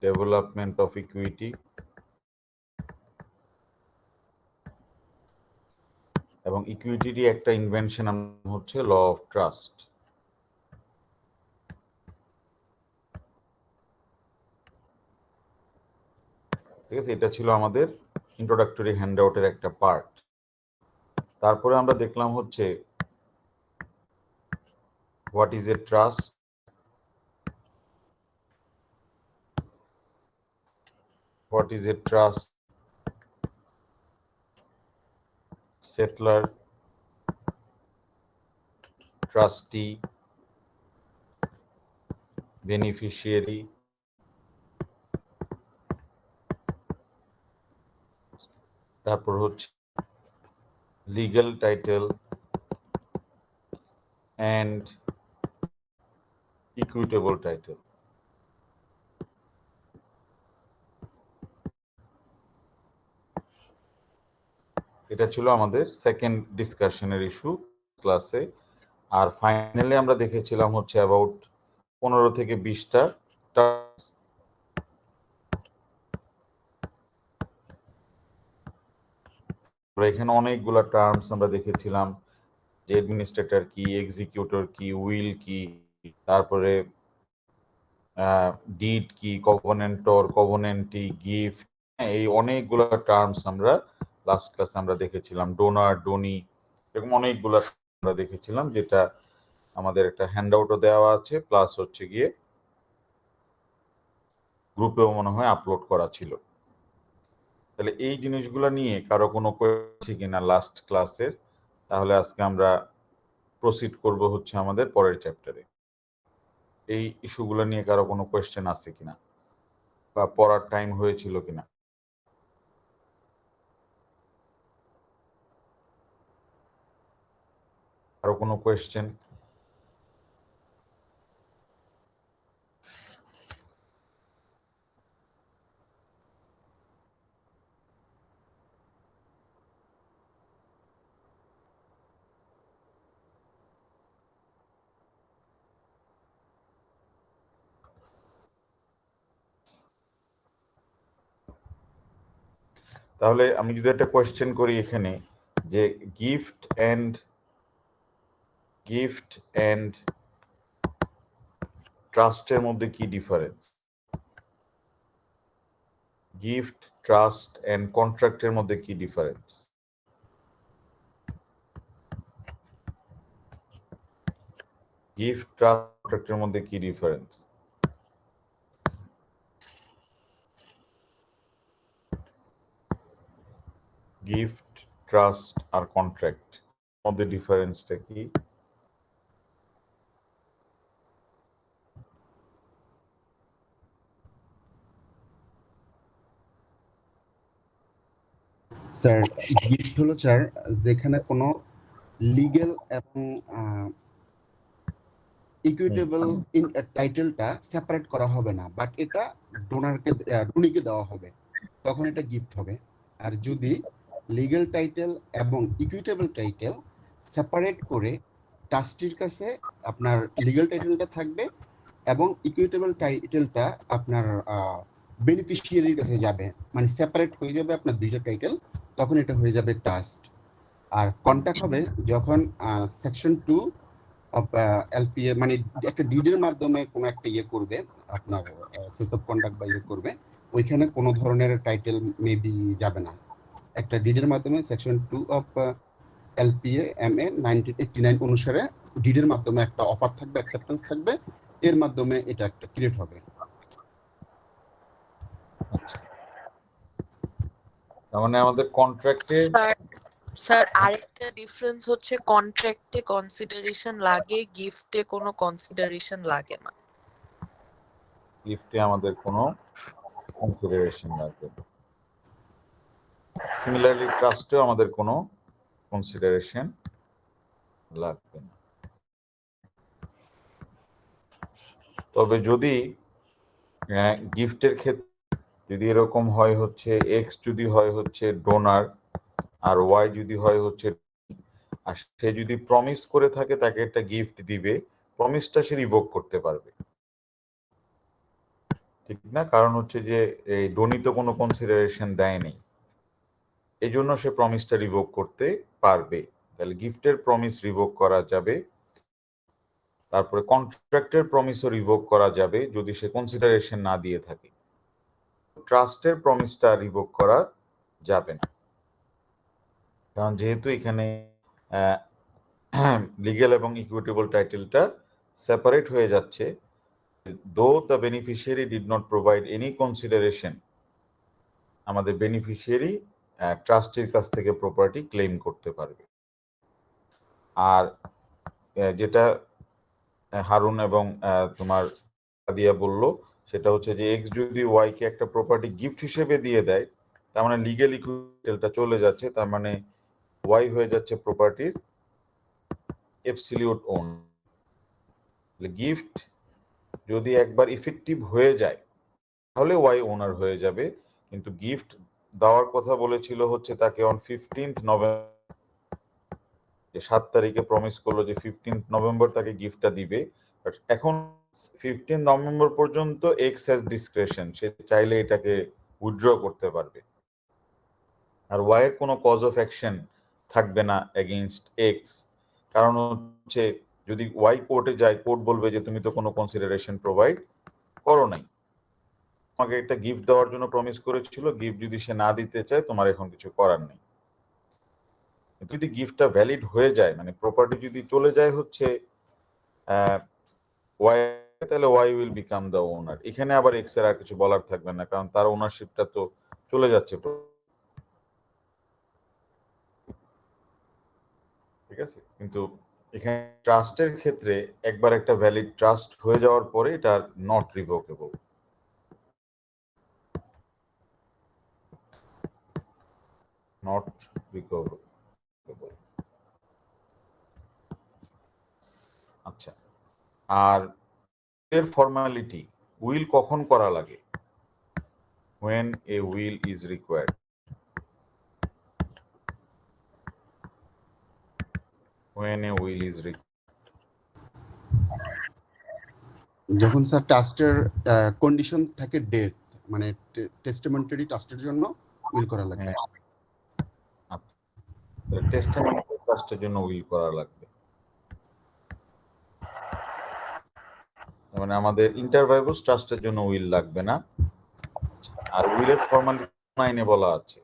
Development of equity এবং ইকুইটিরই একটা invention হচ্ছে ল অফ ট্রাস্ট। ঠিক আছে, এটা ছিল আমাদের ইন্ট্রোডাক্টরি হ্যান্ডআউটের একটা পার্ট। তারপরে আমরা দেখলাম হচ্ছে what is a trust, what is a trust, settler, trustee, beneficiary, তারপর হচ্ছে legal title and equitable title। এটা ছিল আমাদের সেকেন্ড ডিসকাশনের ইস্যু ক্লাসে। আর ফাইনালি আমরা দেখেছিলাম হচ্ছে অ্যাবাউট 15 থেকে 20টা এখানে অনেকগুলা টার্মস আমরা দেখেছিলাম যে অ্যাডমিনিস্ট্রেটর কি, এক্সিকিউটর কি, উইল কি, তারপরে ডিড কি, কভেনেন্টর, কভেনেন্টি, গিফট, এই অনেকগুলা টার্মস আমরা লাস্ট ক্লাসে আমরা দেখেছিলাম। ডোনার, ডোনি, এরকম অনেকগুলা আমরা দেখেছিলাম, যেটা আমাদের একটা হ্যান্ডআউটও দেওয়া আছে, প্লাস হচ্ছে গিয়ে গ্রুপেও মনে হয় আপলোড করা ছিল। তাহলে এই জিনিসগুলো নিয়ে কারো কোনো কোয়েশ্চেন কিনা লাস্ট ক্লাসের, তাহলে আজকে আমরা প্রসিড করব হচ্ছে আমাদের পরের চ্যাপ্টারে। এই ইস্যুগুলো নিয়ে কারো কোনো কোয়েশ্চেন আছে কিনা বা পড়ার টাইম হয়েছিল কিনা? আরো কোনো কোয়েশ্চেন? তাহলে আমি যদি একটা কোয়েশ্চেন করি এখানে, যে গিফট এন্ড ট্রাস্টের মধ্যে কি ডিফারেন্স? গিফট, ট্রাস্ট এন্ড কন্ট্রাক্টের মধ্যে কি ডিফারেন্স? গিফট, ট্রাস্ট, কন্ট্রাক্টের মধ্যে কি ডিফারেন্স? গিফট, ট্রাস্ট আর কন্ট্রাক্ট মধ্যে ডিফারেন্সটা কি? স্যার, গিফট হলো স্যার যেখানে কোনো লিগ্যাল এবং ইকুইটেবল টাইটেলটা সেপারেট করা হবে না, বাট এটা ডোনিকে দেওয়া হবে, তখন এটা গিফট হবে। আর যদি লিগ্যাল টাইটেল এবং ইকুইটেবল টাইটেল সেপারেট করে ট্রাস্টির কাছে আপনার লিগ্যাল টাইটেলটা থাকবে এবং ইকুইটেবল টাইটেলটা আপনার বেনিফিশিয়ারির কাছে যাবে, মানে সেপারেট হয়ে যাবে আপনার দুইটা টাইটেল, তখন এটা হয়ে যাবে ট্রাস্ট। আর কন্ট্যাক্ট হবে যখন সেকশন 2 অফ এলপিএ, মানে একটা ডিডের মাধ্যমে কোনো একটা ইয়ে করবে, আপনার সেলস অফ কন্ডাক্ট বা ইয়ে করবে, ওইখানে কোনো ধরনের টাইটেল মেবি যাবে না। একটা ডিডের মাধ্যমে সেকশন 2 অফ এলপিএ এমএ 1989 অনুসারে ডিডের মাধ্যমে একটা অফার থাকবে, অ্যাকসেপ্টেন্স থাকবে, এর মাধ্যমে এটা একটা ক্রিয়েট হবে। তার মানে আমাদের কন্ট্রাক্টে স্যার আরেকটা ডিফারেন্স হচ্ছে কন্ট্রাক্টে কনসিডারেশন লাগে, গিফটে কোনো কনসিডারেশন লাগে না। গিফটে আমাদের কোনো কনসিডারেশন লাগবে না। সিমিলারলি ট্রাস্টেও আমাদের কোনো কনসিডারেশন লাগবে না। তবে যদি গিফটের ক্ষেত্রে যদি এরকম হয় হচ্ছে এক্স যদি হয় হচ্ছে ডোনার আর ওয়াই যদি হয় হচ্ছে, আর সে যদি প্রমিস করে থাকে তাকে একটা গিফট দিবে, প্রমিসটা সে রিভোক করতে পারবে। ঠিক না? কারণ হচ্ছে যে এই ডোনি তো কোনো কনসিডারেশন দেয়নি, এই জন্য সে প্রমিসটা রিভোক করতে পারবে। তাহলে গিফটের প্রমিস রিভোক করা যাবে, তারপরে কন্ট্রাক্টের প্রমিসও রিভোক করা যাবে যদি সে কনসিডারেশন না দিয়ে থাকে। ট্রাস্টের প্রমিসটা রিভোক করা যাবে না, কারণ যেহেতু এখানে লিগ্যাল এবং ইকুইটেবল টাইটেলটা সেপারেট হয়ে যাচ্ছে, দো the beneficiary did not provide any consideration, আমাদের বেনিফিশিয়ারি ট্রাস্টির কাছ থেকে প্রপার্টি ক্লেম করতে পারবে। আর যেটা হারুন এবং তোমার সাদিয়া বলল, সেটা হচ্ছে যে এক্স যদি ওয়াই কে একটা প্রপার্টি গিফট হিসেবে দিয়ে দেয়, তার মানে লিগ্যাল ইকুইটেলটা চলে যাচ্ছে, তার মানে ওয়াই হয়ে যাচ্ছে প্রপার্টির অ্যাবসলিউট ওন। গিফট যদি একবার ইফেক্টিভ হয়ে যায় তাহলে ওয়াই ওনার হয়ে যাবে, কিন্তু গিফট দেওয়ার কথা বলেছিল হচ্ছে তাকে অন 15th নভেম্বর, 7 তারিখে প্রমিস করলো যে 15th নভেম্বর তাকে গিফটটা দিবে। এখন 15 নভেম্বর পর্যন্ত এক্স হ্যাজ ডিসক্রেশন, সে চাইলে এটাকে উইথড্র করতে পারবে, আর ওয়াই এর কোনো কজ অফ অ্যাকশন থাকবে না এগেইনস্ট এক্স। কারণ হচ্ছে যদি ওয়াই কোর্টে যায়, কোর্ট বলবে যে তুমি তো কোনো কনসিডারেশন প্রোভাইড করো নাই, তোমাকে একটা গিফট দেওয়ার জন্য প্রমিস করেছিল, গিফট যদি সে না দিতে চায় তোমার এখন কিছু করার নেই। যদি গিফটটা ভ্যালিড হয়ে যায়, মানে প্রপার্টি যদি চলে যায় হচ্ছে ওয়াই, তাহলে why will become the owner. এখানে আবার এক্স এর আর কিছু বলার থাকবে না, কারণ তার ওনারশিপটা তো চলে যাচ্ছে। ঠিক আছে, কিন্তু এখানে ট্রাস্টের ক্ষেত্রে একবার একটা ভ্যালিড ট্রাস্ট হয়ে যাওয়ার পরে এটা নট রিভোকেবল। Not recoverable. আচ্ছা, আর এর ফর্মালিটি, উইল কখন করা লাগে? when a will is required. when a will is required. যখন স্যার ট্রাস্টের কন্ডিশন থাকে ডেথ, মানে টেস্টামেন্টারি ট্রাস্টের জন্য উইল করা লাগবে। টেস্টামেন্টারি ট্রাস্টের জন্য উইল করা লাগবে, মানে আমাদের ইন্টারভাইভাস ট্রাস্টের জন্য উইল লাগবে না। আর উইলের ফর্মালিটি আইনে বলা আছে,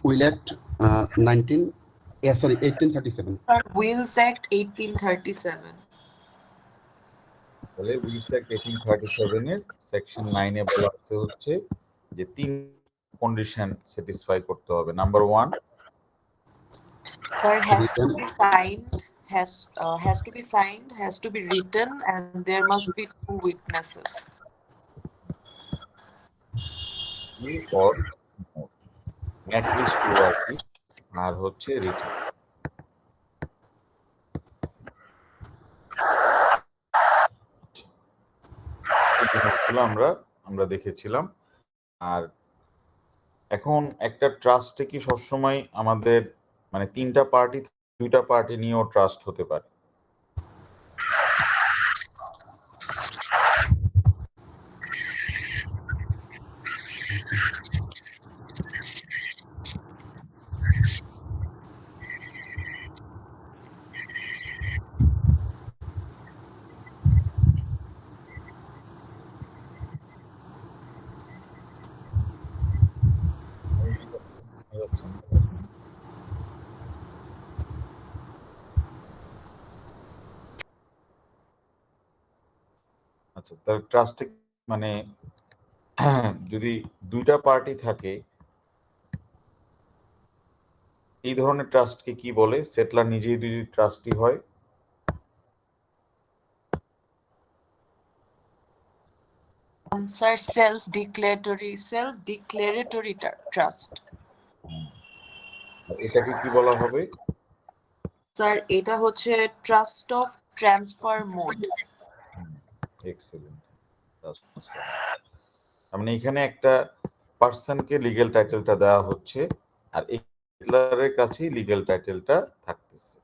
উইল অ্যাক্ট 1837। Wills act 1837। তাহলে উইলস অ্যাক্ট 1837 এর সেকশন 9 এ বলা আছে হচ্ছে যে 3 কন্ডিশন স্যাটিসফাই করতে হবে। Number 1, Sir, has to be signed, has to be signed, has to be written, and there must be 2 witnesses. or at least 2 আর কি, আর হচ্ছে রিটেন। আমরা দেখেছিলাম। আর এখন একটা ট্রাস্টে কি সবসময় আমাদের মানে 3টা পার্টি 2টা পার্টি নিয়েও ট্রাস্ট হতে পারে? আচ্ছা, তাহলে ট্রাস্টে মানে যদি 2টা পার্টি থাকে, এই ধরনের ট্রাস্টকে কি বলে? সেটলার নিজেই যদি ট্রাস্টি হয়, Sir, self-declaratory trust. এটাকে কি বলা হবে? স্যার, এটা হচ্ছে trust of transfer mode. Excellent. মানে এখানে একটা পার্সনকে লিগ্যাল টাইটেলটা দেওয়া হচ্ছে, আর এই সেটলারের কাছেই লিগ্যাল টাইটেলটা থাকতেছে।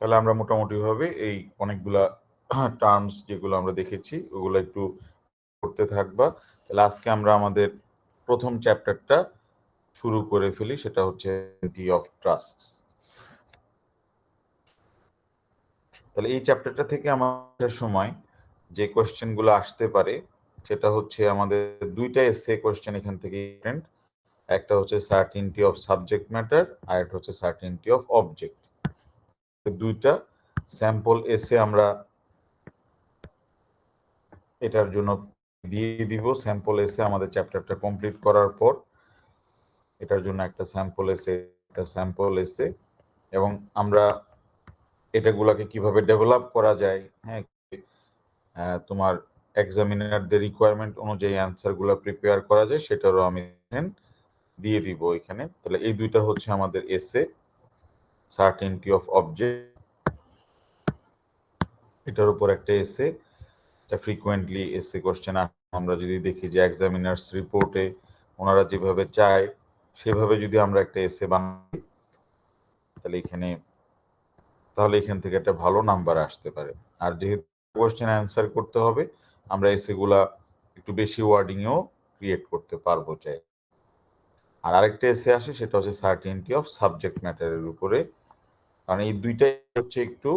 তাহলে আমরা মোটামুটি ভাবে এই অনেকগুলা টার্মস যেগুলো আমরা দেখেছি ওগুলো একটু করতে থাকবা। তাহলে আজকে আমরা আমাদের প্রথম চ্যাপ্টারটা শুরু করে ফেলি, সেটা হচ্ছে আইডেন্টিটি অফ ট্রাস্ট। তাহলে এই চ্যাপ্টারটা থেকে আমাদের সময় যে কোশ্চেনগুলো আসতে পারে সেটা হচ্ছে আমাদের দুইটা এসে কোশ্চেন এখান থেকে ডিফারেন্ট। একটা হচ্ছে সার্টিনটি অফ সাবজেক্ট ম্যাটার আর একটা হচ্ছে সার্টিনটি অফ অবজেক্ট। দুইটা স্যাম্পল এসে আমরা এটার জন্য দিয়ে দিব। স্যাম্পল এসে আমাদের চ্যাপ্টারটা কমপ্লিট করার পর এটার জন্য একটা স্যাম্পল এসে এবং আমরা এটাগুলাকে কিভাবে ডেভেলপ করা যায়, হ্যাঁ, তোমার এক্সামিনারদের রিকোয়ারমেন্ট অনুযায়ী অ্যান্সারগুলো প্রিপেয়ার করা যায় সেটারও আমি দিয়ে দিব এখানে। তাহলে এই দুইটা হচ্ছে আমাদের এসে, সার্টেনটি অফ অবজেক্ট এটার উপর একটা এসে। এটা ফ্রিকোয়েন্টলি এসে কোশ্চেন আমরা যদি দেখি যে এক্সামিনার্স রিপোর্টে ওনারা যেভাবে চায় সেভাবে যদি আমরা একটা এসে বানাই তাহলে এখান থেকে একটা ভালো নাম্বার আসতে পারে। আর যেহেতু কোশ্চেন অ্যান্সার করতে হবে আমরা এসেগুলা একটু বেশি ওয়ার্ডিংও ক্রিয়েট করতে পারবো চাই। আর আরেকটা এসে আসে সেটা হচ্ছে সার্টেনটি অফ সাবজেক্ট ম্যাটারের উপরে, কারণ এই দুইটাই হচ্ছে একটু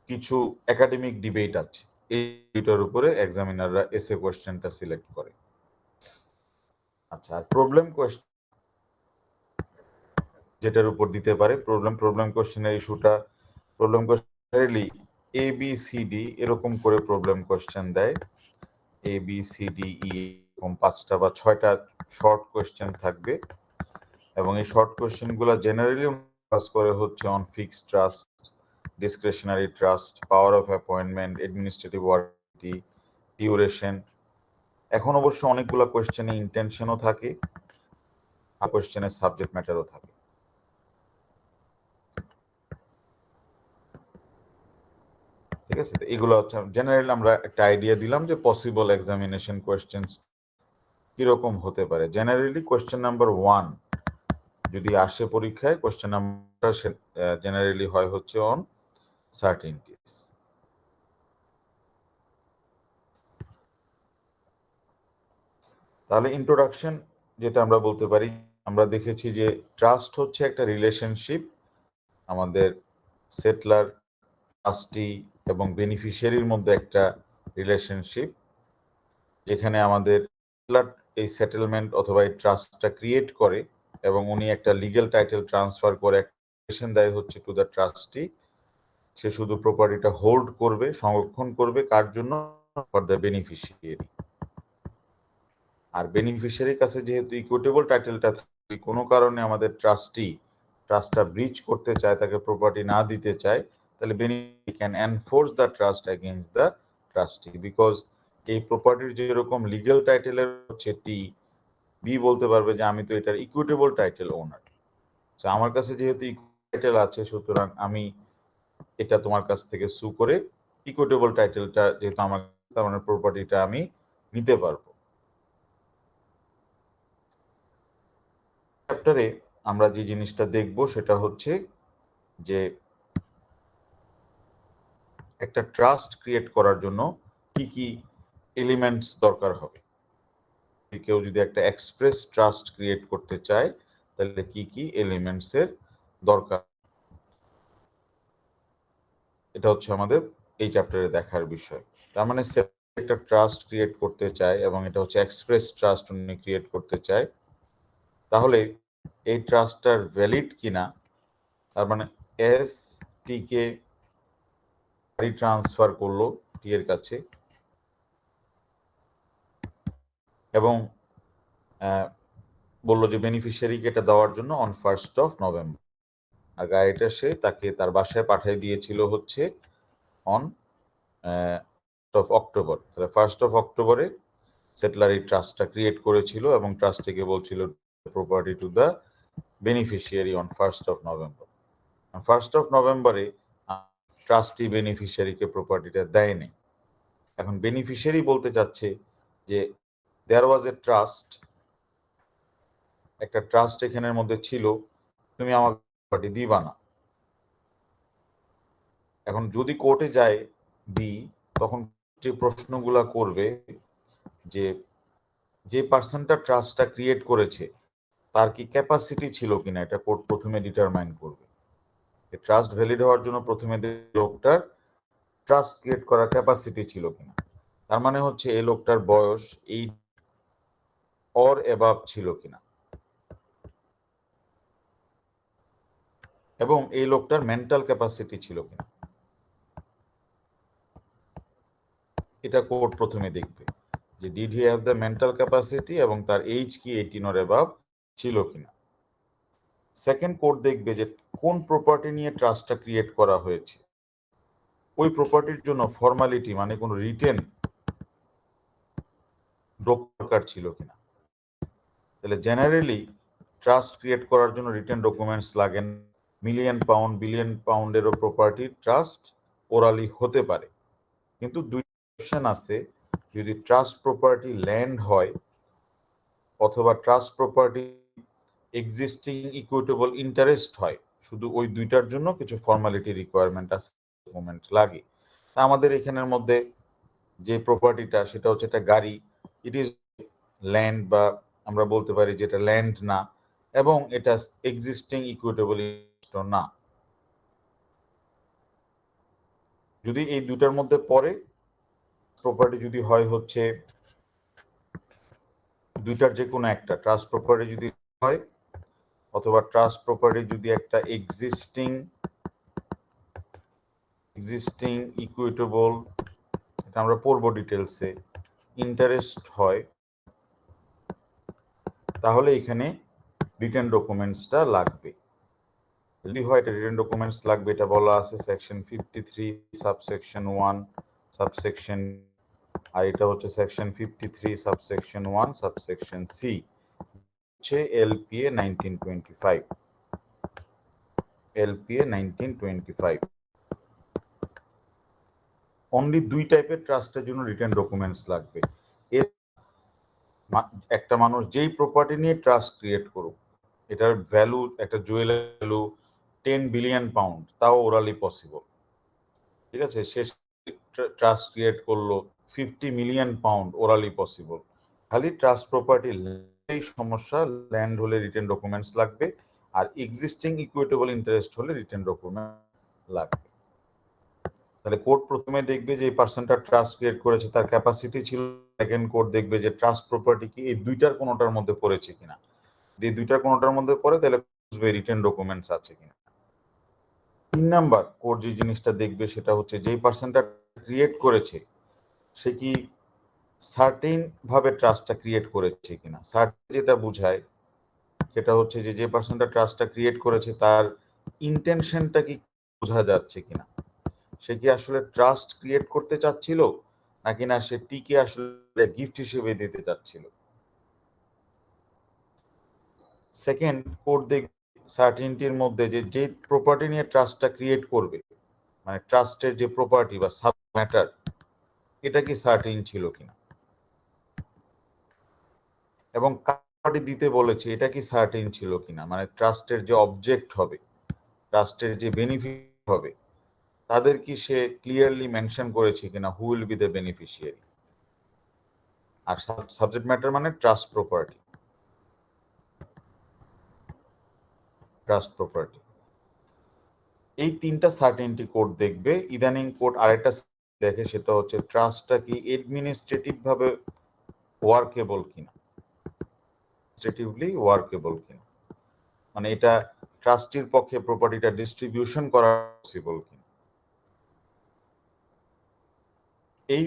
কিছু একাডেমিক ডিবেট আছে, এই দুইটার উপরে এক্সামিনাররা এসে কোশ্চেনটা সিলেক্ট করে। আচ্ছা, আর প্রবলেম কোশ্চেন যেটার উপর দিতে পারে, প্রবলেম কোশ্চেনের ইস্যুটা, problem question A B C D এরকম করে প্রবলেম কোশ্চেন দেয়। A B C D E এরকম 5টা বা 6টা শর্ট কোশ্চেন থাকবে এবং এই শর্ট কোশ্চেনগুলো জেনারেলি ফোকাস করে হচ্ছে on fixed trust, discretionary trust, power of appointment, administrative warranty, duration. এখন অবশ্য অনেকগুলো কোশ্চেনে ইন্টেনশনও থাকে আর কোশ্চেনের সাবজেক্ট ম্যাটারও থাকে। ঠিক আছে, তো এগুলো হচ্ছে জেনারেলি আমরা একটা আইডিয়া দিলাম যে পসিবল এক্সামিনেশন কোয়েশ্চেন্স কিরকম হতে পারে। জেনারেলি কোয়েশ্চেন নাম্বার 1 যদি আসে পরীক্ষায়, কোয়েশ্চেন নাম্বারটা জেনারেলি হয় হচ্ছে অন সার্টেনটিস। তাহলে ইন্ট্রোডাকশন যেটা আমরা বলতে পারি, আমরা দেখেছি যে ট্রাস্ট হচ্ছে একটা রিলেশনশিপ আমাদের সেটলার, ট্রাস্টি এবং বেনিফিশিয়ারির মধ্যে একটা রিলেশনশিপ, যেখানে আমাদের এই সেটেলমেন্ট অথবা এই ট্রাস্টটা ক্রিয়েট করে এবং উনি একটা লিগ্যাল টাইটেল ট্রান্সফার করে একটা দেয় হচ্ছে টু দ্য ট্রাস্টি। সে শুধু প্রপার্টিটা হোল্ড করবে, সংরক্ষণ করবে কার জন্য? For the beneficiary. আর বেনিফিশিয়ারির কাছে যেহেতু ইকুইটেবল টাইটেলটা থাকে, কোনো কারণে আমাদের ট্রাস্টটা ব্রিচ করতে চায়, তাকে প্রপার্টি না দিতে চায়, তাহলে beneficiary can enforce the trust against the trustee, because এই প্রপার্টির যেরকম লিগ্যাল টাইটেলের হচ্ছে টি, বি বলতে পারবে যে আমি তো এটার ইকুইটেবল টাইটেল ওনার, আমার কাছে যেহেতু টাইটেল আছে সুতরাং আমি এটা তোমার কাছ থেকে সু করে ইকুইটেবল টাইটেলটা যেহেতু আমার মানে প্রপার্টিটা আমি নিতে পারবো। চ্যাপ্টারে আমরা যে জিনিসটা দেখব সেটা হচ্ছে যে একটা ট্রাস্ট ক্রিয়েট করার জন্য কি কি এলিমেন্টস দরকার হবে। কেউ যদি একটা এক্সপ্রেস ট্রাস্ট ক্রিয়েট করতে চায় তাহলে কি কি এলিমেন্টস এর দরকার, এটা হচ্ছে আমাদের এই চ্যাপ্টারে দেখার বিষয়। তার মানে একটা ট্রাস্ট ক্রিয়েট করতে চায় এবং এটা হচ্ছে এক্সপ্রেস ট্রাস্ট উনি ক্রিয়েট করতে চায়, তাহলে এই ট্রাস্টটার ভ্যালিড কিনা, তার মানে এস টি কে ট্রান্সফার করলো টি এর কাছে এবং বললো যে বেনিফিশিয়ারিকে এটা দেওয়ার জন্য অন 1st of November, আর গাড়িটা সে তাকে তার বাসায় পাঠিয়ে দিয়েছিল হচ্ছে অন অফ অক্টোবর। তাহলে 1st of October সেটলার এই ট্রাস্টটা ক্রিয়েট করেছিল এবং ট্রাস্ট থেকে বলছিল property two the beneficiary on 1st of November। 1st of November trustee বেনিফিশিয়ারিকে প্রপার্টিটা দেয়নি। এখন বেনিফিশিয়ারি বলতে চাচ্ছে যে দেয়ার ওয়াজ এ ট্রাস্ট, একটা ট্রাস্ট এখানের মধ্যে ছিল, তুমি আমাকে প্রপার্টি দিবা না। এখন যদি কোর্টে যায় বি, তখন যে প্রশ্নগুলা করবে যে যে পার্সনটা ট্রাস্টটা ক্রিয়েট করেছে তার কি ক্যাপাসিটি ছিল কিনা, এটা কোর্ট প্রথমে ডিটারমাইন করবে। ট্রাস্ট ভ্যালিড হওয়ার জন্য প্রথমে লোকটার ট্রাস্ট ক্রিয়েট করার ক্যাপাসিটি ছিল কিনা। তার মানে হচ্ছে এই লোকটার বয়স এই অর এবাব ছিল কিনা, এবং এই লোকটার মেন্টাল ক্যাপাসিটি ছিল কিনা, এটা কোর্ট প্রথমে দেখবে যে did he have the mental capacity এবং তার এইজ কি 18 অর এবাব ছিল কিনা। সেকেন্ড কোর্ট দেখবে যে কোন প্রপার্টি নিয়ে ট্রাস্টটা ক্রিয়েট করা হয়েছে, ওই প্রপার্টির জন্য ফর্মালিটি মানে কোনো রিটেন দরকার ছিল কিনা। তাহলে জেনারেলি ট্রাস্ট ক্রিয়েট করার জন্য রিটেন ডকুমেন্টস লাগেন। মিলিয়ন পাউন্ড বিলিয়ন পাউন্ডেরও প্রপার্টি ট্রাস্ট ওরালি হতে পারে, কিন্তু দুই অপশন আছে। যদি ট্রাস্ট প্রপার্টি ল্যান্ড হয় অথবা trust property existing equitable interest হয়, শুধু ওই দুইটার জন্য কিছু ফর্মালিটি রিকোয়ারমেন্ট আছে, ডকুমেন্ট লাগে। তা আমাদের এখানের মধ্যে যে প্রপার্টিটা সেটা হচ্ছে একটা গাড়ি, ইট ইজ ল্যান্ড, বা আমরা বলতে পারি যে এটা ল্যান্ড না, এবং এটা এক্সিস্টিং ইকুইটেবল ইন্টারেস্ট না। যদি এই দুটার মধ্যে পড়ে, প্রপার্টি যদি হয় হচ্ছে দুইটার যে কোনো একটা, ট্রাস্ট প্রপার্টি যদি হয় অথবা ট্রাস্ট প্রপার্টি যদি একটা এক্সিস্টিং ইকুইটেবল, এটা আমরা পড়বো ডিটেলসে, ইন্টারেস্ট হয়, তাহলে এখানে রিটেন ডকুমেন্টসটা লাগবে। যদি হয় এটা রিটেন ডকুমেন্টস লাগবে, এটা বলা আছে সেকশন 53 সাবসেকশন 1 সাবসেকশন, আর এটা হচ্ছে সেকশন 53 সাবসেকশন 1 সাবসেকশন সি, হচ্ছে এলপিএ 1925, এলপিএ 1925। অনলি দুই টাইপের ট্রাস্টের জন্য রিটেন ডকুমেন্টস লাগবে। একটা মানুষ যেই প্রপার্টি নিয়ে ট্রাস্ট ক্রিয়েট করুক, এটার ভ্যালু, একটা জুয়েলার ভ্যালু 10 বিলিয়ন পাউন্ড, তাও ওরালি পসিবল। ঠিক আছে, সে ট্রাস্ট ক্রিয়েট করলো 50 মিলিয়ন পাউন্ড, ওরালি পসিবল। খালি ট্রাস্ট প্রপার্টি এই সমস্যা, ল্যান্ড হলে রিটেন ডকুমেন্টস লাগবে, আর এক্সিস্টিং ইকুইটেবল ইন্টারেস্ট হলে রিটেন ডকুমেন্ট লাগবে। তাহলে কোর্ট প্রথমে দেখবে যে এই পার্সনটা ট্রাস্ট ক্রিয়েট করেছে তার ক্যাপাসিটি ছিল। সেকেন্ড কোর্ট দেখবে যে ট্রাস্ট প্রপার্টি কি এই দুইটার কোনোটার মধ্যে পড়েছে কিনা। যদি দুইটার কোনোটার মধ্যে পড়ে তাহলে রিটেন ডকুমেন্টস আছে কিনা। 3 নাম্বার কোর্ট যে জিনিসটা দেখবে সেটা হচ্ছে যেই পার্সনটা ক্রিয়েট করেছে সে কি সার্টেন ভাবে ট্রাস্টটা ক্রিয়েট করেছে কিনা। সার্টেন যেটা বোঝায় সেটা হচ্ছে যে যে পার্সনটা ট্রাস্টটা ক্রিয়েট করেছে তার ইন্টেনশনটা কি বোঝা যাচ্ছে কিনা। সে কি আসলে ট্রাস্ট ক্রিয়েট করতে চাচ্ছিল, নাকি না সে টিকে আসলে গিফট হিসেবে দিতে চাচ্ছিল। সেকেন্ড কোর্ট দেখবে সার্টেনিটির মধ্যে যে যে প্রপার্টি নিয়ে ট্রাস্টটা ক্রিয়েট করবে, মানে ট্রাস্টের যে প্রপার্টি বা সাব ম্যাটার, এটা কি সার্টেন ছিল কিনা, এবং প্রপার্টি দিতে বলেছে এটা কি সার্টেন ছিল কিনা, মানে ট্রাস্টের যে অবজেক্ট হবে, ট্রাস্টের যে বেনিফিট হবে, তাদের কি সে ক্লিয়ারলি মেনশন করেছে কিনা, who will be the beneficiary. আর সাবজেক্ট ম্যাটার মানে ট্রাস্ট প্রপার্টি, ট্রাস্ট প্রপার্টি। এই তিনটা সার্টেনিটি কোর্ট দেখবে। ইদানিং কোর্ট আরেকটা দেখে, সেটা হচ্ছে ট্রাস্টটা কি অ্যাডমিনিস্ট্রেটিভ ভাবে ওয়ার্কেবল কিনা, অ্যাডমিনিস্ট্রেটিভলি ওয়ার্কেবল কিনা, মানে এটা ট্রাস্টির পক্ষে প্রপার্টিটা ডিস্ট্রিবিউশন করা পসিবল কিনা। এই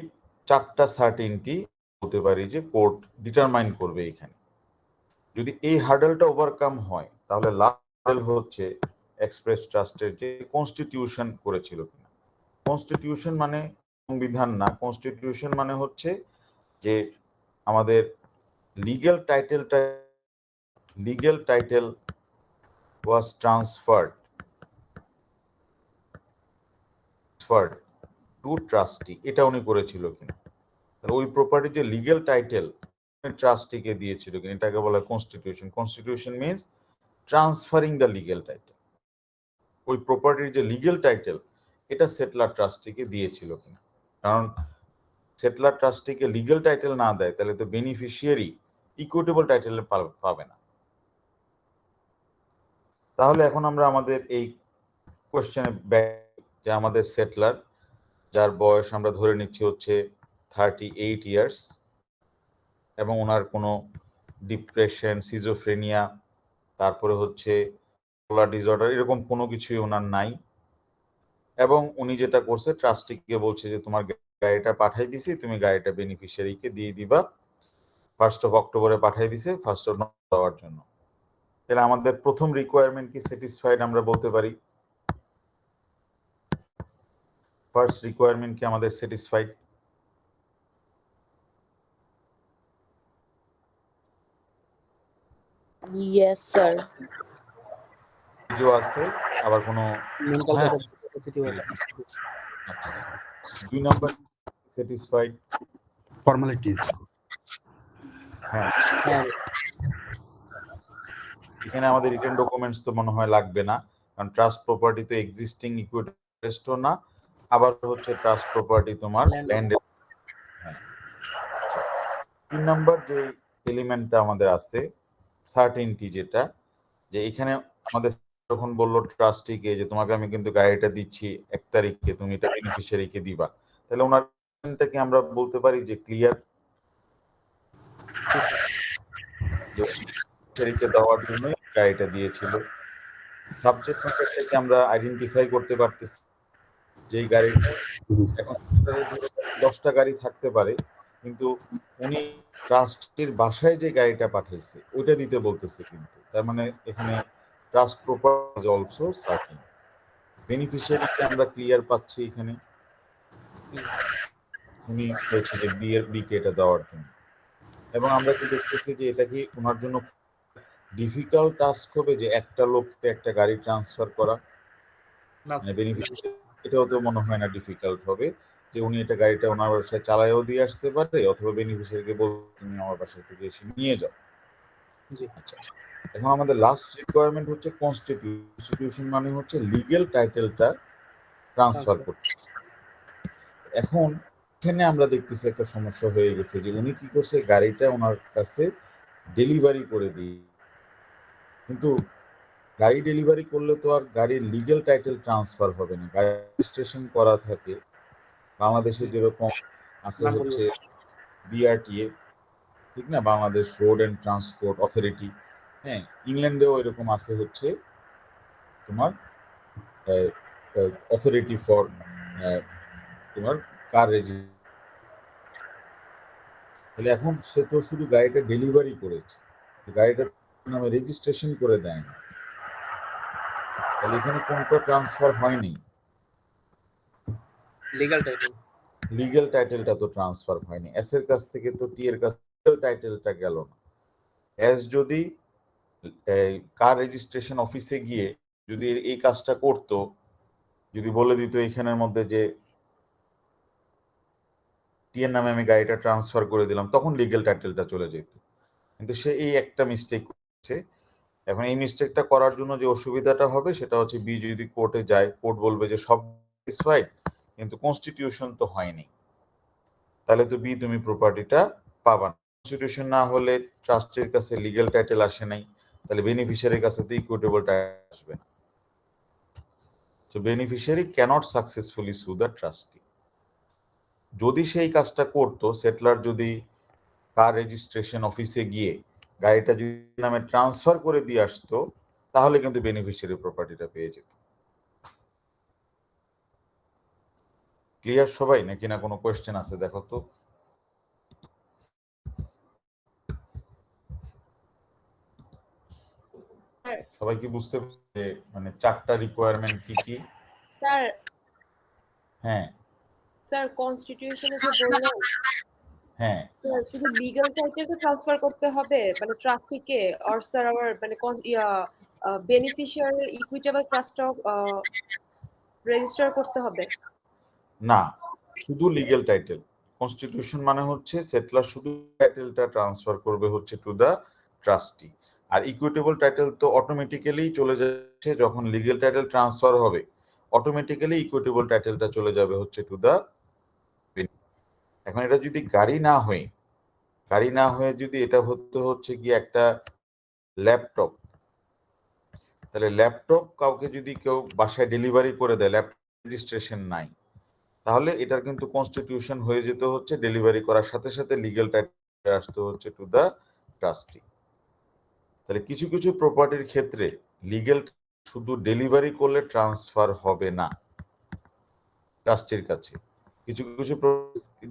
চারটা সার্টেনিটি বলতে পারি যে কোর্ট ডিটারমাইন করবে এখানে। যদি এই হার্ডেলটা ওভারকাম হয় তাহলে লাস্ট হার্ডেল হচ্ছে এক্সপ্রেস ট্রাস্টের যে কনস্টিটিউশন করেছিল কিনা। কনস্টিটিউশন মানে সংবিধান না, কনস্টিটিউশন মানে হচ্ছে যে আমাদের legal title was transferred to trustee, এটা উনি করেছিল কিনা। ওই প্রপার্টির যে লিগ্যাল টাইটেল ট্রাস্টিকে দিয়েছিল কিনা, এটাকে বলা হয় constitution. Constitution means transferring the legal title. ওই প্রপার্টির যে লিগ্যাল টাইটেল এটা সেটলার ট্রাস্টিকে দিয়েছিল কিনা। কারণ সেটলার ট্রাস্টিকে লিগ্যাল টাইটেল না দেয় তাহলে তো বেনিফিশিয়ারি ইকুইটেবল টাইটেল পাবে না। তাহলে এখন আমরা আমাদের এই কোশ্চেনে যে আমাদের সেটলার যার বয়স আমরা ধরে নিচ্ছি হচ্ছে 38 ইয়ার্স এবং ওনার কোনো ডিপ্রেশন, সিজোফ্রেনিয়া, তারপরে হচ্ছে পোলার ডিসঅর্ডার এরকম কোনো কিছুই ওনার নাই, এবং উনি যেটা করছে ট্রাস্টিকে বলছে যে তোমার গাড়িটা পাঠাই দিছি, তুমি গাড়িটা বেনিফিশিয়ারিকে দিয়ে দিবা। 1 অক্টোবরে পাঠাই দিছে 1 দেওয়ার জন্য। তাহলে আমাদের প্রথম রিকোয়ারমেন্ট কি স্যাটিসফাইড আমরা বলতে পারি? ফার্স্ট রিকোয়ারমেন্ট কি আমাদের স্যাটিসফাইড? Yes sir. যে আছে আবার কোনো মেন্টাল হ্যাঁ ক্যাপাসিটি আছে। আচ্ছা 2 নাম্বার স্যাটিসফাইড। ফর্মালিটিস। হ্যাঁ হ্যাঁ এখানে আমাদের রিটেন ডকুমেন্টস তো মনে হয় লাগবে না, কারণ ট্রাস্ট প্রপার্টি তো এক্সিস্টিং ইকুইটি না, আবার হচ্ছে ট্রাস্ট প্রপার্টি তোমার Land. ল্যান্ড। হ্যাঁ 3 নাম্বার যে এলিমেন্টটা আমাদের আছে সার্টেনটি, যেটা যে এখানে আমাদের যখন বললো ট্রাস্টিকে যে তোমাকে আমি কিন্তু গাড়িটা দিচ্ছি 1 তারিখে, তুমি এটা বেনিফিশিয়ারিকে দিবা, তাহলে ওনার কি আমরা বলতে পারি যে ক্লিয়ার বেনিফিশিয়ারিকে দেওয়ার জন্য গাড়িটা দিয়েছিল। সাবজেক্ট ম্যাটারটাকে আমরা আইডেন্টিফাই করতে পারতেছি যে এই গাড়িটা এখন 10টা গাড়ি থাকতে পারে, কিন্তু উনি ট্রাস্টের বাসায় যে গাড়িটা পাঠাইছে ওইটা দিতে বলতেছে, কিন্তু তার মানে এখানে trust property is also certain. বেনিফিশিয়ারিকে আমরা ক্লিয়ার পাচ্ছি এখানে, উনি হচ্ছে যে বিকে এটা দেওয়ার জন্য, এবং আমরা কি দেখতেছি যে এটা কি ওনার জন্য ডিফিকাল্ট টাস্ক হবে যে একটা লোককে একটা গাড়ি ট্রান্সফার করা? না মানে বেনিফিশিয়ারি এটাও তো মনে হয় না ডিফিকাল্ট হবে যে উনি এটা গাড়িটা ওনার বাসায় চালায়ও দিয়ে আসতে পারে, অথবা বেনিফিশিয়ারিকে বলতে তুমি আমার বাসা থেকে এসে নিয়ে যাও। জি আচ্ছা এখন আমাদের লাস্ট রিকোয়ারমেন্ট হচ্ছে কনস্টিটিউশন, মানে হচ্ছে লিগ্যাল টাইটেলটা ট্রান্সফার করতে। এখন এখানে আমরা দেখতেছি একটা সমস্যা হয়ে গেছে যে উনি কি করছে, গাড়িটা ওনার কাছে ডেলিভারি করে দিই, কিন্তু গাড়ি ডেলিভারি করলে তো আর গাড়ির লিগ্যাল টাইটেল ট্রান্সফার হবে না, গাড়ি রেজিস্ট্রেশন করা থাকে বাংলাদেশে যেরকম আছে নাম হচ্ছে বিআরটিএ, ঠিক না, Bangladesh road and transport authority. হ্যাঁ ইংল্যান্ডেও এরকম আছে হচ্ছে তোমার অথরিটি ফর তোমার কার রেজিস্ট্রেশন। তাহলে এখন সে তো শুধু গাড়িটা ডেলিভারি করেছে, গাড়িটা নামে রেজিস্ট্রেশন করে দেয় না, তাহলে এখানে কোনটা ট্রান্সফার হয়নি? Legal title. লিগ্যাল টাইটেলটা তো ট্রান্সফার হয়নি, এস এর কাছ থেকে তো টি এর কাছে টাইটেলটা গেল না। এস যদি কার রেজিস্ট্রেশন অফিসে গিয়ে যদি এই কাজটা করতো, যদি বলে দিত এখানের মধ্যে যে টি এর নামে আমি গাড়িটা ট্রান্সফার করে দিলাম, তখন লিগ্যাল টাইটেলটা চলে যেত, কিন্তু সে এই একটা মিস্টেক করছে। এখন এই মিস্টেকটা করার জন্য যে অসুবিধাটা হবে সেটা হচ্ছে বি যদি কোর্টে যায়, কোর্ট বলবে যে সব স্যাটিসফাইড কিন্তু কনস্টিটিউশন তো হয়নি, তাহলে তো বি তুমি প্রপার্টিটা পাবা না। কনস্টিটিউশন না হলে ট্রাস্টের কাছে লিগ্যাল টাইটেল আসে নাই, তাহলে বেনিফিশিয়ারির কাছে তো ইকুইটেবল টাইটেল আসবে না। সো বেনিফিশিয়ারি ক্যানট সাকসেসফুলি সু দ্য ট্রাস্টি। যদি সেই কাজটা করতো, সেটলার যদি কার রেজিস্ট্রেশন অফিসে গিয়ে গাড়িটা যদি নামে ট্রান্সফার করে দিয়ে আসতো, তাহলে কিন্তু বেনিফিশিয়ারি প্রপার্টিটা পেয়ে যেত। ক্লিয়ার সবাই, নাকি না কোনো কোয়েশ্চেন আছে দেখো তো? সবাই কি বুঝতে পারছে মানে 4টা রিকোয়ারমেন্ট কি কি? স্যার হ্যাঁ স্যার কনস্টিটিউশনে যে বললেন হ্যাঁ স্যার শুধু লিগ্যাল টাইটেলকে ট্রান্সফার করতে হবে মানে ট্রাস্টিকে, অর স্যার আবার মানে বেনিফিশিয়ারি ইকুইটেবল ট্রাস্টও রেজিস্টার করতে হবে? না, শুধু লিগ্যাল টাইটেল। কনস্টিটিউশন মানে হচ্ছে সেটলার শুধু টাইটেলটা ট্রান্সফার করবে হচ্ছে টু দা ট্রাস্টি, আর ইকুইটেবল টাইটেল তো অটোমেটিক্যালি চলে যাচ্ছে, যখন লিগ্যাল টাইটেল ট্রান্সফার হবে অটোমেটিক্যালি ইকুইটেবল টাইটেলটা চলে যাবে হচ্ছে টু দা। এখন এটা যদি গাড়ি না হয়ে যদি এটা হচ্ছে কি একটা ল্যাপটপ, তাহলে ল্যাপটপ কাউকে যদি কেউ বাসায় ডেলিভারি করে দেয়, ল্যাপটপ রেজিস্ট্রেশন নাই, তাহলে এটার কিন্তু কনস্টিটিউশন হয়ে যেতে হচ্ছে ডেলিভারি করার সাথে সাথে লিগ্যাল টাইটেল আসতে হচ্ছে টু দা ট্রাস্টি। তাহলে কিছু কিছু প্রপার্টির ক্ষেত্রে লিগ্যাল শুধু ডেলিভারি করলে ট্রান্সফার হবে না ট্রাস্টির কাছে, কিছু কিছু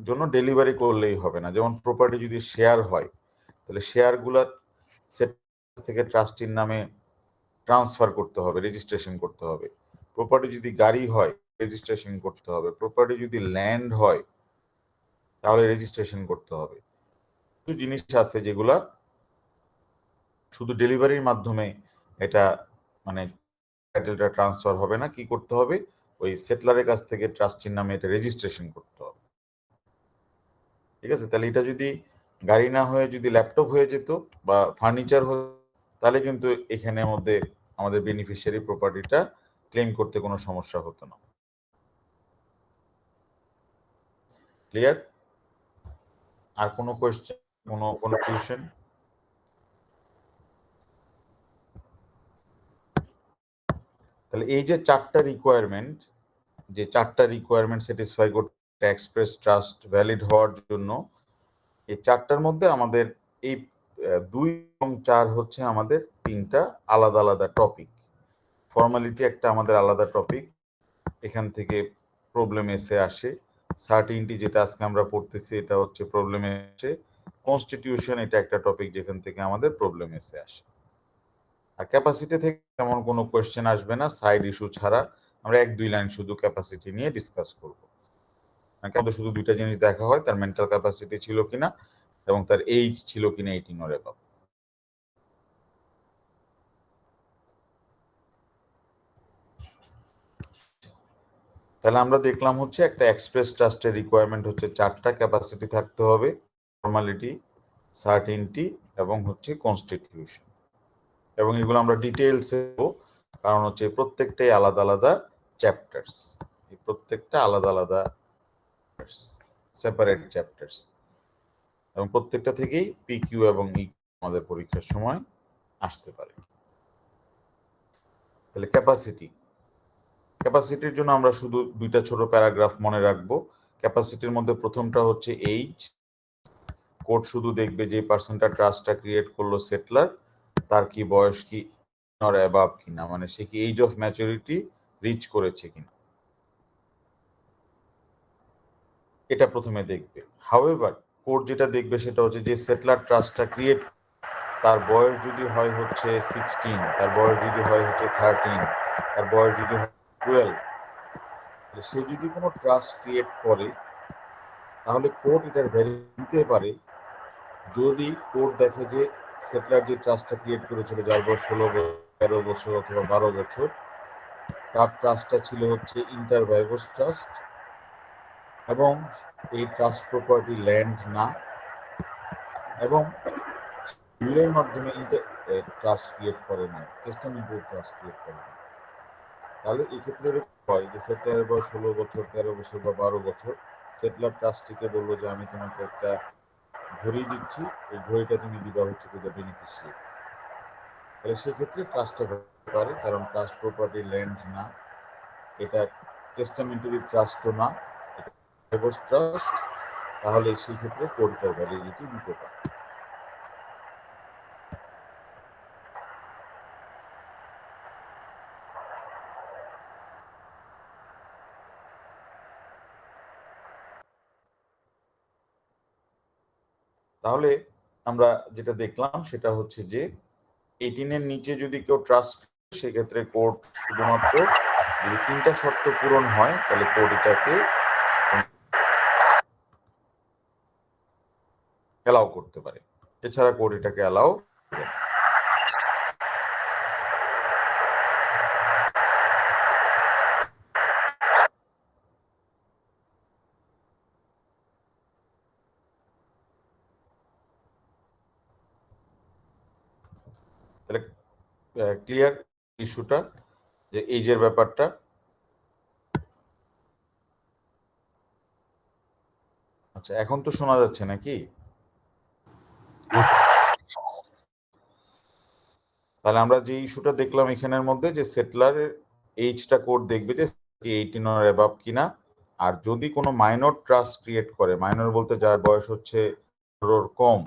জন্য ডেলিভারি করলেই হবে না। যেমন প্রপার্টি যদি শেয়ার হয়, তাহলে শেয়ারগুলা সেট থেকে ট্রাস্টির নামে ট্রান্সফার করতে হবে, রেজিস্ট্রেশন করতে হবে। প্রপার্টি যদি গাড়ি হয় রেজিস্ট্রেশন করতে হবে। প্রপার্টি যদি ল্যান্ড হয় তাহলে রেজিস্ট্রেশন করতে হবে। কিছু জিনিস আছে যেগুলা শুধু ডেলিভারির মাধ্যমে এটা মানে টাইটেলটা ট্রান্সফার হবে না, কি করতে হবে, ওই সেটলারের কাছ থেকে ট্রাস্টির নামে এটা রেজিস্ট্রেশন করতে হবে। ঠিক আছে? তাহলে এটা যদি গাড়ি না হয়ে যদি ল্যাপটপ হয়ে যেত বা ফার্নিচার হয়ে, তাহলে কিন্তু এখানের মধ্যে আমাদের বেনিফিশিয়ারি প্রপার্টিটা ক্লেম করতে কোনো সমস্যা হতো না। ক্লিয়ার? আর কোনো কোয়েশ্চেন, কোনো কনফিউশন? তাহলে এই যে চারটা রিকোয়ারমেন্ট স্যাটিসফাই করতে এক্সপ্রেস ট্রাস্ট ভ্যালিড হওয়ার জন্য, এই চারটার মধ্যে আমাদের এই 2 এবং 4 হচ্ছে আমাদের তিনটা আলাদা আলাদা টপিক। ফর্মালিটি একটা আমাদের আলাদা টপিক, এখান থেকে প্রবলেম এসে আসে। সার্টিনটি যেটা আজকে আমরা পড়তেছি এটা হচ্ছে প্রবলেম এসে। কনস্টিটিউশন এটা একটা টপিক যেখান থেকে আমাদের প্রবলেম এসে আসে। আর ক্যাপাসিটি থেকে তেমন কোনো কোয়েশ্চেন আসবে না সাইড ইস্যু ছাড়া। আমরা 1-2 লাইন শুধু ক্যাপাসিটি নিয়ে ডিসকাস করব। আমাদের শুধু দুইটা জিনিস দেখা হয়, তার মেন্টাল ক্যাপাসিটি ছিল কিনা এবং তার এইজ ছিল কিনা 18 or above। তাহলে আমরা দেখলাম হচ্ছে একটা এক্সপ্রেস ট্রাস্টের রিকোয়ারমেন্ট হচ্ছে চারটা, ক্যাপাসিটি থাকতে হবে, ফর্মালিটি, সার্টিনটি এবং হচ্ছে কনস্টিটিউশন। এবং এগুলো আমরা ডিটেইলসে, কারণ হচ্ছে প্রত্যেকটাই আলাদা আলাদা চ্যাপ্টার্স, প্রত্যেকটা আলাদা আলাদা সেপারেট চ্যাপ্টার্স, এবং প্রত্যেকটা থেকেই পিকিউ এবং ই আমাদের পরীক্ষার সময় আসতে পারে। তাহলে ক্যাপাসিটির জন্য আমরা শুধু দুইটা ছোট প্যারাগ্রাফ মনে রাখবো। ক্যাপাসিটির মধ্যে প্রথমটা হচ্ছে এইজ। কোর্ট শুধু দেখবে যে পার্সনটা ট্রাস্টটা ক্রিয়েট করলো সেটলার, তার কি বয়স কি অর অ্যাবাভ কিনা, মানে সে কি এইজ অফ ম্যাচুরিটি রিচ করেছে কিনা, এটা প্রথমে দেখবে। হাউএভার কোর্ট যেটা দেখবে সেটা হচ্ছে যে সেটলার ট্রাস্টটা ক্রিয়েট, তার বয়স যদি হয় হচ্ছে 16, তার বয়স যদি হয় হচ্ছে 13, তার বয়স যদি হয় 12, সে যদি কোনো ট্রাস্ট ক্রিয়েট করে তাহলে কোর্ট এটার ভ্যালু দিতে পারে যদি কোর্ট দেখে যে সেটলার যে ট্রাস্টটা ক্রিয়েট করেছিল, যার বয়স 16 বছর, 13 বছর অথবা 12 বছর, তার ট্রাস্টটা ছিল হচ্ছে ইন্টার ভাইভোস ট্রাস্ট এবং এই ট্রাস্ট প্রপার্টি ল্যান্ড না, এবং উইলের মাধ্যমে ট্রাস্ট ক্রিয়েট করে না, টেস্টামেন্টারি ট্রাস্ট ক্রিয়েট করে না। তাহলে এই ক্ষেত্রে হয় যে সেটলারের বয়স 16 বছর, 13 বছর বা 12 বছর, সেটলার ট্রাস্টিকে বললো যে আমি তোমাকে একটা ঘড়ি দিচ্ছি, এই ঘড়িটা তুমি দিবা হচ্ছে টু দ্য বেনিফিশিয়ারি। তাহলে সেক্ষেত্রে ট্রাস্টটা হতে পারে, কারণ ট্রাস্ট প্রপার্টি ল্যান্ড না, এটা টেস্টামেন্টারি ট্রাস্টও না, এটা ভাইভোস ট্রাস্ট, তাহলে সেই ক্ষেত্রে কোর্টের ভ্যালিডিটি দিতে পারে। তাহলে আমরা যেটা দেখলাম সেটা হচ্ছে যে 18 এর নিচে যদি কেউ ট্রাস্ট, সেক্ষেত্রে কোর্ট শুধুমাত্র যদি 3টা শর্ত পূরণ হয় তাহলে কোর্ট এটাকে অ্যালাউ করতে পারে, এছাড়া কোর্ট এটাকে অ্যালাউ। ক্লিয়ার ইস্যুটা, যে এজের ব্যাপারটা? আচ্ছা, এখন তো শোনা যাচ্ছে নাকি? তাহলে আমরা যে ইস্যুটা দেখলাম এখানের মধ্যে, যে সেটলারের এইজটা কোড দেখবে যে 18 অর অ্যাবাভ কিনা, আর যদি কোনো মাইনর ট্রাস্ট ক্রিয়েট করে, মাইনর বলতে যার বয়স হচ্ছে 18 কম,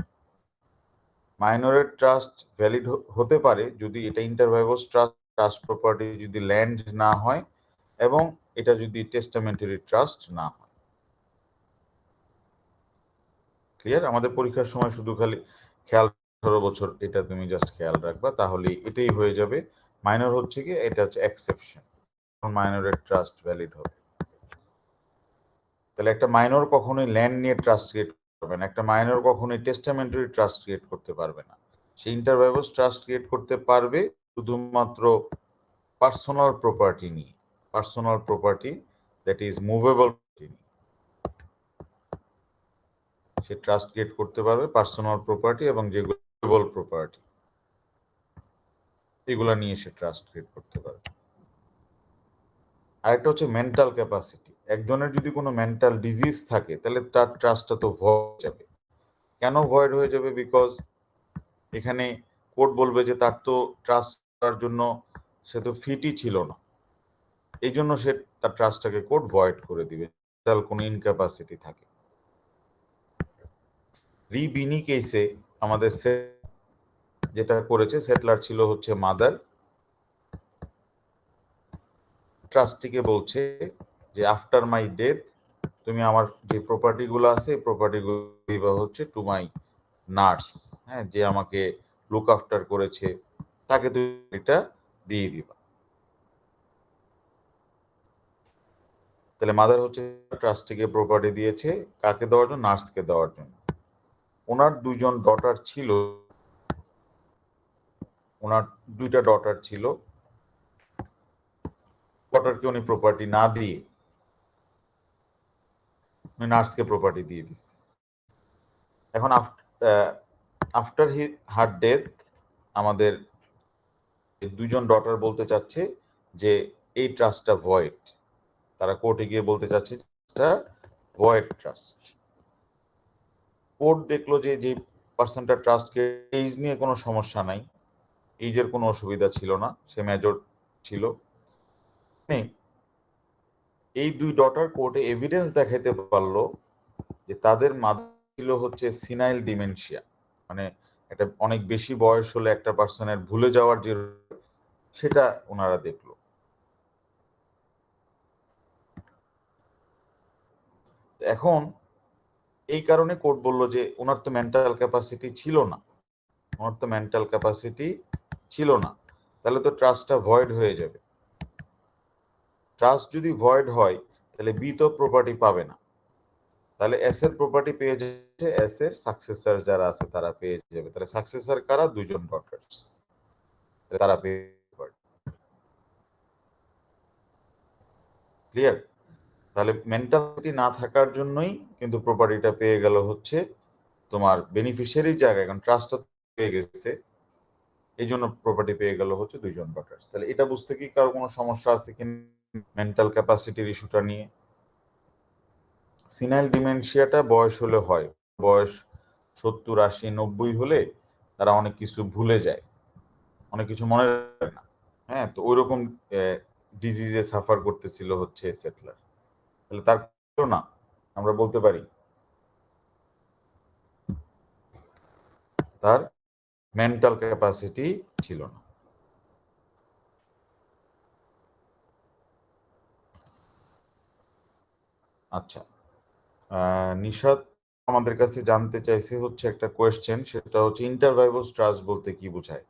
মাইনরের ট্রাস্ট ভ্যালিড হতে পারে যদি এটা ইন্টারভাইভাস ট্রাস্ট প্রপার্টি যদি ল্যান্ড না হয় এবং এটা যদি টেস্টামেন্টারি ট্রাস্ট না হয়। ক্লিয়ার? আমাদের পরীক্ষার সময় শুধু খালি খেয়াল 18 বছর, এটা তুমি জাস্ট খেয়াল রাখবা, তাহলে এটাই হয়ে যাবে। মাইনর হচ্ছে কি, এটা হচ্ছে এক্সেপশন, মাইনরের ট্রাস্ট ভ্যালিড হবে। তাহলে একটা মাইনর কখনোই ল্যান্ড নিয়ে ট্রাস্ট ক্রিয়েট করবে না, একটা মাইনর কখনোই টেস্টামেন্টারি ট্রাস্ট ক্রিয়েট করতে পারবে না। সে ইন্টারভাইভাস ট্রাস্ট ক্রিয়েট করতে পারবে শুধুমাত্র পার্সোনাল প্রপার্টি নিয়ে, personal property that is movable, say trust create করতে পারবে পার্সোনাল প্রপার্টি এবং যেগুলো মুভেবল প্রপার্টি এগুলা নিয়ে সে ট্রাস্ট ক্রিয়েট করতে পারবে। আরেকটা হচ্ছে মেন্টাল ক্যাপাসিটি। একজনের যদি কোনো মেন্টাল ডিজিজ থাকে তাহলে তার ট্রাস্টটা তো ভয়েড যাবে। কেন ভয়েড হয়ে যাবে? বিকজ এখানে কোর্ট বলবে যে তার তো ট্রাস্ট করার জন্য সে তো ফিটই ছিল না, এই জন্য সে তার ট্রাস্টটাকে কোর্ট ভয়েড করে দিবে, তার কোনো ইনক্যাপাসিটি থাকে। রিবিনি কেসে আমাদের যেটা করেছে, সেটলার ছিল হচ্ছে মাদার, ট্রাস্টিকে বলছে যে আফটার মাই ডেথ তুমি আমার যে প্রপার্টিগুলো আছে এই প্রপার্টিগুলো দিবা হচ্ছে টু মাই নার্স, হ্যাঁ, যে আমাকে লুক আফটার করেছে তাকে তুমি এটা দিয়ে দিবা। তাহলে মাদার হচ্ছে ট্রাস্টিকে প্রপার্টি দিয়েছে কাকে দেওয়ার জন্য? নার্সকে দেওয়ার জন্য। ওনার দুইজন ডটার ছিল, ওনার দুইটা ডটার ছিল, ডটারকে উনি প্রপার্টি না দিয়ে উনি নার্সকে প্রপার্টি দিয়ে দিচ্ছে। এখন আফটার হার ডেথ আমাদের দুইজন ডটার বলতে চাচ্ছে যে এই ট্রাস্টটা ভয়েড, তারা কোর্টে গিয়ে বলতে চাচ্ছে এটা ভয়েড ট্রাস্ট। কোর্ট দেখলো যে যে পার্সনটা ট্রাস্টকে এইজ নিয়ে কোনো সমস্যা নাই, এইজের কোনো অসুবিধা ছিল না, সে মেজর ছিল। এই দুই ডটার কোর্টে এভিডেন্স দেখাইতে পারলো যে তাদের মাদার ছিল হচ্ছে সিনাইল ডিমেনশিয়া, মানে একটা অনেক বেশি বয়স হলে একটা পার্সনের ভুলে যাওয়ার যে সেটা ওনারা দেখলো। এখন এই কারণে কোর্ট বললো যে ওনার তো মেন্টাল ক্যাপাসিটি ছিল না, ওনার তো মেন্টাল ক্যাপাসিটি ছিল না, তাহলে তো ট্রাস্টটা ভয়েড হয়ে যাবে। ট্রাস্ট যদি ভয়েড হয় তাহলে বি তো প্রপার্টি পাবে না, তাহলে এস এর প্রপার্টি পেয়ে যাচ্ছে, এস এর সাকসেসর যারা আছে তারা পেয়ে যাবে। তাহলে সাকসেসর কারা? দুইজন ডটার্স, তারা পেয়ে যাবে। ক্লিয়ার? তাহলে মেন্টালিটি না থাকার জন্যই কিন্তু প্রপার্টিটা পেয়ে গেল হচ্ছে তোমার বেনিফিশিয়ারির জায়গায়, কারণ ট্রাস্টটা পেয়ে গেছে, এই জন্য প্রপার্টি পেয়ে গেল হচ্ছে দুইজন ডটার্স। তাহলে এটা বুঝতে কি কারো কোনো সমস্যা আছে কি মেন্টাল ক্যাপাসিটির ইস্যুটা নিয়ে? সিনাইল ডিমেনশিয়াটা বয়স হলে হয়, বয়স 70, 80, 90 হলে তারা অনেক কিছু ভুলে যায়, অনেক কিছু মনে রাখে না। হ্যাঁ, তো ওই রকম ডিজিজে সাফার করতেছিল হচ্ছে সেটলার। তাহলে তার না আমরা বলতে পারি তার মেন্টাল ক্যাপাসিটি ছিল না। আচ্ছা, নিশাদ আমাদের কাছে জানতে চাইছে হচ্ছে একটা কোয়েশ্চেন, সেটা হচ্ছে ইন্টারভাইভাস ট্রাস্ট বলতে কি বোঝায়?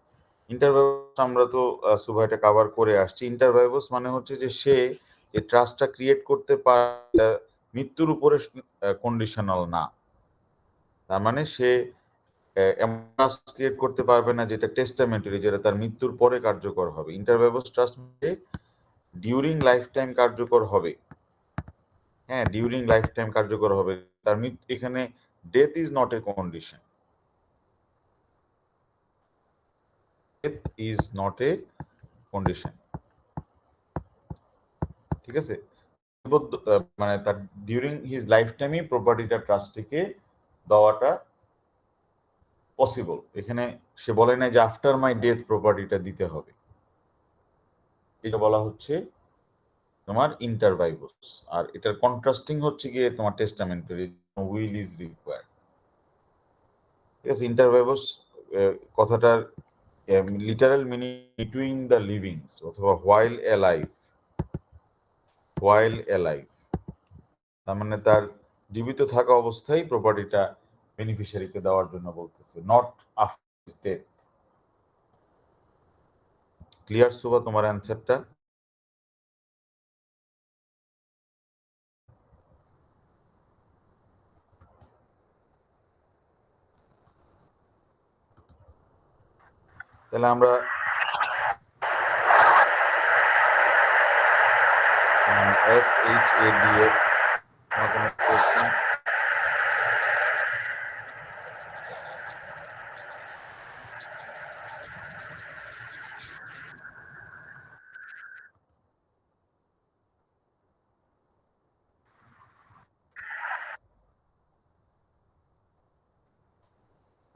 ইন্টারভাইভাস আমরা তো সুভাইটা কভার করে আসছি। ইন্টারভাইভাস মানে হচ্ছে যে সে যে ট্রাস্টটা ক্রিয়েট করতে পারে মৃত্যুর উপরে কন্ডিশনাল না, তার মানে সে এমন ট্রাস্ট ক্রিয়েট করতে পারবে না যেটা টেস্টামেন্টারি, যেটা তার মৃত্যুর পরে কার্যকর হবে। ইন্টারভাইভাস ট্রাস্ট মানে ডিউরিং লাইফ টাইম কার্যকর হবে, হ্যাঁ, ডিউরিং লাইফ টাইম কার্যকর হবে। তার মৃত্যু, এখানে death is not a condition. death is not a condition. ঠিক আছে, মানে তার ডিউরিং হিজ লাইফ টাইমে প্রপার্টিটা ট্রাস্টিকে দেওয়াটা পসিবল। এখানে সে বলে না যে আফটার মাই ডেথ প্রপার্টিটা দিতে হবে, এটা বলা হচ্ছে তোমার ইন্টারভাইভস। আর এটার কন্ট্রাস্টিং হচ্ছে গিয়ে তোমার টেস্টামেন্টারি উইল ইজ রিকোয়ার্ড। ঠিক আছে, ইন্টারভাইভস কথাটার লিটারাল মিনিং বিটুইন দ্য লিভিংস অথবা হোয়াইল অ্যালাইভ, হোয়াইল অ্যালাইভ, তার মানে তার জীবিত থাকা অবস্থায় প্রপার্টিটা বেনিফিশিয়ারিকে দেওয়ার জন্য বলতেছে, not after his death. Clear Suba তোমার অ্যান্সারটা? তাহলে আমরা SHADF আমার কোনো কোশ্চেন?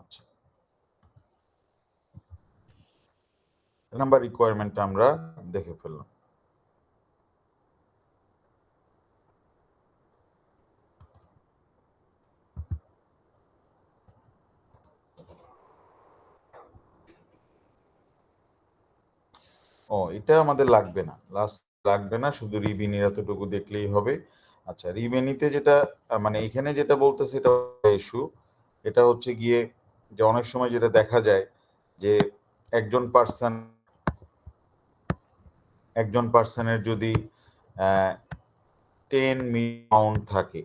আচ্ছা, নাম্বার রিকোয়ারমেন্টটা আমরা দেখে ফেললাম। এটা আমাদের লাগবে না, লাস্ট লাগবে না, শুধু রিবিনির এতটুকু দেখলেই হবে। আচ্ছা, রিবেনিতে যেটা মানে এখানে যেটা বলতেছে এটা ইস্যু, এটা হচ্ছে গিয়ে যে অনেক সময় যেটা দেখা যায় যে একজন পার্সনের যদি 10 মিলিয়ন পাউন্ড থাকে,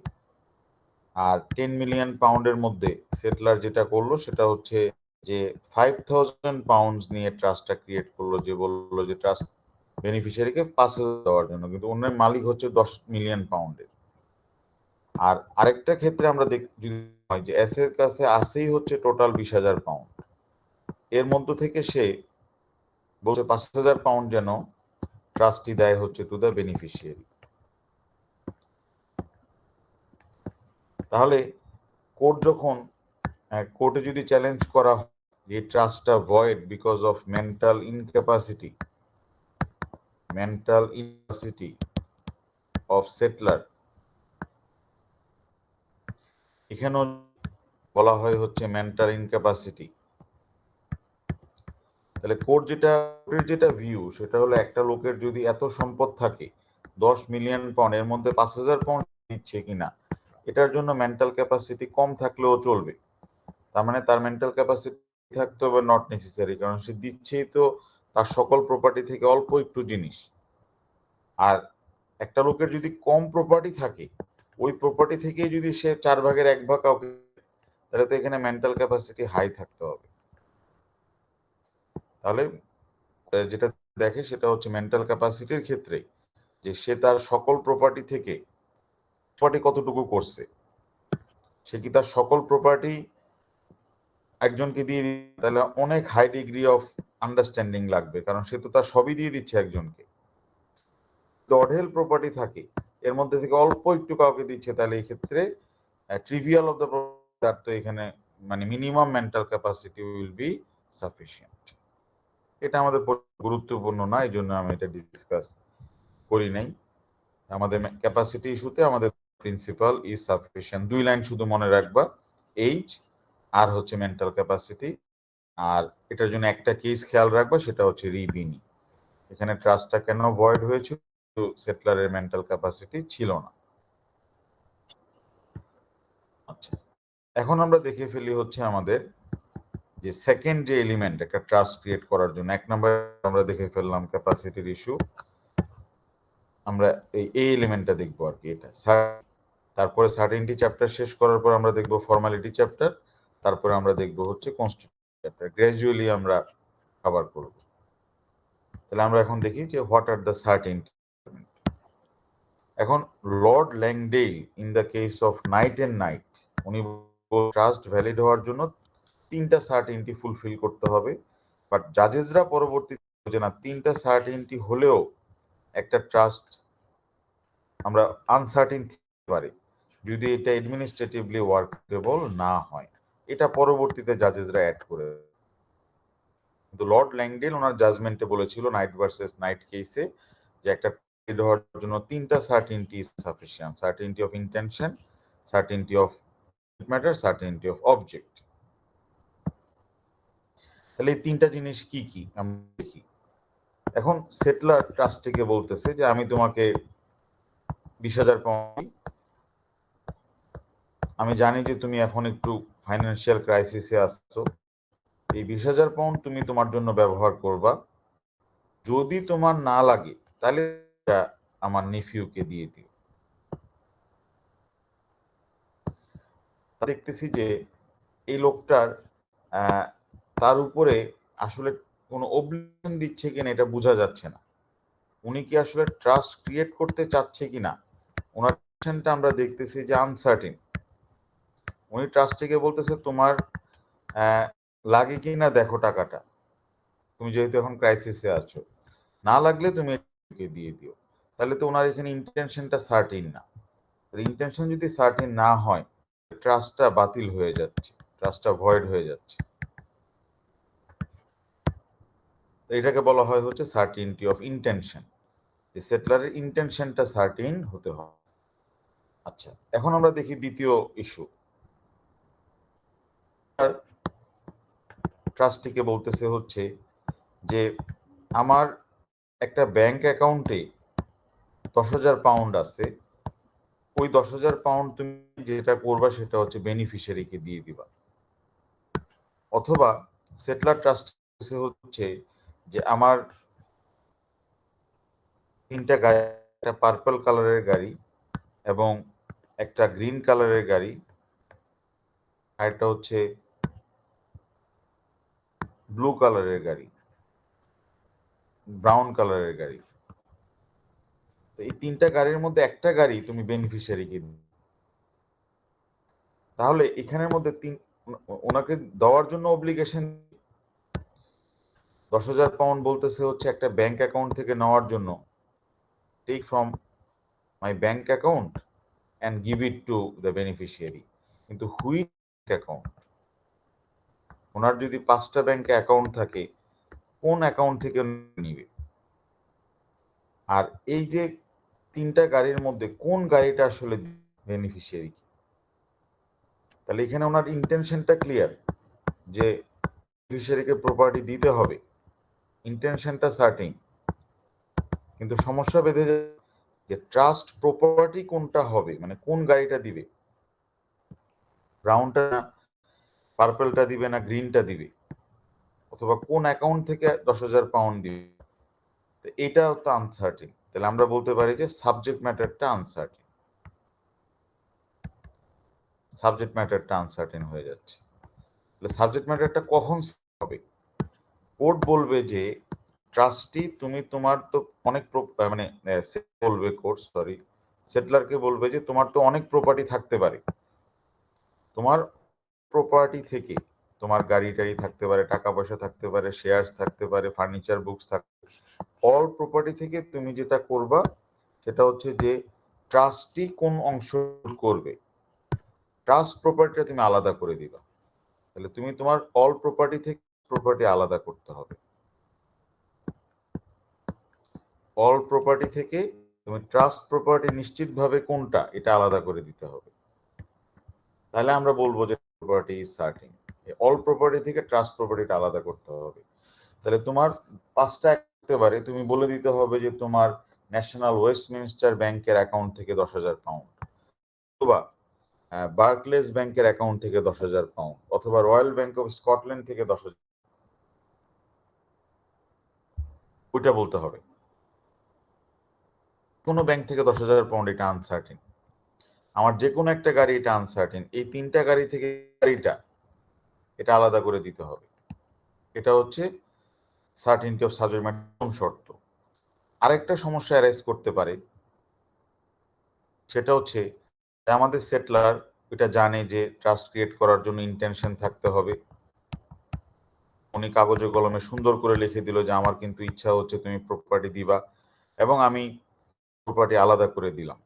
আর 10 মিলিয়ন পাউন্ডের মধ্যে সেটলার যেটা করলো সেটা হচ্ছে যে 5000 পাউন্ডস নিয়ে ট্রাস্টটা ক্রিয়েট করলো, যে বললো যে ট্রাস্ট বেনিফিশিয়ারিকে 5000 দেওয়ার জন্য, কিন্তু অন্যের মালিক হচ্ছে 10 মিলিয়ন পাউন্ডের। আর আরেকটা ক্ষেত্রে আমরা যদি হয় যে এস এর কাছে আসেই হচ্ছে টোটাল 20,000 পাউন্ড, এর মধ্য থেকে সে বলছে 5,000 পাউন্ড যেন ট্রাস্টি দেয় হচ্ছে টু দ্য বেনিফিশিয়ারি। তাহলে কোর্ট যখন কোর্টে যদি চ্যালেঞ্জ করা হয় যে ট্রাস্টটা void because of mental incapacity of settlor, এখানেও বলা হয় হচ্ছে মেন্টাল ইনক্যাপাসিটি, তাহলে কোর্টের যেটা ভিউ সেটা হলো একটা লোকের যদি এত সম্পদ থাকে 10 মিলিয়ন পাউন্ড, এর মধ্যে 5,000 পাউন্ড দিচ্ছে কিনা, এটার জন্য মেন্টাল ক্যাপাসিটি কম থাকলেও চলবে। তার মানে তার মেন্টাল ক্যাপাসিটি থাকতে হবে নট নেসেসারি, কারণ সে দিচ্ছেই তো তার সকল প্রপার্টি থেকে অল্প একটু জিনিস। আর একটা লোকের যদি কম প্রপার্টি থাকে, ওই প্রপার্টি থেকেই যদি সে 4 ভাগের 1 ভাগ কাউকে, তাহলে তো এখানে মেন্টাল ক্যাপাসিটি হাই থাকতে হবে। তাহলে যেটা দেখে সেটা হচ্ছে মেন্টাল ক্যাপাসিটির ক্ষেত্রে যে সে তার সকল প্রপার্টি থেকে প্রপার্টি কতটুকু করছে, সে কি তার সকল প্রপার্টি একজনকে দিয়ে দিচ্ছে, তাহলে অনেক হাই ডিগ্রি অফ আন্ডারস্ট্যান্ডিং লাগবে, কারণ সে তো তার সবই দিয়ে দিচ্ছে একজনকে। অঢেল প্রপার্টি থাকে, এর মধ্যে থেকে অল্প একটু কাউকে দিচ্ছে, তাহলে এই ক্ষেত্রে ট্রিভিয়াল অফ দ্য প্রপার্টি, তো এখানে মানে minimum mental capacity will be sufficient. এটা আমাদের গুরুত্বপূর্ণ না, এই জন্য আমি এটা ডিসকাস করি নাই। আমাদের ক্যাপাসিটি ইস্যুতে আমাদের প্রিন্সিপাল ইজ সাফিসিয়েন্ট, 2 লাইন শুধু মনে রাখবা, এইজ আর হচ্ছে মেন্টাল ক্যাপাসিটি। আর এটার জন্য একটা কেস খেয়াল রাখবা, সেটা হচ্ছে রিবিনি। এখানে ট্রাস্টটা কেন ভয়েড হয়েছিল, সেটলারের মেন্টাল ক্যাপাসিটি ছিল না। আচ্ছা, এখন আমরা দেখে ফেলি হচ্ছে আমাদের যে সেকেন্ড যে এলিমেন্ট একটা ট্রাস্ট ক্রিয়েট করার জন্য, 1 নম্বর আমরা দেখে ফেললাম ক্যাপাসিটির ইস্যু, আমরা এই এলিমেন্টটা দেখবো আর কি। এটা তারপরে সার্টেনটি চ্যাপ্টার শেষ করার পর আমরা দেখবো ফর্মালিটি চ্যাপ্টার, তারপরে আমরা দেখবো হচ্ছে কনস্টিটিউশন চ্যাপ্টার, গ্র্যাজুয়ালি আমরা কভার করব। তাহলে আমরা এখন দেখি যে হোয়াট আর দ্য সার্টেনটি। এখন Lord Langdale in the case of Knight and Knight, উনি ট্রাস্ট ভ্যালিড হওয়ার জন্য 3টা সার্টেনটি ফুলফিল করতে হবে। বাট জাজেসরা পরবর্তীতে যে না, তিনটা সার্টিনটি হলেও একটা ট্রাস্ট আমরা আনসার্টিন থাকতে পারি যদি এটা অ্যাডমিনিস্ট্রেটিভলি ওয়ার্কেবল না হয়। এটা পরবর্তীতে জাজেসরা অ্যাড করে। কিন্তু লর্ড ল্যাংডেল ওনার জাজমেন্টে বলেছিল নাইট ভার্সেস নাইট কেসে যে একটা হওয়ার জন্য তিনটা certainty sufficient: certainty of intention, certainty of matter, certainty of object. তাহলে এই তিনটা জিনিস কি কি আমরা দেখি। এখন সেটলার ট্রাস্টিকে বলতেছে যে আমি তোমাকে 20,000 পাউন্ড, আমি জানি যে তুমি এখন একটু ফাইন্যান্সিয়াল ক্রাইসিসে আসছো, এই 20,000 পাউন্ড তুমি তোমার জন্য ব্যবহার করবা, যদি তোমার না লাগে তাহলে আমার নেফিউকে দিয়ে দিও। দেখতেছি যে এই লোকটার তার উপরে আসলে কোনো অবলিগেশন দিচ্ছে কিনা এটা বোঝা যাচ্ছে না। উনি কি আসলে ট্রাস্ট ক্রিয়েট করতে চাচ্ছে কিনা, ওনার পজিশনটা আমরা দেখতেছি যে আনসার্টিন। উনি ট্রাস্টিকে বলতেছে তোমার লাগে কিনা দেখো টাকাটা, তুমি যেহেতু এখন ক্রাইসিসে আছো, না লাগলে তুমি দিয়ে দিও। তাহলে তো ওনার এখানে ইন্টেনশনটা সার্টিন না। ইন্টেনশন যদি সার্টিন না হয়, ট্রাস্টটা বাতিল হয়ে যাচ্ছে, ট্রাস্টটা ভয়েড হয়ে যাচ্ছে। এটাকে বলা হয় হচ্ছে সার্টিনটি অফ ইন্টেনশন। সেটলারের ইন্টেনশনটা সার্টিন হতে হবে। আচ্ছা, এখন আমরা দেখি দ্বিতীয় ইস্যু। ট্রাস্টিকে বলতেছে হচ্ছে যে আমার একটা ব্যাংক অ্যাকাউন্টে 10,000 পাউন্ড আছে, ওই 10,000 পাউন্ড তুমি যেটা করবা সেটা হচ্ছে বেনিফিশিয়ারিকে দিয়ে দিবা। অথবা সেটলার ট্রাস্ট হচ্ছে যে আমার তিনটা গাড়ি, একটা পার্পল কালারের গাড়ি এবং একটা গ্রিন কালারের গাড়ি, আর একটা হচ্ছে ব্লু কালারের গাড়ি, ব্রাউন কালারের গাড়ি। তো এই তিনটা গাড়ির মধ্যে একটা গাড়ি তুমি বেনিফিশিয়ারিকে দিবে। তাহলে এখানের মধ্যে ওনাকে দেওয়ার জন্য অব্লিগেশন 10,000 পাউন্ড বলতেছে হচ্ছে একটা ব্যাংক অ্যাকাউন্ট থেকে নেওয়ার জন্য, take from my bank account and give it to the beneficiary. কিন্তু হুইচ অ্যাকাউন্ট? ওনার যদি 5টা ব্যাংকে অ্যাকাউন্ট থাকে, কোন অ্যাকাউন্ট থেকে নিবে? আর এই যে তিনটা গাড়ির মধ্যে কোন গাড়িটা আসলে বেনিফিশিয়ারি? তাহলে এখানে ওনার ইন্টেনশনটা ক্লিয়ার যে বেনিফিশিয়ারিকে প্রপার্টি দিতে হবে, ইন্টেনশনটা সার্টিন। কিন্তু সমস্যা বেঁধে যায় যে ট্রাস্ট প্রপার্টি কোনটা হবে, মানে কোন গাড়িটা দিবে, ব্রাউনটা না পার্পলটা দিবে না গ্রিনটা দিবে, অথবা কোন অ্যাকাউন্ট থেকে 10,000 পাউন্ড দিবে, তো এটাও তো আনসার্টিন। তাহলে আমরা বলতে পারি যে সাবজেক্ট ম্যাটারটা আনসার্টিন, সাবজেক্ট ম্যাটারটা আনসার্টিন হয়ে যাচ্ছে। তাহলে সাবজেক্ট ম্যাটারটা কখন হবে? কোর্ট বলবে যে ট্রাস্টি তুমি তোমার তো অনেক মানে বলবে কোর্ট, সরি, সেটলারকে বলবে যে তোমার তো অনেক প্রপার্টি থাকতে পারে, তোমার প্রপার্টি থেকে তোমার গাড়ি টাড়ি থাকতে পারে, টাকা পয়সা থাকতে পারে, শেয়ারস থাকতে পারে, ফার্নিচার বুকস থাকতে পারে, অল প্রপার্টি থেকে তুমি যেটা করবা সেটা হচ্ছে যে ট্রাস্টি কোন অংশ করবে, ট্রাস্ট প্রপার্টিটা তুমি আলাদা করে দিবা। তাহলে তুমি তোমার অল প্রপার্টি থেকে প্রপার্টি আলাদা করতে হবে, অল প্রপার্টি থেকে তুমি ট্রাস্ট প্রপার্টি নিশ্চিতভাবে কোনটা এটা আলাদা করে দিতে হবে। তাহলে আমরা বলবো যে property is sardine. All property থেকে ট্রাস্ট প্রপার্টিটা আলাদা করতে হবে। তাহলে তোমার 5টা থাকতে পারে, তুমি বলে দিতে হবে যে তোমার ন্যাশনাল ওয়েস্টমিনস্টার ব্যাংকের অ্যাকাউন্ট থেকে 10,000 পাউন্ড, অথবা বার্কলেস ব্যাংকের অ্যাকাউন্ট থেকে 10,000 পাউন্ড, অথবা রয়্যাল ব্যাংক অফ স্কটল্যান্ড থেকে 10,000, ওইটা বলতে হবে। কোনো ব্যাংক থেকে 10,000 পাউন্ড এটা আনসার্টিন। আমার যে কোনো একটা গাড়ি এটা আনসার্টিন, এই তিনটা গাড়ি থেকে গাড়িটা এটা আলাদা করে দিতে হবে। এটা হচ্ছে সার্টিনটি অফ সাবজেক্ট ম্যাটার কোন শর্ত। আরেকটা সমস্যা অ্যারাইজ করতে পারে, সেটা হচ্ছে আমাদের সেটলার এটা জানে যে ট্রাস্ট ক্রিয়েট করার জন্য ইন্টেনশন থাকতে হবে, উনি কাগজে কলমে সুন্দর করে লিখে দিল যে আমার কিন্তু ইচ্ছা হচ্ছে তুমি প্রপার্টি দিবা, এবং আমি প্রপার্টি আলাদা করে দিলাম।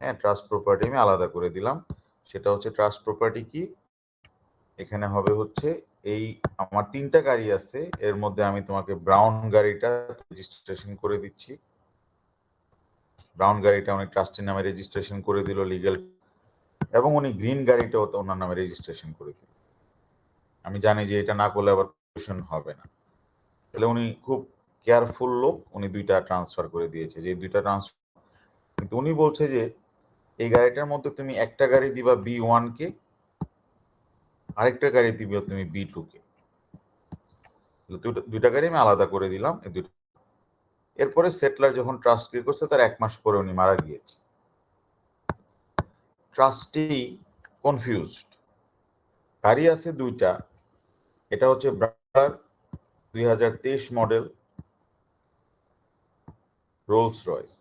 হ্যাঁ, ট্রাস্ট প্রপার্টি আমি আলাদা করে দিলাম। সেটা হচ্ছে ট্রাস্ট প্রপার্টি কি, এখানে হবে হচ্ছে এই আমার 3টা গাড়ি আছে, এর মধ্যে আমি তোমাকে ব্রাউন গাড়িটা রেজিস্ট্রেশন করে দিচ্ছি। ব্রাউন গাড়িটা উনি ট্রাস্টের নামে রেজিস্ট্রেশন করে দিল লিগ্যাল, এবং উনি গ্রিন গাড়িটাও তো ওনার নামে রেজিস্ট্রেশন করে দিল। আমি জানি যে এটা না করলে আবার কোয়েশন হবে না, তাহলে উনি খুব কেয়ারফুল লোক, উনি 2টা ট্রান্সফার করে দিয়েছে, যে 2টা ট্রান্সফার। কিন্তু উনি বলছে যে এই গাড়িটার মধ্যে তুমি একটা গাড়ি দিবা B1 কে, আরেকটা গাড়ি দিবা তুমি B2 কে। 2টা গাড়ি আমি আলাদা করে দিলাম এই 2টা। এরপরে সেটলার যখন ট্রাস্ট ক্রিয়েট করছে তার 1 মাস পরে উনি মারা গিয়েছে। Trustee confused. গাড়ি আছে 2টা, এটা হচ্ছে ব্রাউন 2023 মডেল রোলস রয়েস,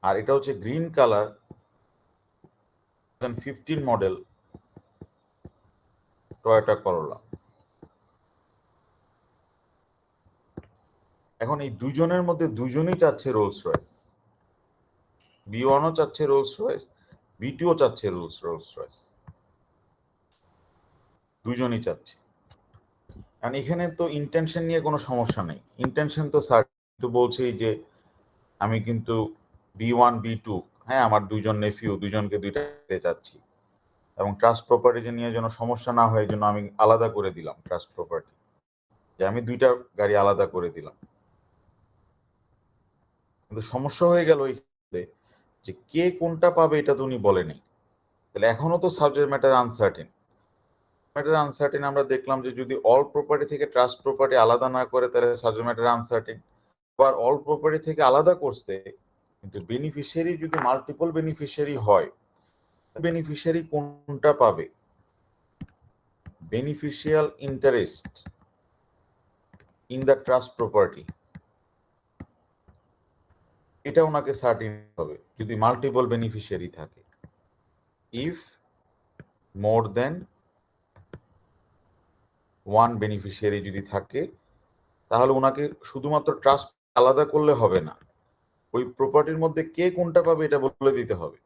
আর এটা হচ্ছে গ্রিন কালার 2015 মডেল টয়োটা করোলা। এখন এই দুজনের মধ্যে দুজনেই চাচ্ছে রোলস রয়েস, B1ও চাচ্ছে রোলস রয়েস, B2ও চাচ্ছে রোলস রয়েস, দুজনই চাচ্ছে। কারণ এখানে তো ইন্টেনশন নিয়ে কোনো সমস্যা নেই, ইন্টেনশন তো স্যার তো বলছেই যে আমি কিন্তু B1 B2, হ্যাঁ আমার 2জন নেফিউ, দুজনকে 2টা দিতে চাচ্ছি, এবং ট্রাস্ট প্রপার্টি নিয়ে যেন সমস্যা না হয় এই জন্য আমি আলাদা করে দিলাম ট্রাস্ট প্রপার্টি, যে আমি 2টা গাড়ি আলাদা করে দিলাম। কিন্তু সমস্যা হয়ে গেল যে কে কোনটা পাবে এটা তো উনি বলেনি, তাহলে এখনো তো সাবজেক্ট ম্যাটার আনসার্টেন। আমরা দেখলাম যে যদি অল প্রপার্টি থেকে ট্রাস্ট প্রপার্টি আলাদা না করে তাহলে সাবজেক্ট ম্যাটার আনসার্টেন। আবার অল প্রপার্টি থেকে আলাদা করছে, কিন্তু বেনিফিশিয়ারি যদি মাল্টিপল বেনিফিশিয়ারি হয়, বেনিফিশিয়ারি কোনটা পাবে, beneficial interest in the trust property, এটা ওনাকে সার্টিন হবে যদি মাল্টিপল বেনিফিশিয়ারি থাকে। ইফ মোর দেন 1 বেনিফিশিয়ারি যদি থাকে, তাহলে ওনাকে শুধুমাত্র ট্রাস্ট আলাদা করলে হবে না, ওই প্রপার্টির মধ্যে কে কোনটা পাবে এটা বলে দিতে হবে।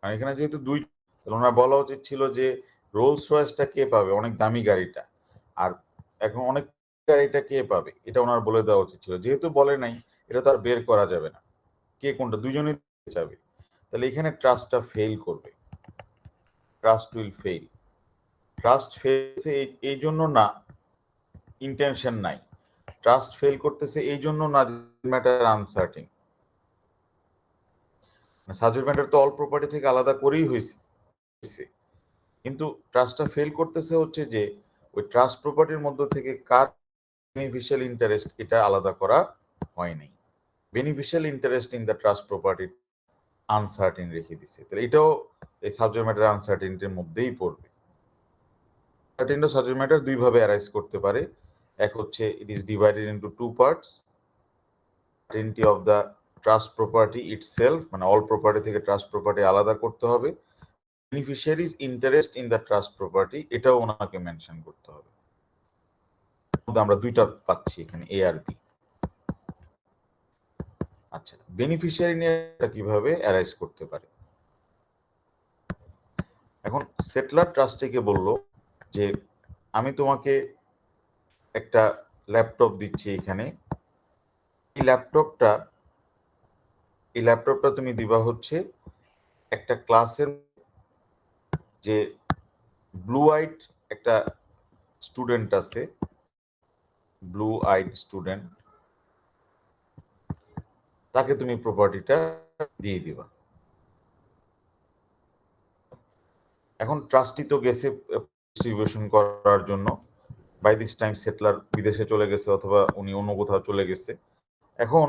আর এখানে যেহেতু 2, ওনার বলা উচিত ছিল যে রোলস রয়েসটা কে পাবে, অনেক দামি গাড়িটা, আর এখন অনেক গাড়িটা কে পাবে এটা ওনার বলে দেওয়া উচিত ছিল। যেহেতু বলে নাই, এটা তো আর বের করা যাবে না কে কোনটা, দুজনেই যাবে, তাহলে এখানে ট্রাস্টটা ফেল করবে, ট্রাস্ট উইল ফেল। ট্রাস্ট ফেলছে এই জন্য না ইন্টেনশন নাই, ট্রাস্ট ফেল করতেছে এই জন্য না ম্যাটার আনসার্টিন। সাবজেক্ট ম্যাটার তো অল প্রপার্টি থেকে আলাদা করেই হয়েছে, কিন্তু ট্রাস্টটা ফেল করতেছে হচ্ছে যে ওই ট্রাস্ট প্রপার্টির মধ্যে থেকে কার বেনিফিশিয়াল ইন্টারেস্ট এটা আলাদা করা হয়নি। Beneficial interest in the trust property uncertain রেখে দিছে, তাহলে এটাও এই সাবজেক্ট ম্যাটার আনসার্টিনিটির মধ্যেই পড়বে। সাবজেক্ট ম্যাটার 2 ভাবে অ্যারাইজ করতে পারে। এক হচ্ছে it is divided into 2 parts, certainty of the trust property itself, মানে অল প্রপার্টি থেকে ট্রাস্ট প্রপার্টি আলাদা করতে হবে, beneficiaries interest in the trust property এটাও ওনাকে মেনশন করতে হবে। আমরা 2টা পাচ্ছি এখানে এ আর বি। আচ্ছা, বেনিফিশিয়ারি নিয়ে কিভাবে অ্যারাইজ করতে পারে। এখন সেটলার ট্রাস্টিকে বলল যে আমি তোমাকে একটা ল্যাপটপ দিচ্ছি, এখানে এই ল্যাপটপটা তুমি দিবা হচ্ছে একটা ক্লাসের যে ব্লু আইড একটা স্টুডেন্ট আছে, ব্লু আইড স্টুডেন্ট, তাকে তুমি প্রপার্টিটা দিয়ে দিবা। এখন ট্রাস্টি তো গেছে ডিস্ট্রিবিউশন করার জন্য, বাই দিস টাইম সেটলার বিদেশে চলে গেছে অথবা উনি অন্য কোথাও চলে গেছে। এখন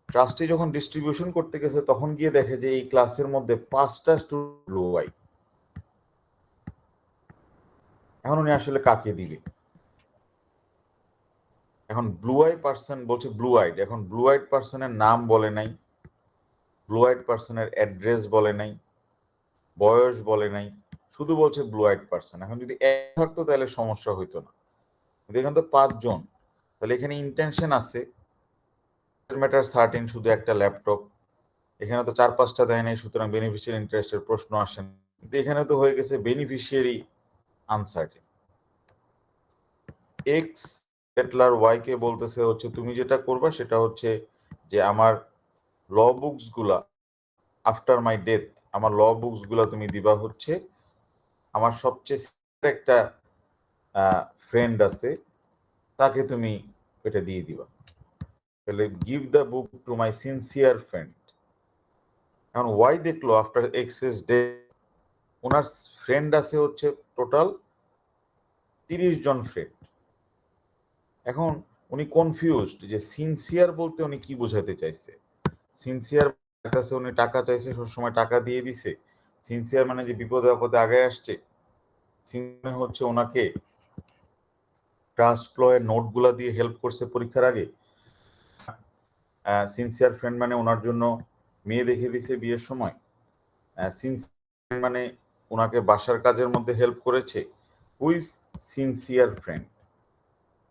ট্রাস্টি যখন ডিস্ট্রিবিউশন করতে গেছে তখন গিয়ে দেখে যে এই ক্লাসের মধ্যে 5টা স্টুডেন্ট ব্লু আইড। এখন উনি আসলে কাকে দিবে, এখন ব্লু আইড পার্সন বলছে ব্লু আইড, এখন ব্লু আইড পার্সনের নাম বলে নাই, ব্লু আইড পার্সনের অ্যাড্রেস বলে নাই, বয়স বলে নাই, শুধু বলছে ব্লু আইড পার্সন। এখন যদি এক থাকতো তাহলে সমস্যা হইতো না, কিন্তু এখানে তো 5 জন, তাহলে এখানে ইন্টেনশন আছে ম্যাটার সার্টেন শুধু একটা ল্যাপটপ, এখানে তো 4-5টা দেয় নাই, সুতরাং বেনিফিশিয়ারি ইন্টারেস্টের প্রশ্ন আসে না। কিন্তু এখানে তো হয়ে গেছে beneficiary uncertain. X settlor Y কে বলতেছে হচ্ছে তুমি যেটা করবা সেটা হচ্ছে যে আমার ল বুকস গুলা আফটার মাই ডেথ, আমার ল বুকস গুলা তুমি দিবা হচ্ছে আমার সবচেয়ে একটা ফ্রেন্ড আছে, তাকে তুমি এটা দিয়ে দিবা। তাহলে give the book to my sincere friend. এখন ওয়াই দেখলো আফটার এক্সেস ডে ওনার ফ্রেন্ড আছে হচ্ছে টোটাল 30 জন ফ্রেন্ড। এখন উনি কনফিউজড যে সিনসিয়ার বলতে উনি কি বোঝাতে চাইছে। সিনসিয়ার কাছে উনি টাকা চাইছে, সবসময় টাকা দিয়ে দিছে। সিনসিয়ার মানে যে বিপদে আপদে আগে আসছে। সিনসিয়ার হচ্ছে ওনাকে ট্রাস্ট ল এর নোটগুলা দিয়ে হেল্প করছে পরীক্ষার আগে। সিনসিয়ার ফ্রেন্ড মানে ওনার জন্য মেয়ে দেখে দিছে বিয়ের সময়। সিনসিয়ার মানে ওনাকে বাসার কাজের মধ্যে হেল্প করেছে। Who is sincere friend?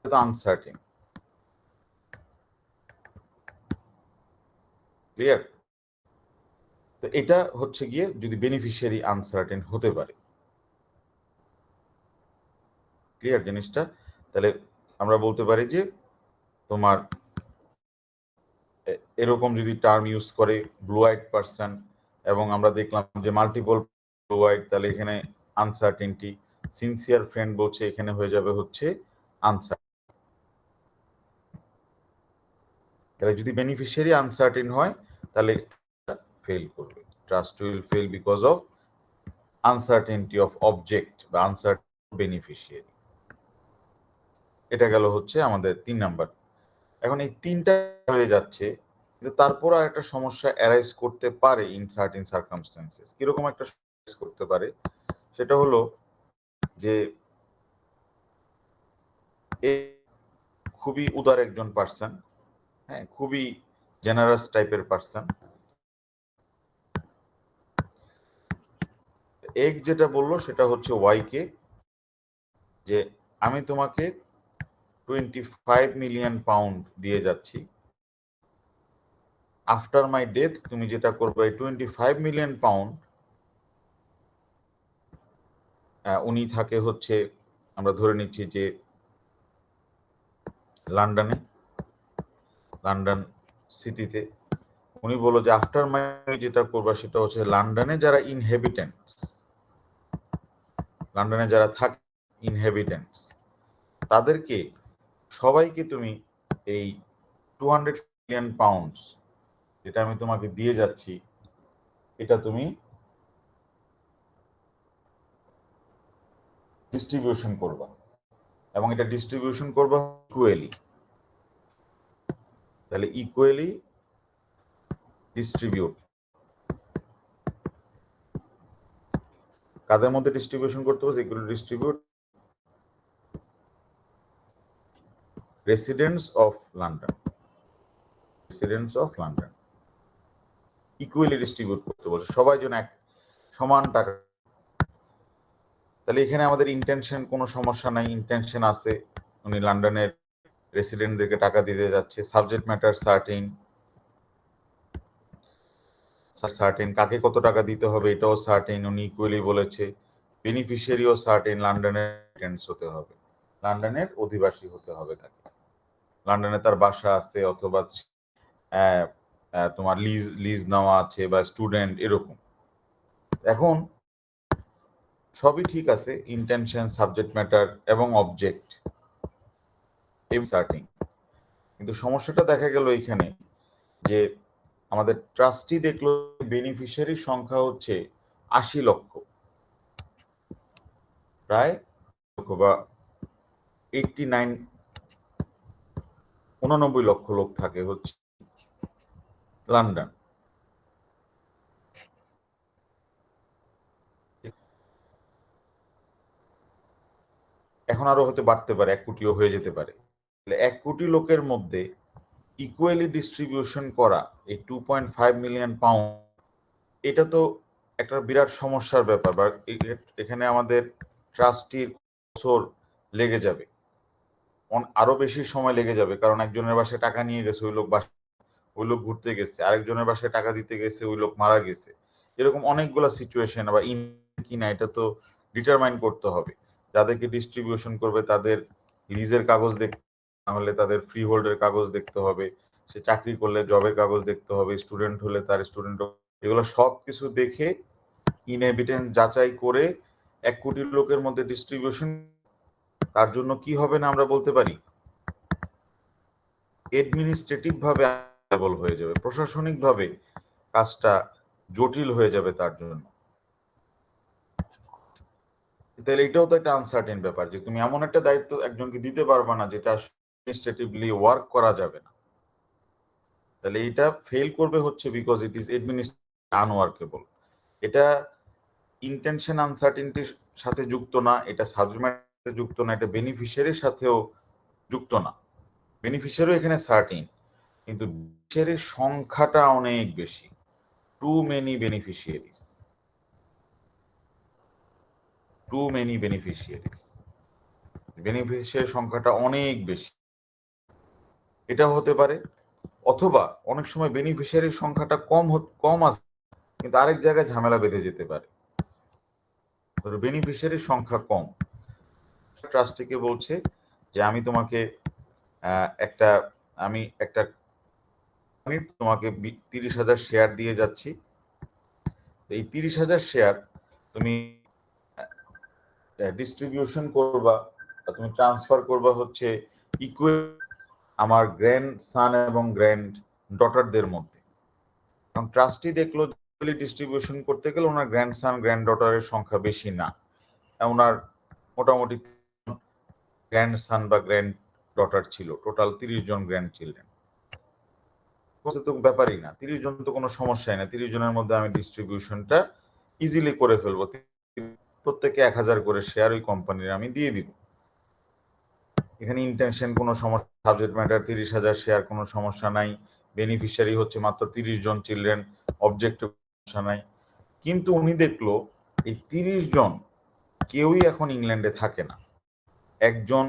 এটা আনসার্টেন। ক্লিয়ার? তো এটা হচ্ছে গিয়ে যদি বেনিফিশিয়ারি আনসার্টেন হতে পারে। ক্লিয়ার জিনিসটা? তাহলে আমরা বলতে পারি যে তোমার এরকম যদি টার্ম ইউজ করে ব্লু আইড পার্সন, এবং আমরা দেখলাম যে মাল্টিপল ব্লু আইড, তাহলে এখানে আনসার্টেনটি। সিনসিয়ার ফ্রেন্ড বলছে এখানে হয়ে যাবে হচ্ছে আনসার। তাহলে যদি বেনিফিশিয়ারি আনসার্টেন হয় তাহলে ফেল করবে। Trust will fail because of uncertainty of object বা আনসার্টেন বেনিফিশিয়ারি। এটা গেল হচ্ছে আমাদের 3 নাম্বার। এখন এই 3টা হয়ে যাচ্ছে, কিন্তু তারপর আর একটা সমস্যা অ্যারাইজ করতে পারে ইন সার্টেন সার্কামস্ট্যান্সেস। কিরকম একটা অ্যারাইজ করতে পারে সেটা হলো যে এ খুবই উদার একজন পার্সন, হ্যাঁ, খুবই জেনারাস টাইপের পার্সন। এক্স যেটা বললো সেটা হচ্ছে ওয়াই কে যে আমি তোমাকে 25 মিলিয়ন পাউন্ড দিয়ে যাচ্ছি, আফটার মাই ডেথ তুমি যেটা করবে 25 মিলিয়ন পাউন্ড উনি থাকে হচ্ছে, আমরা ধরে নিচ্ছি যে লন্ডনে, লন্ডন সিটিতে। উনি বললো যে আফটার মাই যেটা করবা সেটা হচ্ছে লন্ডনে যারা ইনহেবিটেন্টস, লন্ডনে যারা থাকে ইনহেবিটেন্টস, তাদেরকে সবাইকে তুমি এই 200 মিলিয়ন পাউন্ডস যেটা আমি তোমাকে দিয়ে যাচ্ছি এটা তুমি ডিস্ট্রিবিউশন করবা, এবং এটা ডিস্ট্রিবিউশন করবা ইকুয়ালি। তাহলে ইকুয়ালি ডিস্ট্রিবিউট, কাদের মধ্যে ডিস্ট্রিবিউশন করতে হবে? Equally distribute residents of London, residents of London equally distribute করতে বলছে, সবাই যেন এক সমান টাকা। তাহলে এখানে আমাদের ইন্টেনশন কোনো সমস্যা নাই, ইন্টেনশন আছে, উনি লন্ডনের রেসিডেন্টদেরকে টাকা দিতে যাচ্ছে। সাবজেক্ট ম্যাটার সার্টেন, সার্টেন কাকে কত টাকা দিতে হবে এটাও সার্টেন, উনি ইকুয়ালি বলেছে। বেনিফিশিয়ারিও সার্টেন, লন্ডনের রেসিডেন্টস হতে হবে, লন্ডনের অধিবাসী হতে হবে তাকে, লন্ডনে তার বাসা আছে অথবা তোমার লিজ লিজ নেওয়া আছে বা স্টুডেন্ট এরকম। এখন সবই ঠিক আছে, ইন্টেনশন, সাবজেক্ট ম্যাটার এবং অবজেক্ট সার্টিং, কিন্তু সমস্যাটা দেখা গেল এখানে যে আমাদের ট্রাস্টি দেখলো বেনিফিশিয়ারির সংখ্যা হচ্ছে 80 লক্ষ, প্রায় বা 89 লক্ষ লোক থাকে হচ্ছে লন্ডন। এখন আরো হতে বাড়তে পারে, 1 কোটিও হয়ে যেতে পারে। 1 কোটি লোকের মধ্যে ইকুয়ালি ডিস্ট্রিবিউশন করা এই 2.5 মিলিয়ন পাউন্ড, এটা তো একটা বিরাট সমস্যার ব্যাপার, বা এখানে আমাদের ট্রাস্টির বছর লেগে যাবে, আরো বেশি সময় লেগে যাবে, কারণ একজনের বাসায় টাকা নিয়ে গেছে ওই লোক ঘুরতে গেছে, আরেকজনের বাসায় টাকা দিতে গেছে, ওই লোক মারা গেছে। এরকম অনেকগুলো সিচুয়েশন বা কিনা এটা তো ডিটারমাইন করতে হবে। যাদেরকে ডিস্ট্রিবিউশন করবে তাদের লিজের কাগজ দেখতে, নাহলে তাদের ফ্রি হোল্ডের কাগজ দেখতে হবে, সে চাকরি করলে জবের কাগজ দেখতে হবে, স্টুডেন্ট হলে তার স্টুডেন্ট, এগুলো সব কিছু দেখে ইন এভিডেন্স যাচাই করে 1 কোটি লোকের মধ্যে ডিস্ট্রিবিউশন, তার জন্য কি হবে না আমরা বলতে পারি, অ্যাডমিনিস্ট্রেটিভ ভাবে হয়ে যাবে, প্রশাসনিক ভাবে কাজটা জটিল হয়ে যাবে তার জন্য। তাহলে এটাও তো একটা আনসার্টেন ব্যাপার যে তুমি এমন একটা দায়িত্ব একজনকে দিতে পারবে না যেটা অ্যাডমিনিস্ট্রেটিভলি ওয়ার্ক করা যাবে না। তাহলে এটা ফেল করবে হচ্ছে বিকজ ইট ইজ অ্যাডমিনিস্ট্রেটিভ আনওয়ার্কেবল। এটা ইন্টেনশন আনসার্টেনটির সাথে যুক্ত না, এটা সাবজেক্ট ম্যাটার যুক্ত না, এটা বেনিফিশিয়ারির সাথেও যুক্ত না। বেনিফিশিয়ারিও এখানে সার্টিন, কিন্তু বেনিফিশিয়ারির সংখ্যাটা অনেক বেশি, টু মেনি বেনিফিশিয়ারিজ, বেনিফিশিয়ারির সংখ্যাটা অনেক বেশি। এটা হতে পারে, অথবা অনেক সময় বেনিফিশিয়ারির সংখ্যাটা কম আছে, কিন্তু আরেক জায়গায় ঝামেলা বেঁধে যেতে পারে, বেনিফিশিয়ারির সংখ্যা কম। ট্রাস্টিকে বলছে যে আমি তোমাকে তোমাকে 30,000 শেয়ার দিয়ে যাচ্ছি, এই 30,000 শেয়ার তুমি ডিস্ট্রিবিউশন করবা বা তুমি ট্রান্সফার করবা হচ্ছে ইকুয়াল আমার গ্র্যান্ড সান এবং গ্র্যান্ড ডটারদের মধ্যে। কারণ ট্রাস্টি দেখলো ডিস্ট্রিবিউশন করতে গেলে ওনার গ্র্যান্ড সান গ্র্যান্ড ডটারের সংখ্যা বেশি না, ওনার মোটামুটি গ্র্যান্ড সান বা গ্র্যান্ড ডটার ছিল, টোটাল 30 জন গ্র্যান্ড চিলড্রেন। তো ব্যাপারই না, 30 জন তো কোনো সমস্যাই না, 30 জনের মধ্যে আমি ডিস্ট্রিবিউশনটা ইজিলি করে ফেলবো, প্রত্যেকে 1000 করে শেয়ার ওই কোম্পানির আমি দিয়ে দিব। এখানে ইন্টেনশন কোনো সমস্যা, সাবজেক্ট ম্যাটার 30,000 শেয়ার কোনো সমস্যা নাই, বেনিফিশিয়ারি হচ্ছে মাত্র 30 জন চিলড্রেন, অবজেক্টিভ সমস্যা নাই। কিন্তু উনি দেখলো এই 30 জন কেউই এখন ইংল্যান্ডে থাকে না, একজন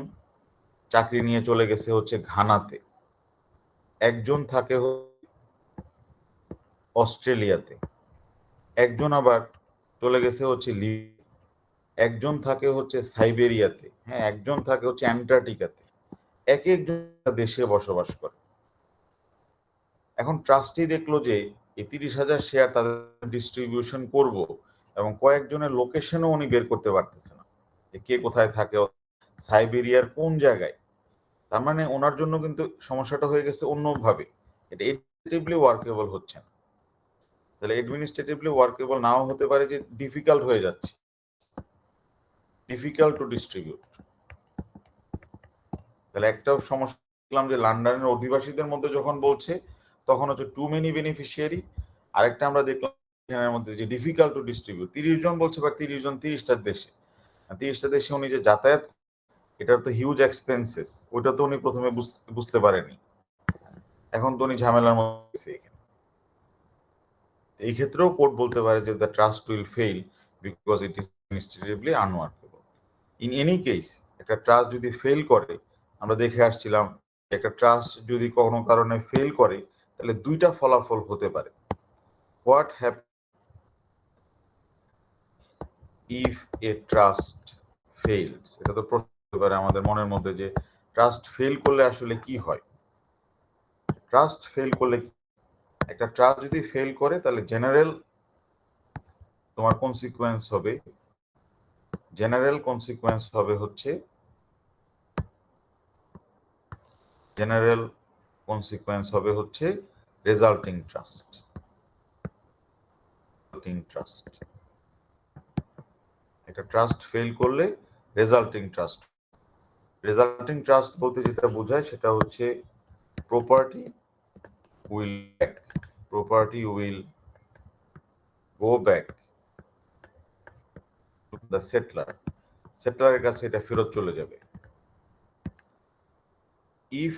চাকরি নিয়ে চলে গেছে হচ্ছে ঘানাতে, একজন থাকে অস্ট্রেলিয়াতে, একজন আবার চলে গেছে হচ্ছে একজন থাকে হচ্ছে সাইবেরিয়াতে, হ্যাঁ, একজন থাকে হচ্ছে অ্যান্টার্কটিকাতে, এক একজন দেশে বসবাস করে। এখন ট্রাস্টি দেখলো যে এই 30,000 শেয়ার তাদের ডিস্ট্রিবিউশন করব, এবং কয়েকজনের লোকেশনও উনি বের করতে পারতেছে না যে কে কোথায় থাকে, সাইবেরিয়ার কোন জায়গায়। তার মানে ওনার জন্য কিন্তু সমস্যাটা হয়ে গেছে অন্যভাবে, এটা এডমিনিস্ট্রেটিভলি ওয়ার্কেবল হচ্ছে না। তাহলে এডমিনিস্ট্রেটিভলি ওয়ার্কেবল নাও হতে পারে যে ডিফিকাল্ট হয়ে যাচ্ছে, ডিফিকাল্ট টু ডিস্ট্রিবিউট। তাহলে একটা সমস্যা দেখলাম যে লন্ডনের অধিবাসীদের মধ্যে যখন বলছে তখন হচ্ছে টু মেনি বেনিফিশিয়ারি, আরেকটা আমরা দেখলাম এর মধ্যে যে ডিফিকাল্ট টু ডিস্ট্রিবিউট, 30 জন বলছে, বা 30 জন 30টা দেশে, 30টা দেশে উনি যে যাতায়াত, এটার তো হিউজ এক্সপেন্সেস, ওইটা তো উনি প্রথমে বুঝতে পারেনি, এখন তো উনি ঝামেলার মধ্যে। এই ক্ষেত্রেও কোর্ট বলতে পারে যে the trust will fail because it is administratively unworkable. In any case একটা ট্রাস্ট যদি ফেল করে, আমরা দেখে আসছিলাম একটা ট্রাস্ট যদি কোনো কারণে ফেল করে তাহলে দুইটা ফলাফল হতে পারে। What happen if A trust fails, এটা তো প্রশ্ন হতে পারে আমাদের মনের মধ্যে যে ট্রাস্ট ফেল করলে আসলে কি হয়। ট্রাস্ট ফেল করলে, একটা ট্রাস্ট যদি ফেল করে তাহলে জেনারেল তোমার কনসিকুয়েন্স হবে, জেনারেল কনসিকুয়েন্স হবে হচ্ছে, জেনারেল কনসিকুয়েন্স হবে হচ্ছে রেজাল্টিং ট্রাস্ট। একটা ট্রাস্ট ফেল করলে রেজাল্টিং ট্রাস্ট, রেজাল্টিং ট্রাস্ট বলতে যেটা বোঝায় সেটা হচ্ছে property will go back to the সেটলারের কাছে এটা ফেরত চলে যাবে। ইফ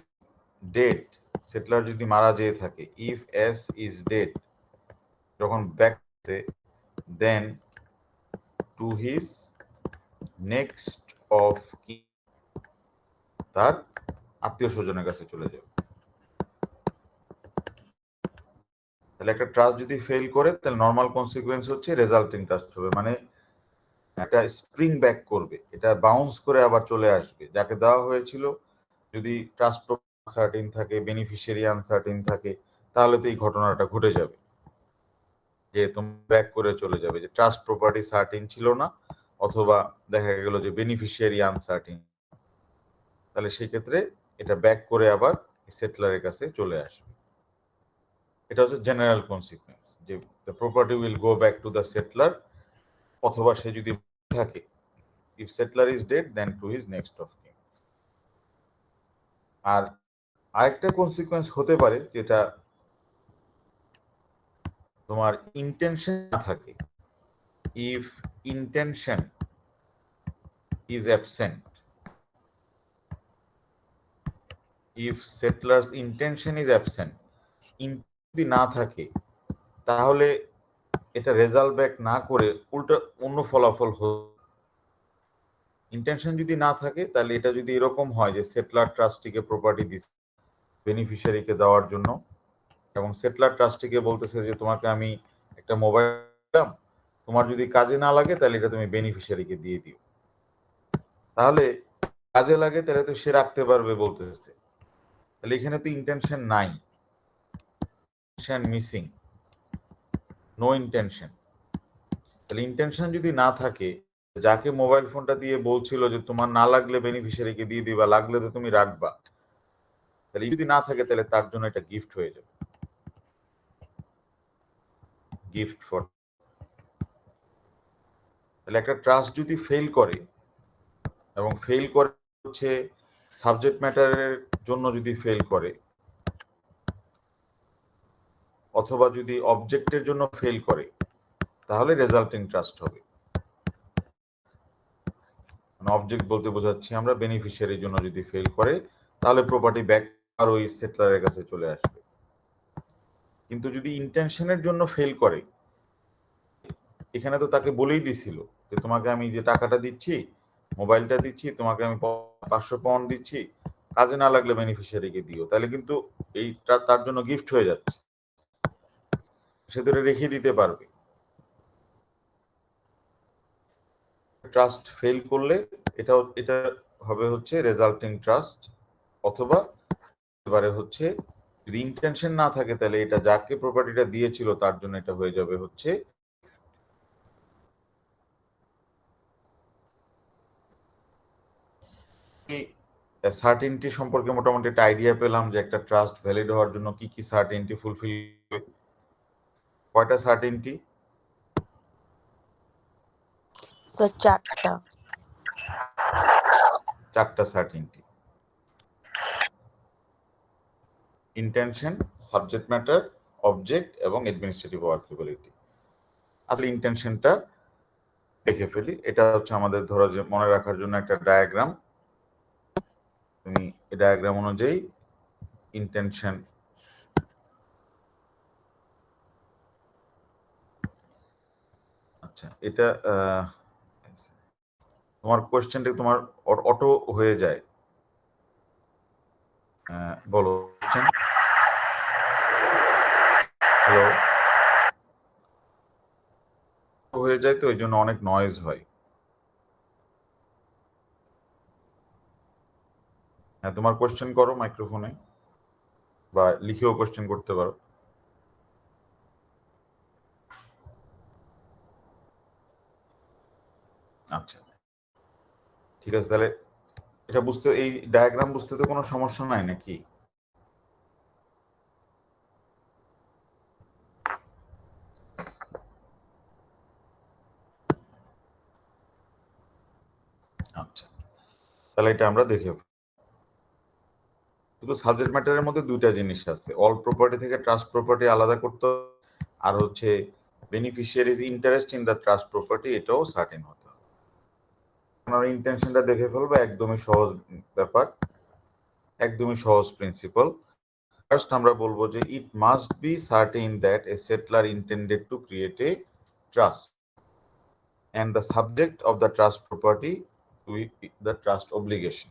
ডেড, সেটলার যদি মারা যেয়ে থাকে, ইফ এস ইজ ডেড, যখন back then to his next of kin, তার আত্মীয় স্বজনের কাছে চলে যাবে। তাহলে একটা ট্রাস্ট যদি ফেল করে তাহলে নর্মাল কনসিকুয়েন্স হচ্ছে রেজাল্টিং ট্রাস্ট হবে, মানে একটা স্প্রিং ব্যাক করবে, এটা বাউন্স করে আবার চলে আসবে যাকে দেওয়া হয়েছিল। যদি ট্রাস্ট আনসার্টিন থাকে, বেনিফিশিয়ারি আনসার্টিন থাকে, তাহলে তো এই ঘটনাটা ঘটে যাবে যে তুমি ব্যাক করে চলে যাবে, যে ট্রাস্ট প্রপার্টি সার্টিন ছিল না, অথবা দেখা গেল যে বেনিফিশিয়ারি আনসার্টিন, তাহলে সেই ক্ষেত্রে এটা ব্যাক করে আবার সেটলারের কাছে চলে আসবে। এটা হচ্ছে জেনারেল কনসিকুয়েন্স, যে the property will go back to the settlor, অথবা সে যদি থাকে, if settlor is dead then to his next of kin. আর আরেকটা কনসিকুয়েন্স হতে পারে যেটা তোমার ইন্টেনশন না থাকে, if intention is absent, if সেটলার্স intention is absent, যদি না থাকে তাহলে এটা রেজাল্ট ব্যাক না করে উল্টো অন্য ফলাফল ইন্টেনশন যদি না থাকে তাহলে এটা যদি এরকম হয় যে সেটলার ট্রাস্টিকে প্রপার্টি দিচ্ছে বেনিফিশিয়ারিকে দেওয়ার জন্য, এবং সেটলার ট্রাস্টিকে বলতেছে যে তোমাকে আমি একটা মোবাইল দিলাম, তোমার যদি কাজে না লাগে তাহলে এটা তুমি বেনিফিশিয়ারিকে দিয়ে দিও, তাহলে কাজে লাগে তাহলে তো সে রাখতে পারবে বলতেছে, তাহলে এখানে তো ইন্টেনশন নাই, ইন্টেনশন মিসিং, নো ইন্টেনশন। তাহলে ইন্টেনশন যদি না থাকে, যাকে মোবাইল ফোনটা দিয়ে বলছিল যে তোমার না লাগলে বেনিফিশিয়ারিকে দিয়ে দিবা, লাগলে তো তুমি রাখবা, তাহলে যদি না থাকে তাহলে তার জন্য এটা গিফট হয়ে যাবে, গিফট ফর। তাহলে একটা ট্রাস্ট যদি ফেল করে, এবং ফেল করে হচ্ছে সাবজেক্ট ম্যাটারের জন্য যদি ফেল করে, অথবা যদি অবজেক্টের জন্য ফেল করে, তাহলে রেজাল্টিং ট্রাস্ট হবে। অবজেক্ট বলতে বোঝাচ্ছি আমরা বেনিফিশিয়ারির জন্য যদি ফেল করে, তাহলে প্রপার্টি ব্যাক আর ওই সেটলারের কাছে চলে আসবে। কিন্তু যদি ইন্টেনশনের জন্য ফেল করে, এখানে তো তাকে বলেই দিছিল যে তোমাকে আমি যে টাকাটা দিচ্ছি, মোবাইলটা দিচ্ছি, তোমাকে আমি 500 পাউন্ড দিচ্ছি, কাজে না লাগলে বেনিফিশিয়ারিকে দিও, তাহলে কিন্তু এইটা তার জন্য গিফট হয়ে যাচ্ছে, সে ধরে রেখে দিতে পারবে। ট্রাস্ট ফেল করলে এটা হবে হচ্ছে রেজাল্টিং ট্রাস্ট, অথবা এবারে হচ্ছে যদি ইন্টেনশন না থাকে তাহলে এটা যাকে প্রপার্টিটা দিয়েছিল তার জন্য এটা হয়ে যাবে হচ্ছে সার্টেনটি সম্পর্কে মোটামুটি একটা আইডিয়া পেলাম যে একটা ট্রাস্ট ভ্যালিড হওয়ার জন্য কি কি সার্টেনটি ফুলফিল, কয়টা সার্টেনটি? স্যার চারটা। চারটা certainty, intention, subject matter, object এবং অ্যাডমিনিস্ট্রেটিভ ওয়ার্কেবিলিটি। আসলে ইন্টেনশনটা দেখে ফেলি, এটা হচ্ছে আমাদের ধরো যে মনে রাখার জন্য একটা ডায়াগ্রাম, তুমি এই ডায়াগ্রাম অনুযায়ী ইন্টেনশন, আচ্ছা এটা তোমার কোয়েশ্চেনটা তোমার অটো হয়ে যায়, বলো হ্যালো, হয়ে যায় তো ওই জন্য অনেক নয়েজ হয়। হ্যাঁ তোমার কোয়েশ্চেন করো মাইক্রোফোনে, বা লিখেও কোয়েশ্চেন করতে পারো। আচ্ছা ঠিক আছে, তাহলে এটা বুঝতে, এই ডায়াগ্রাম বুঝতে তো কোনো সমস্যা নাই নাকি? আচ্ছা তাহলে এটা আমরা দেখে, শুধু সাবজেক্ট ম্যাটারের মধ্যে দুইটা জিনিস আছে, অল প্রপার্টি থেকে ট্রাস্ট প্রপার্টি আলাদা করতে, আর হচ্ছে beneficiaries interest in the trust property, এটাও সার্টেন হতে হবে। আপনারা ইন্টেনশনটা দেখে ফেলবো, একদমই সহজ ব্যাপার, একদমই সহজ প্রিন্সিপাল। ফার্স্ট আমরা বলবো যে it must be certain that a settlor intended to create a trust. and the subject of the trust property with the trust obligation.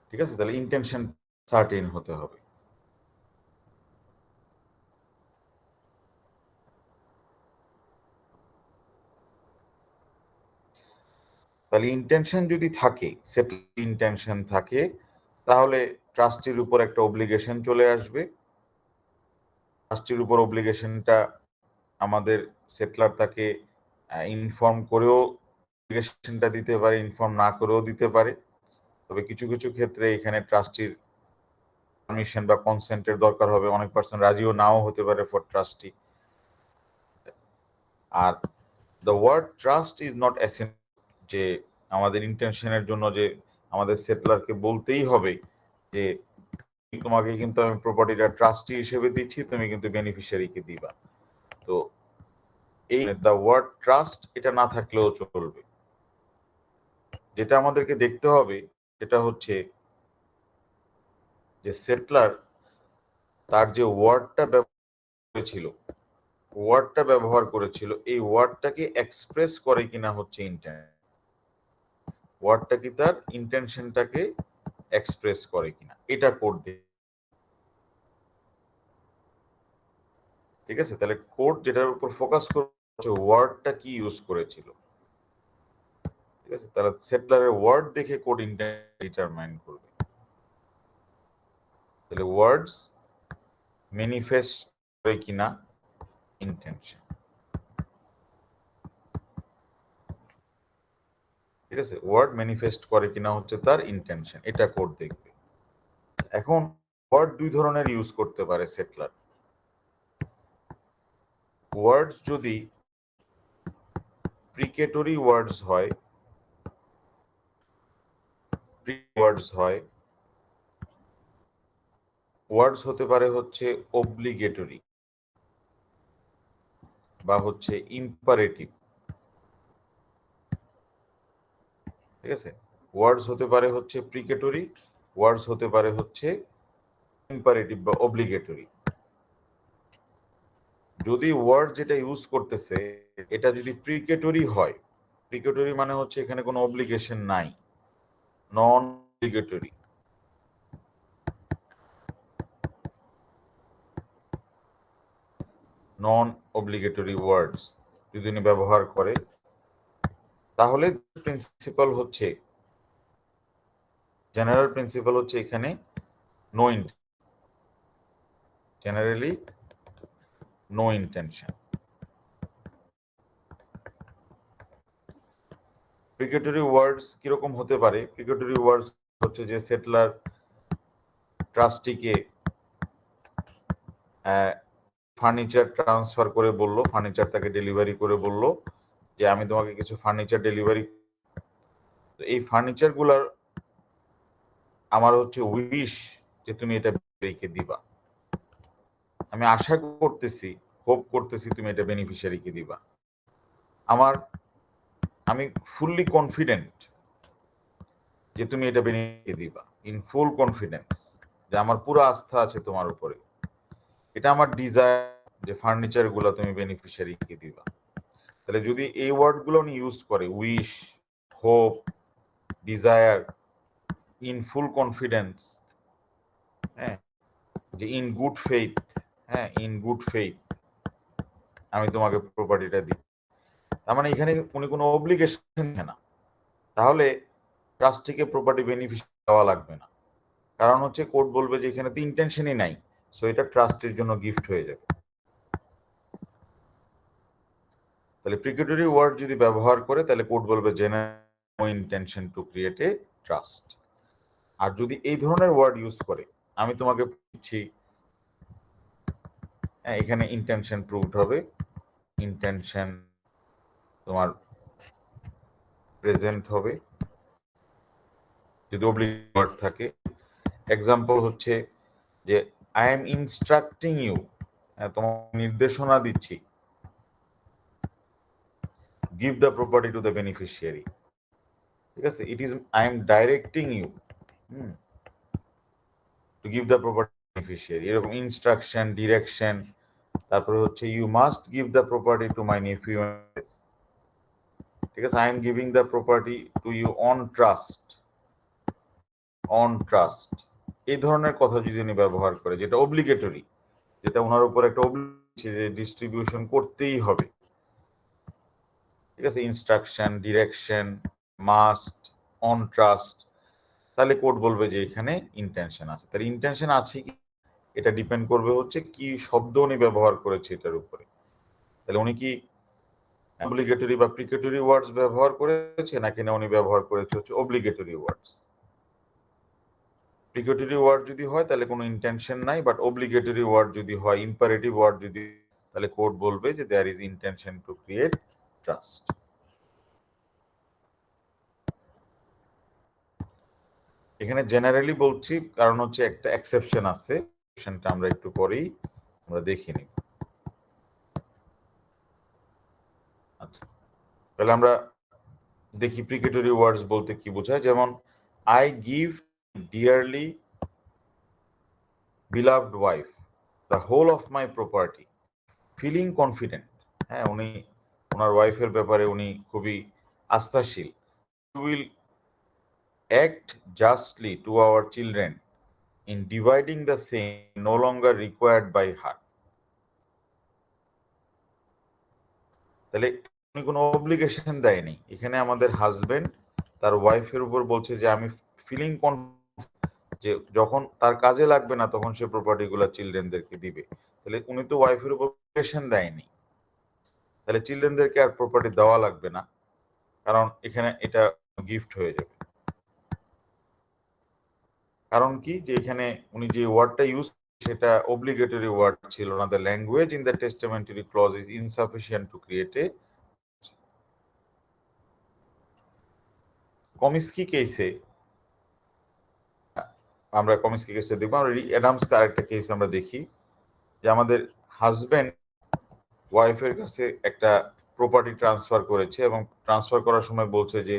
ঠিক আছে, তাহলে ইন্টেনশন সার্টেন হতে হবে। তাহলে ইন্টেনশন যদি থাকে, সেটেল ইন্টেনশন থাকে, তাহলে ট্রাস্টির উপর একটা অব্লিগেশন চলে আসবে। ট্রাস্টির উপর অব্লিগেশনটা আমাদের সেটলার তাকে ইনফর্ম করেও অব্লিগেশনটা দিতে পারে, ইনফর্ম না করেও দিতে পারে। তবে কিছু কিছু ক্ষেত্রে এখানে ট্রাস্টির পারমিশন বা কনসেন্টের দরকার হবে, অনেক পার্সন রাজিও নাও হতে পারে ফর ট্রাস্টি। আর the word trust is not essential, যে আমাদের ইন্টেনশনের জন্য যে আমাদের সেটলারকে বলতেই হবে যে তোমাকে কিন্তু আমি প্রপার্টিটা ট্রাস্টি হিসেবে দিচ্ছি, তুমি কিন্তু বেনিফিশিয়ারিকে দিবা। তো এই দ্য ওয়ার্ড ট্রাস্ট এটা না থাকলেও চলবে। যেটা আমাদেরকে দেখতে হবে সেটা হচ্ছে যে সেটলার তার যে ওয়ার্ডটা ব্যবহার করেছিল এই ওয়ার্ডটাকে এক্সপ্রেস করে কিনা হচ্ছে ইন্টেনশন। ওয়ার্ডটা কি তার ইন্টেনশনটাকে এক্সপ্রেস করে কিনা, এটা কোড দিয়ে। ঠিক আছে, তাহলে কোড যেটার উপর ফোকাস করছে ওয়ার্ডটা কি ইউজ করেছিল। ঠিক আছে, তাহলে সেটলারের ওয়ার্ড দেখে কোড ইন্টেনশন ডিটারমাইন করবে। তাহলে ওয়ার্ডস ম্যানিফেস্ট করে কিনা ইন্টেনশন। ঠিক আছে, ওয়ার্ড ম্যানিফেস্ট করে কিনা হচ্ছে তার ইন্টেনশন, এটা কোড দেখবে। এখন ওয়ার্ড দুই ধরনের ইউজ করতে পারে সেটলার। ওয়ার্ডস যদি প্রিকেটরি ওয়ার্ডস হয়, ওয়ার্ডস হতে পারে হচ্ছে অব্লিগেটরি বা হচ্ছে ইম্পারেটিভ। ঠিক আছে, ওয়ার্ডস হতে পারে হচ্ছে প্রিকেটরি, ওয়ার্ডস হতে পারে হচ্ছে ইম্পারেটিভ বা অব্লিগেটরি। যদি ওয়ার্ড যেটা ইউজ করতেছে এটা যদি প্রিকেটরি হয়, প্রিকেটরি মানে হচ্ছে এখানে কোনো অব্লিগেশন নাই, নন অব্লিগেটরি। নন অব্লিগেটরি ওয়ার্ডস যদি উনি ব্যবহার করে, তাহলে প্রিন্সিপাল হচ্ছে, জেনারেল প্রিন্সিপাল হচ্ছে এখানে no intention, generally no intention. Precatory words কিরকম হতে পারে? প্রিকেটরি ওয়ার্ডস হচ্ছে যে সেটলার ট্রাস্টিকে ফার্নিচার ট্রান্সফার করে বলল, ফার্নিচার তাকে ডেলিভারি করে বলল যে আমি তোমাকে কিছু ফার্নিচার ডেলিভারি, এই ফার্নিচার গুলার আমার হচ্ছে উইশ যে তুমি এটা রেখে দিবা, আমি আশা করতেছি, হোপ করতেছি তুমি এটা বেনিফিশিয়ারিকে দিবা। আমি ফুললি কনফিডেন্ট যে তুমি এটা বেনিফিশিয়ারিকে দিবা, ইন ফুল কনফিডেন্স, যে আমার পুরো আস্থা আছে তোমার উপরে, এটা আমার ডিজায়ার যে ফার্নিচার গুলো তুমি বেনিফিশিয়ারিকে দিবা। তাহলে যদি এই ওয়ার্ড গুলো উনি ইউজ করে, wish, hope, desire, in full confidence, হ্যাঁ, যে ইন গুড ফেইথ, হ্যাঁ, ইন গুড ফেইথ আমি তোমাকে প্রপার্টিটা দিই, তার মানে এখানে উনি কোনো অব্লিগেশন না, তাহলে ট্রাস্টিকে প্রপার্টি বেনিফিশিয়ারি দেওয়া লাগবে না। কারণ হচ্ছে কোর্ট বলবে যে এখানে তো ইন্টেনশনই নাই, সো এটা ট্রাস্টের জন্য গিফট হয়ে যাবে। তাহলে প্রিকেটরি ওয়ার্ড যদি ব্যবহার করে তাহলে কোর্ট বলবে general no intention to create a trust. আর যদি এই ধরনের ওয়ার্ড ইউজ করে, আমি তোমাকে দিচ্ছি, হ্যাঁ, এখানে ইন্টেনশন প্রুভড হবে, ইন্টেনশন তোমার প্রেজেন্ট হবে যদি অব্লিগেটরি ওয়ার্ড থাকে। এক্সাম্পল হচ্ছে যে আই এম ইনস্ট্রাক্টিং ইউ, তোমাকে নির্দেশনা দিচ্ছি, give the property to the beneficiary। ঠিক আছে, it is I am directing you, to give the property beneficiary, এরকম ইনস্ট্রাকশন, ডিরেকশন, তারপরে হচ্ছে you must give the property to my nephew, ঠিক আছে, I am giving the property to you on trust, এই ধরনের কথা যদি উনি ব্যবহার করে, যেটা অব্লিগেটরি, যেটা ওনার উপর একটা যে ডিস্ট্রিবিউশন করতেই হবে, ঠিক আছে, instruction, direction, must, on trust, তাহলে কোর্ট বলবে যে এখানে ইন্টেনশন আছে। তাহলে ইন্টেনশন আছে কি, এটা ডিপেন্ড করবে হচ্ছে কি শব্দ উনি ব্যবহার করেছে এটার উপরে। তাহলে উনি কি অব্লিগেটরি বা প্রিকেটরি ওয়ার্ডস ব্যবহার করেছে, নাকি না উনি ব্যবহার করেছে হচ্ছে অব্লিগেটরি ওয়ার্ডস। প্রিকেটরি ওয়ার্ড যদি হয় তাহলে কোনো ইন্টেনশন নাই, বাট অব্লিগেটরি ওয়ার্ড যদি হয়, ইম্পারেটিভ ওয়ার্ড যদি, তাহলে কোর্ট বলবে যে there is intention to create trust. এখানে জেনারেলি বলছি কারণ হচ্ছে একটা এক্সেপশন আছে, এক্সেপশনটা আমরা একটু পরেই আমরা দেখে নিব। আচ্ছা, তাহলে আমরা দেখি প্রিকেটরি ওয়ার্ডস বলতে কি বোঝায়। যেমন I give dearly beloved wife the whole of my property feeling confident, হ্যাঁ, উনি ওনার ওয়াইফের ব্যাপারে উনি খুবই আস্থাশীল। will act justly to our children in dividing the same no longer required by her, তাহলে উনি কোনো অব্লিগেশন দেয়নি। এখানে আমাদের হাজবেন্ড তার ওয়াইফের উপর বলছে যে আমি ফিলিং যে যখন তার কাজে লাগবে না তখন সে প্রপার্টি গুলা চিলড্রেনদেরকে দিবে। তাহলে উনি তো ওয়াইফের উপর অব্লিগেশন দেয়নি, তাহলে চিলড্রেনদেরকে আর প্রপার্টি দেওয়া লাগবে না, কারণ এখানে এটা গিফট হয়ে যাবে। কারণ কি, যে এখানে উনি যে ওয়ার্ডটা ইউজ সেটা অব্লিগেটরি ওয়ার্ড ছিল না। The language in the testamentary clause is insufficient to create a. Comiskey কেসে আমরা দেখবো, আমরা অ্যাডামস আরেকটা কেস আমরা দেখি যে আমাদের হাজবেন্ড ওয়াইফের কাছে একটা প্রপার্টি ট্রান্সফার করেছে এবং ট্রান্সফার করার সময় বলছে যে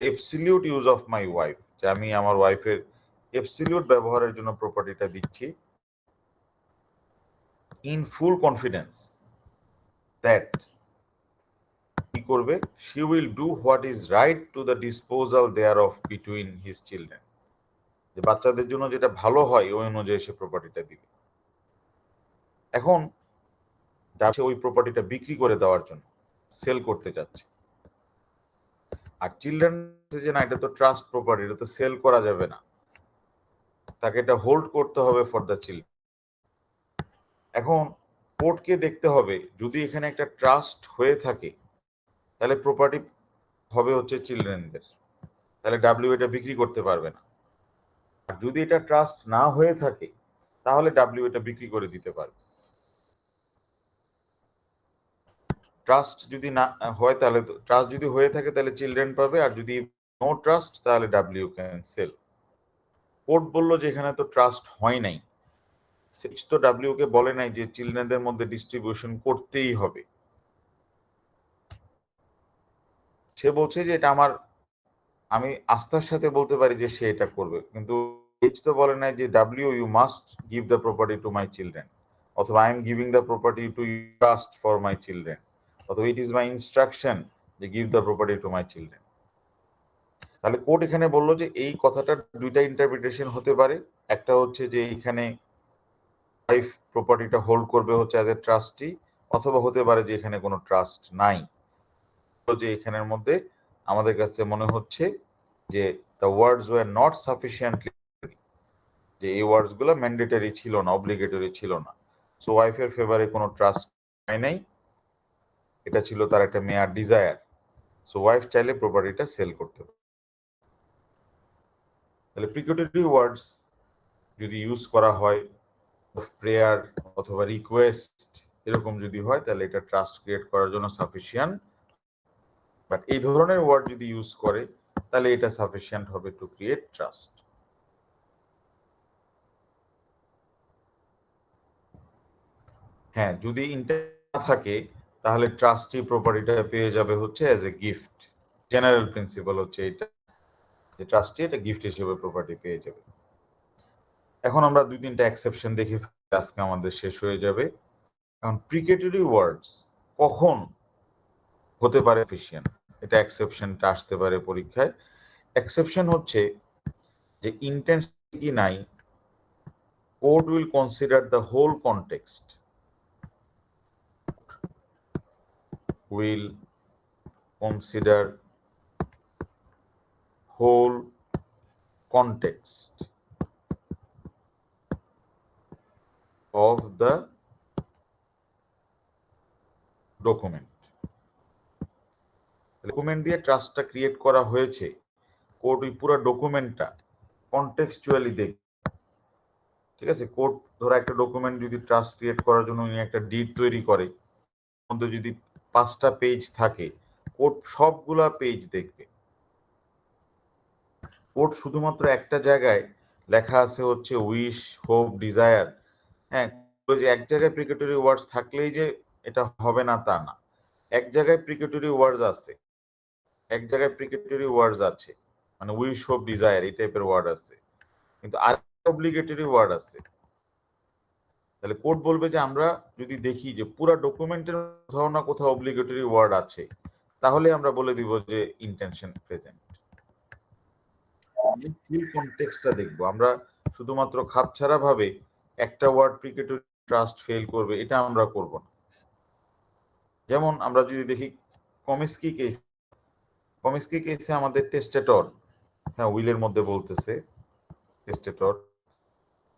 absolute use of my wife, যে আমি আমার ওয়াইফের এবসলিউট ব্যবহারের জন্য প্রপার্টিটা দিচ্ছি, ইন ফুল কনফিডেন্স দ্যাট কি করবে, she will do what is right to the disposal thereof between his children, যে বাচ্চাদের জন্য যেটা ভালো হয় ওই অনুযায়ী সে প্রপার্টিটা দিবে। এখন ওই প্রপার্টিটা বিক্রি করে দেওয়ার জন্য সেল করতে যাচ্ছে, আর চিলড্রেন যে না এটা তো ট্রাস্ট প্রপার্টি, এটা তো সেল করা যাবে না, তাকে এটা হোল্ড করতে হবে ফর দ্য চিলড্রেন। এখন কোর্টকে দেখতে হবে যদি এখানে একটা ট্রাস্ট হয়ে থাকে তাহলে প্রপার্টি হবে হচ্ছে চিলড্রেনদের, তাহলে ডাব্লিউ এটা বিক্রি করতে পারবে না। আর যদি এটা ট্রাস্ট না হয়ে থাকে তাহলে ডাব্লিউ এটা বিক্রি করে দিতে পারবে। ট্রাস্ট যদি না হয় তাহলে, ট্রাস্ট যদি হয়ে থাকে তাহলে চিলড্রেন পাবে, আর যদি নো ট্রাস্ট তাহলে ডাব্লিউ ক্যান সেল। কোর্ট বলল যে এখানে তো ট্রাস্ট হয় নাই, তো ডাব্লিউ কে বলে নাই যে চিলড্রেনদের মধ্যে ডিস্ট্রিবিউশন করতেই হবে। সে বলছে যে এটা আমি আস্থার সাথে বলতে পারি যে সে এটা করবে, কিন্তু এইচ তো বলে নাই যে W you must give the property to my children, অথবা I am giving the property to you trust for my children, অথবা ইট ইজ মাই ইনস্ট্রাকশন যে give the property to my children. তাহলে court এখানে বললো যে এই কথাটার দুইটা ইন্টারপ্রিটেশন হতে পারে। একটা হচ্ছে যে এখানে ওয়াইফ প্রপার্টিটা হোল্ড করবে হচ্ছে অ্যাজ এ ট্রাস্টি, অথবা হতে পারে যে এখানে কোনো ট্রাস্ট নাই, যে এখানের মধ্যে আমাদের কাছে মনে হচ্ছে যে the words were not sufficiently, যে এই ওয়ার্ডস গুলো ম্যান্ডেটরি ছিল না, অব্লিগেটরি ছিল না। সো ওয়াইফের ফেভারে কোনো ট্রাস্ট নাই, এটা ছিল তার একটা মেয়ার ডিজায়ার। সো ওয়াইফ চাইলে প্রপার্টিটা সেল করতে পারে। তাহলে প্রিকটরি ওয়ার্ডস যদি ইউজ করা হয়, প্রেয়ার অথবা রিকোয়েস্ট এরকম যদি হয় তাহলে এটা ট্রাস্ট ক্রিয়েট করার জন্য সাফিসিয়েন্ট, বাট এই ধরনের ওয়ার্ড যদি ইউজ করে তাহলে এটা সাফিসিয়েন্ট হবে টু ক্রিয়েট ট্রাস্ট। হ্যাঁ, যদি ইন্টেন্ট না থাকে তাহলে ট্রাস্টি প্রপার্টিটা পেয়ে যাবে হচ্ছে as a gift. General principle হচ্ছে এটা। যে ট্রাস্টি এটা গিফট হিসেবে প্রপার্টি পেয়ে যাবে। এখন আমরা 2-3টা এক্সেপশন দেখে আজকে আমাদের শেষ হয়ে যাবে। এখন প্রিকেটরি ওয়ার্ডস কখন হতে পারে এফিশিয়েন্ট, এটা এক্সেপশনটা আসতে পারে পরীক্ষায়। এক্সেপশন হচ্ছে যে ইন্টেনশন কি নাই, court will consider the whole context, will consider whole context of the document. Document দিয়ে ট্রাস্টটা ক্রিয়েট করা হয়েছে, কোর্ট ওই পুরো ডকুমেন্টটা কনটেক্সচুয়ালি দেখবে। ঠিক আছে, কোর্ট ধরো একটা ডকুমেন্ট যদি ট্রাস্ট ক্রিয়েট করার জন্য উনি একটা ডিড তৈরি করে, মধ্যে যদি 5টা পেজ থাকে, কোর্ট সবগুলা পেজ দেখবে। কোর্ট শুধুমাত্র একটা জায়গায় লেখা আছে হচ্ছে উইশ, হোপ, ডিজায়ার, হ্যাঁ, যে এক জায়গায় প্রিকেটরি ওয়ার্ডস থাকলেই যে এটা হবে না তা না। এক জায়গায় প্রিকেটরি ওয়ার্ডস আছে, এক জায়গায় প্রিকেটরি ওয়ার্ডস আছে, মানে উইশ, হোপ, ডিজায়ার এই টাইপের ওয়ার্ড আছে, কিন্তু আর অব্লিগেটরি ওয়ার্ড আছে। তাহলে কোর্ট বলবে যে আমরা যদি দেখি যে পুরো ডকুমেন্টের কোথাও না কোথাও অব্লিগেটরি ওয়ার্ড আছে, তাহলে আমরা বলে দিব যে ইন্টেনশন প্রেজেন্ট। ফুল কনটেক্সটটা দেখবো আমরা, শুধুমাত্র খাপছাড়া ভাবে একটা ওয়ার্ড প্রিকেটরি ট্রাস্ট ফেল করবে এটা আমরা করব না। যেমন আমরা যদি দেখি কমিস্কি কেসে আমাদের টেস্টেটর, হ্যাঁ উইলের মধ্যে বলতেছে টেস্টেটর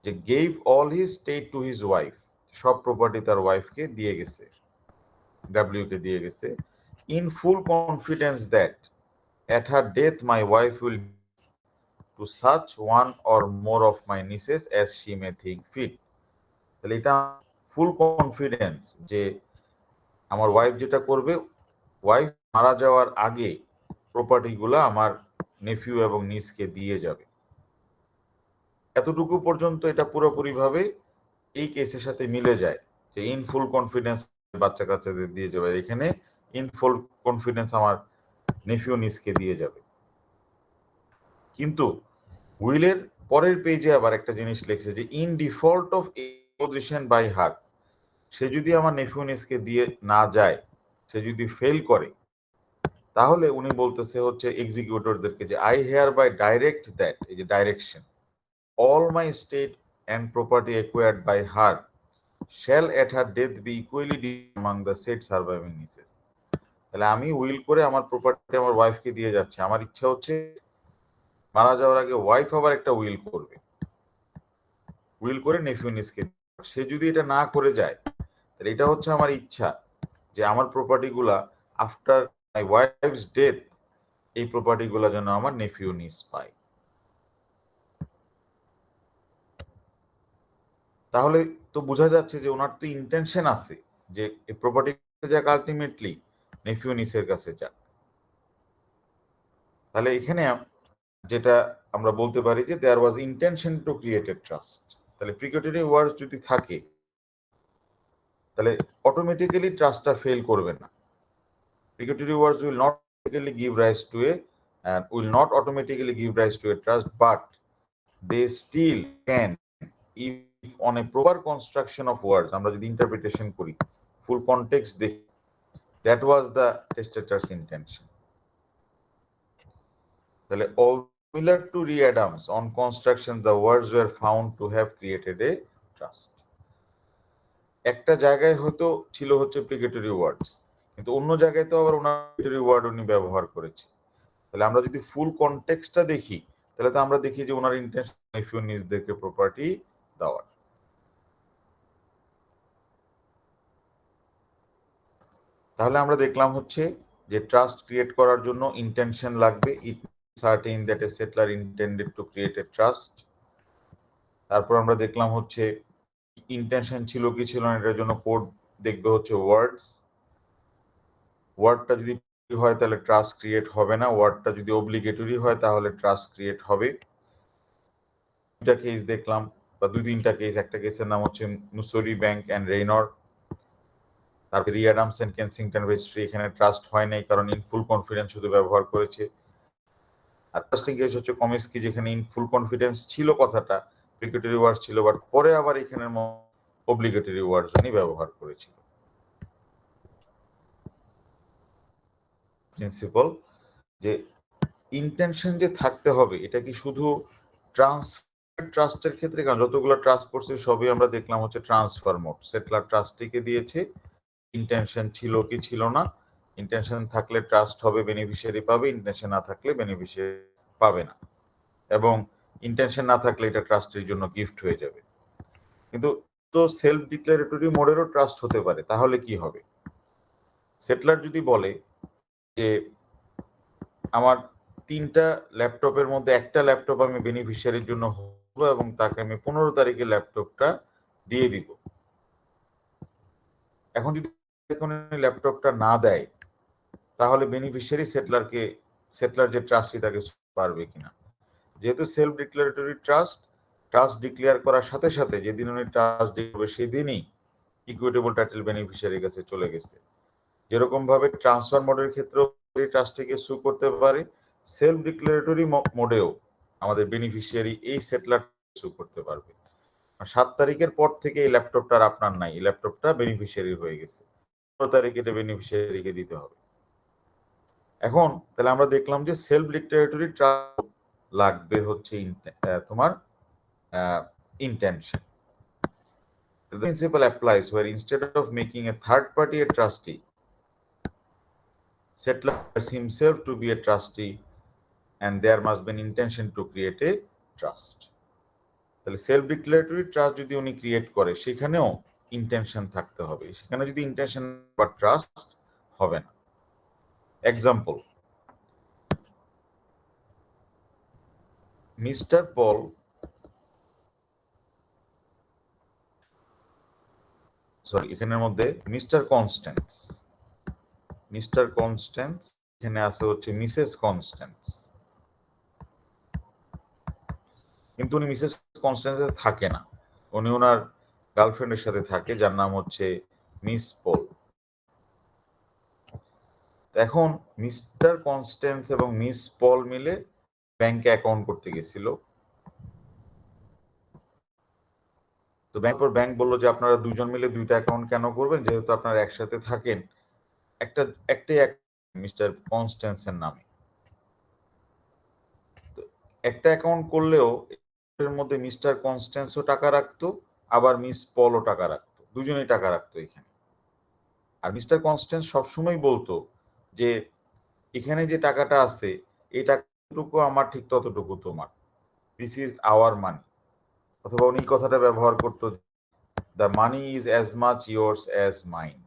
যে gave all his state to his wife, সব প্রপার্টি তার ওয়াইফকে দিয়ে গেছে, ডাব্লিউ কে দিয়ে গেছে, in full confidence that at her death my wife will to such one or more of my nieces as she may think fit. তাহলে এটা full confidence যে আমার ওয়াইফ যেটা করবে, ওয়াইফ মারা যাওয়ার আগে প্রপার্টিগুলো আমার নেফিউ এবং নিসকে দিয়ে যাবে। এতটুকু পর্যন্ত এটা পুরোপুরি ভাবে এই কেসের সাথে মিলে যায় যে ইন ফুল কনফিডেন্স বাচ্চা কাচ্চাদের দিয়ে যাবে, এখানে ইন ফুল কনফিডেন্স আমার নেফিউ নিসকে দিয়ে যাবে। কিন্তু উইলের পরের পেজে আবার একটা জিনিস লিখছে যে in default of position by her, সে যদি আমার নেফিউ নিসকে দিয়ে না যায়, সে যদি ফেল করে, তাহলে উনি বলতেছে হচ্ছে এক্সিকিউটরদেরকে যে I hereby direct that, এই যে direction, all my estate and property acquired by her shall at her death be equally divided among the said surviving nieces. তাহলে আমি উইল করে আমার প্রপার্টি আমার ওয়াইফকে দিয়ে যাচ্ছে, আমার ইচ্ছা হচ্ছে মারা যাওয়ার আগে ওয়াইফ আবার একটা উইল করবে, উইল করে নেফিউ নিসকে, সে যদি এটা না করে যায় তাহলে এটা হচ্ছে আমার ইচ্ছা যে আমার প্রপার্টিগুলা আফটার মাই ওয়াইফস ডেথ, এই প্রপার্টিগুলা যেন আমার নেফিউ নিস পায়। তাহলে তো বোঝা যাচ্ছে যে ওনার তো ইন্টেনশন আছে যে এই প্রপার্টি যাক আলটিমেটলি নেফিউ নিসের কাছে যাক। তাহলে এখানে যেটা আমরা বলতে পারি যে there was intention to create a trust. তাহলে প্রিকটরি ওয়ার্ডস যদি থাকে তাহলে অটোমেটিক্যালি ট্রাস্টটা ফেল করবে না। Precatory words will not automatically give rise to a trust, but they still can if on a proper construction of words, আমরা যদি interpretation করি, ফুল context দেখি, that was the testator's intention. তাহলে all similar to Readams on construction the words were found to have created a trust. একটা জায়গায় হয়তো ছিল হচ্ছে প্রিকেটরি ওয়ার্ডস, কিন্তু অন্য জায়গায় তো আবার ওনার প্রিকেটরি ওয়ার্ড উনি ব্যবহার করেছে। তাহলে আমরা যদি ফুল কনটেক্সটটা দেখি তাহলে তো আমরা দেখি যে ওনার ইন্টেনশন নেফিউ নিসদেরকে প্রপার্টি দেওয়ার। তাহলে আমরা দেখলাম হচ্ছে যে ট্রাস্ট ক্রিয়েট করার জন্য ইন্টেনশন লাগবে, it certain that a settlor intended to create a trust. তারপর আমরা দেখলাম হচ্ছে ইন্টেনশন ছিল কি ছিল না, এটার জন্য কোড দেখবে হচ্ছে ওয়ার্ডটা যদি হয় তাহলে ট্রাস্ট ক্রিয়েট হবে না, ওয়ার্ডটা যদি অব্লিগেটরি হয় তাহলে ট্রাস্ট ক্রিয়েট হবে। দুইটা কেস দেখলাম বা 2-3টা কেস, একটা কেসের নাম হচ্ছে মুসোরি ব্যাংক অ্যান্ড রেইনর, তারপরে রিয়াডামস এন্ড কেনসিংটন রেজিস্ট্রি, এখানে ট্রাস্ট হয় নাই কারণ ইন ফুল কনফিডেন্স শুধু ব্যবহার করেছে। আর ট্রাস্টিং কেস হচ্ছে কমিস্কি, যেখানে ইন ফুল কনফিডেন্স ছিল কথাটা, প্রিকটরি ওয়ার্ড ছিল, বাট পরে আবার এখানে অব্লিগেটরি ওয়ার্ড জনই ব্যবহার করেছিল। প্রিন্সিপাল যে ইন্টেনশন যে থাকতে হবে, এটা কি শুধু ট্রাস্টের ক্ষেত্রে, কারণ যতগুলো ট্রাস্ট করছে সবই আমরা দেখলাম হচ্ছে ট্রান্সফার মোড। সেটলার ট্রাস্টিকে দিয়েছে, ইন্টেনশন ছিল কি ছিল না, ইন্টেনশন থাকলে ট্রাস্ট হবে, বেনিফিশিয়ারি পাবে, ইন্টেনশন না থাকলে বেনিফিশিয়ারি পাবে না, এবং ইন্টেনশন না থাকলে এটা ট্রাস্টের জন্য গিফট হয়ে যাবে। কিন্তু তো সেলফ ডিক্লারেটরি মোডেরও ট্রাস্ট হতে পারে, তাহলে কি হবে? সেটলার যদি বলে যে আমার 3টা ল্যাপটপের মধ্যে একটা ল্যাপটপ আমি বেনিফিশিয়ারির জন্য হবো এবং তাকে আমি 15 তারিখে ল্যাপটপটা দিয়ে দিব। এখন যদি ল্যাপটপটা না দেয়, তাহলে বেনিফিশিয়ারি সেটলার যে ট্রাস্টি তাকে পারবে কিনা? যেহেতু সেলফ ডিক্লারেটরি ট্রাস্ট ডিক্লেয়ার করার সাথে সাথে যেদিন উনি ট্রাস্ট দিবে সেদিনই ইকুইটেবল টাইটেল বেনিফিশিয়ারির কাছে চলে গেছে। যেরকম ভাবে ট্রান্সফার মোডের ক্ষেত্রেও ট্রাস্টিকে সু করতে পারে, সেলফ ডিক্লারেটরি মোডেও আমাদের বেনিফিশিয়ারি এই সেটলার সু করতে পারবে। 7 তারিখের পর থেকে এই ল্যাপটপটা আর আপনার নাই, এই ল্যাপটপটা বেনিফিশিয়ারি হয়ে গেছে, 15 তারিখে এটা বেনিফিশিয়ারিকে দিতে হবে। এখন তাহলে আমরা দেখলাম যে সেলফ ডিক্লারেটরি ট্রাস্ট লাগবে হচ্ছে তোমার intention. The principle applies where instead of making a third party a trustee, settler himself to be a trustee, and there must be an intention to create a trust. তাহলে self declaratory trust যদি উনি create করে, সেখানেও intention থাকতে হবে, সেখানে যদি intention বা ট্রাস্ট হবে না। এক্সাম্পল, মিস্টার পল এখানের মধ্যে মিস্টার কনস্ট্যান্স, এখানে আছে হচ্ছে মিসেস কনস্ট্যান্স, কিন্তু উনি মিসেস কনস্ট্যান্সে থাকে না, উনি ওনার গার্লফ্রেন্ডের সাথে থাকে, যার নাম হচ্ছে মিস পল। এখন মিস্টার কনস্ট্যান্স এবং মিস পল মিলে ব্যাংকে অ্যাকাউন্ট করতে গেছিল। তো ব্যাংক বললো যে আপনারা দুজন মিলে 2টা অ্যাকাউন্ট কেন করবেন, যেহেতু আপনারা একসাথে থাকেন, একটাই মিস্টার কনস্ট্যান্সের নামে। একটা অ্যাকাউন্ট করলেও এর মধ্যে মিস্টার কনস্ট্যান্সও টাকা রাখতো, আবার মিস পলও টাকা রাখতো, দুজনেই টাকা রাখতো এখানে। আর মিস্টার কনস্ট্যান্স সবসময় বলতো যে এখানে যে টাকাটা আছে, এই টাকাটুকু আমার, ঠিক ততটুকু তোমার, দিস ইজ আওয়ার মানি। অথবা উনি কথাটা ব্যবহার করতো, the money is as much yours as mine.